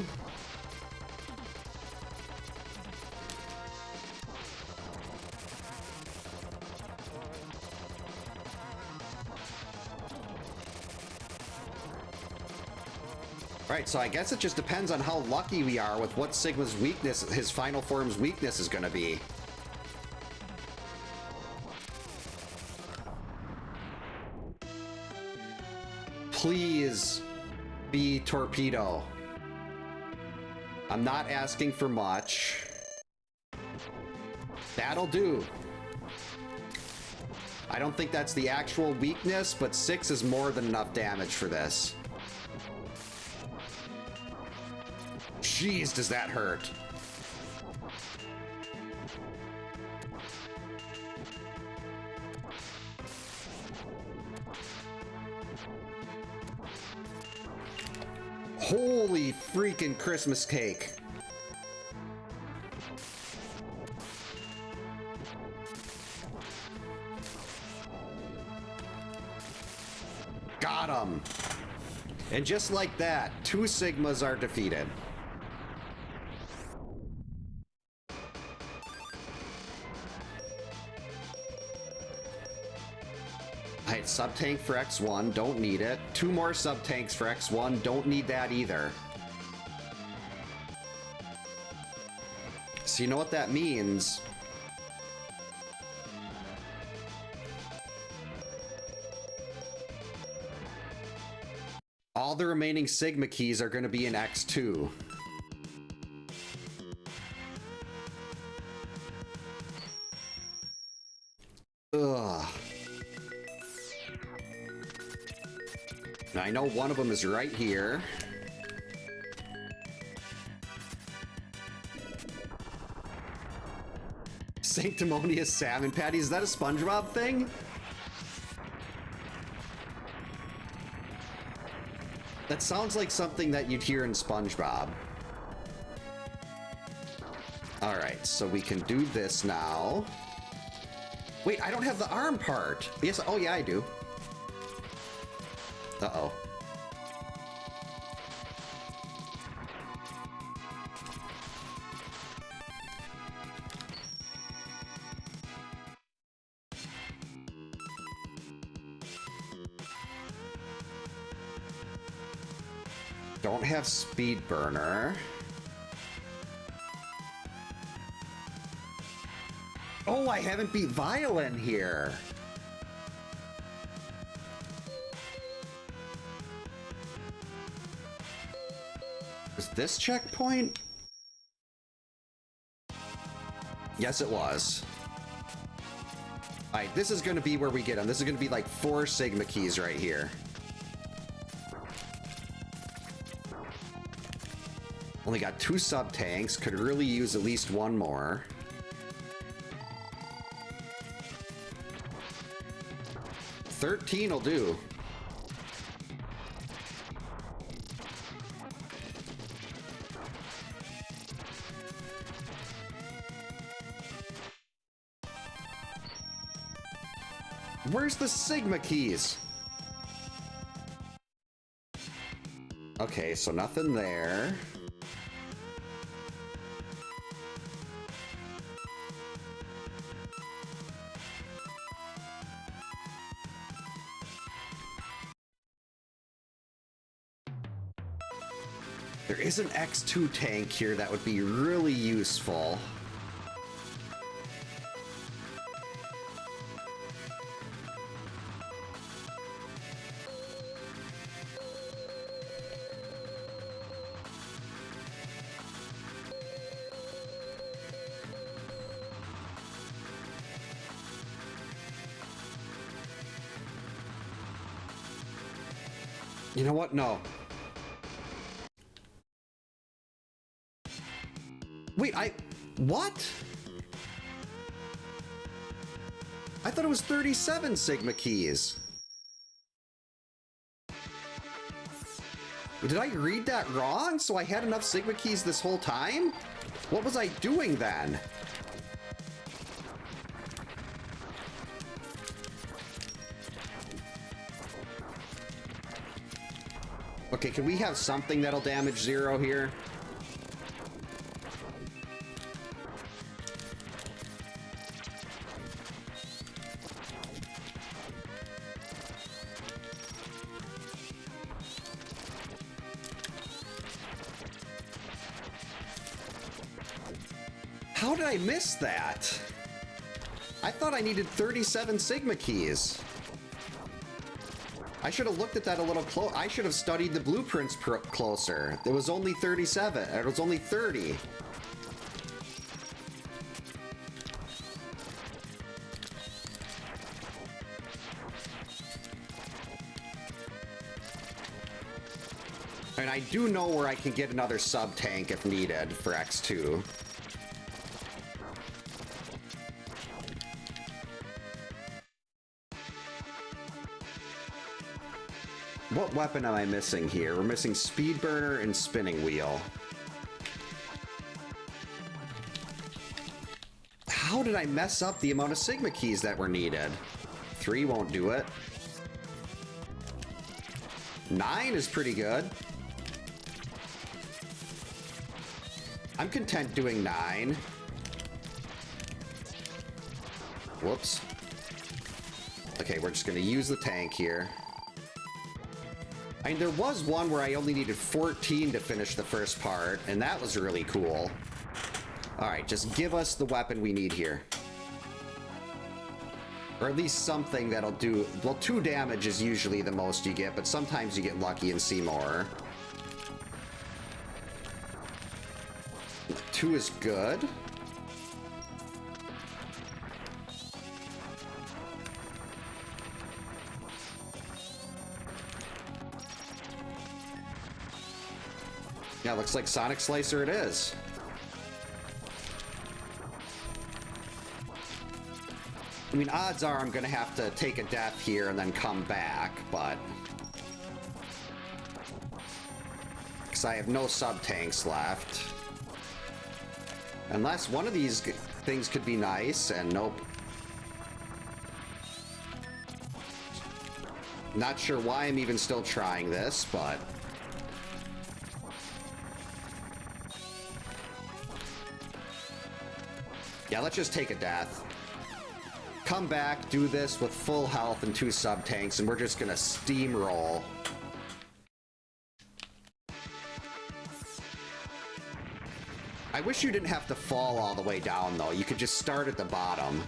S1: Right, so I guess it just depends on how lucky we are with what Sigma's weakness, his final form's weakness is going to be. Please be Torpedo. I'm not asking for much. That'll do. I don't think that's the actual weakness, but 6 is more than enough damage for this. Jeez, does that hurt. Holy freaking Christmas cake. Got him. And just like that, 2 Sigmas are defeated. Alright, sub-tank for X1, don't need it. 2 more sub-tanks for X1, don't need that either. So you know what that means? All the remaining Sigma keys are going to be in X2. Ugh. Now, I know one of them is right here. Sanctimonious salmon patty. Is that a SpongeBob thing? That sounds like something that you'd hear in SpongeBob. Alright, so we can do this now. Wait, I don't have the arm part. Yes, oh yeah, I do. Uh-oh. Don't have speed burner. Oh, I haven't beat Violin here. Was this checkpoint? Yes, it was. Alright, this is going to be where we get them. This is going to be like 4 Sigma keys right here. Only got 2 sub-tanks. Could really use at least 1 more. $13 will do. Where's the Sigma keys? Okay, so nothing there. There is an X2 tank here that would be really useful. You know what? No. Wait, what? I thought it was 37 Sigma keys. Did I read that wrong? So I had enough Sigma keys this whole time? What was I doing then? Okay, can we have something that'll damage zero here? How did I miss that? I thought I needed 37 Sigma keys. I should have looked at that a little close. I should have studied the blueprints closer. It was only 37. It was only 30. And I do know where I can get another sub-tank if needed for X2. What weapon am I missing here? We're missing Speed Burner and Spinning Wheel. How did I mess up the amount of Sigma keys that were needed? 3 won't do it. 9 is pretty good. I'm content doing 9. Whoops. Okay, we're just gonna use the tank here. I mean, there was one where I only needed 14 to finish the first part, and that was really cool. Alright, just give us the weapon we need here. Or at least something that'll do... Well, 2 damage is usually the most you get, but sometimes you get lucky and see more. 2 is good. Yeah, looks like Sonic Slicer it is. I mean, odds are I'm gonna have to take a death here and then come back, but... because I have no sub-tanks left. Unless one of these things could be nice, and nope. Not sure why I'm even still trying this, but... yeah, let's just take a death. Come back, do this with full health and 2 sub-tanks, and we're just gonna steamroll. I wish you didn't have to fall all the way down, though. You could just start at the bottom.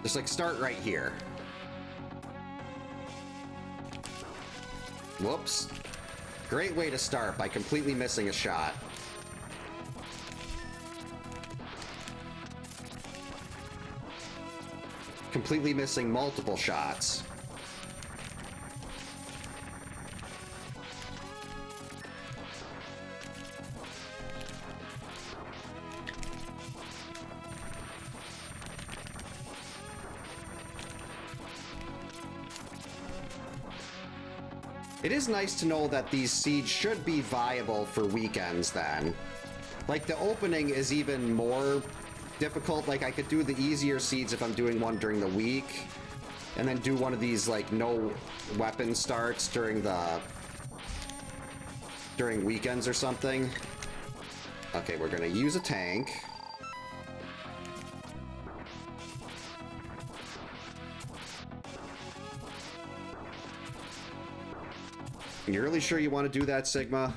S1: Just, like, start right here. Whoops. Great way to start by completely missing a shot. Completely missing multiple shots. It is nice to know that these seeds should be viable for weekends then. Like, the opening is even more difficult. Like, I could do the easier seeds if I'm doing one during the week, and then do one of these, like, no weapon starts during weekends or something. Okay, we're gonna use a tank. You really sure you want to do that, Sigma?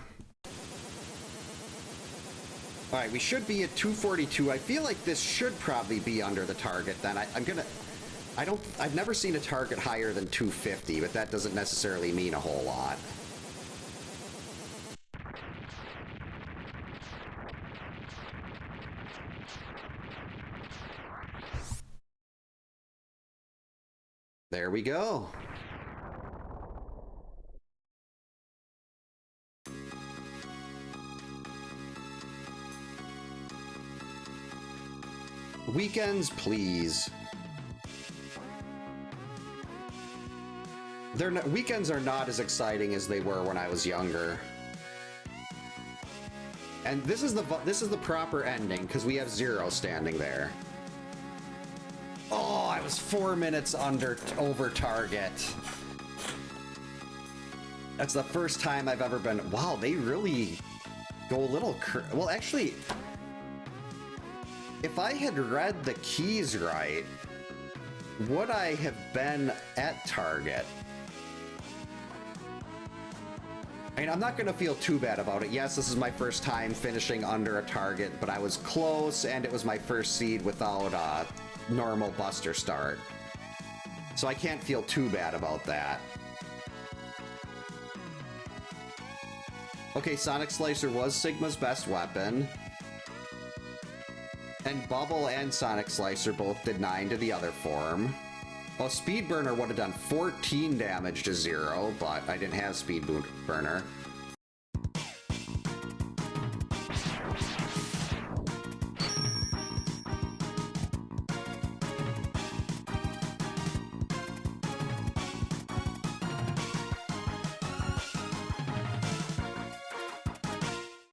S1: Alright, we should be at 242. I feel like this should probably be under the target then. I've never seen a target higher than 250, but that doesn't necessarily mean a whole lot. There we go. Weekends, please. Weekends are not as exciting as they were when I was younger. And this is the proper ending because we have 0 standing there. Oh, I was 4 minutes over target. That's the first time I've ever been. Wow, they really go a little. Well, actually, if I had read the keys right, would I have been at target? I mean, I'm not going to feel too bad about it. Yes, this is my first time finishing under a target, but I was close, and it was my first seed without a normal buster start. So I can't feel too bad about that. Okay, Sonic Slicer was Sigma's best weapon. And Bubble and Sonic Slicer both did 9 to the other form. Well, Speed Burner would have done 14 damage to 0, but I didn't have Speed Burner.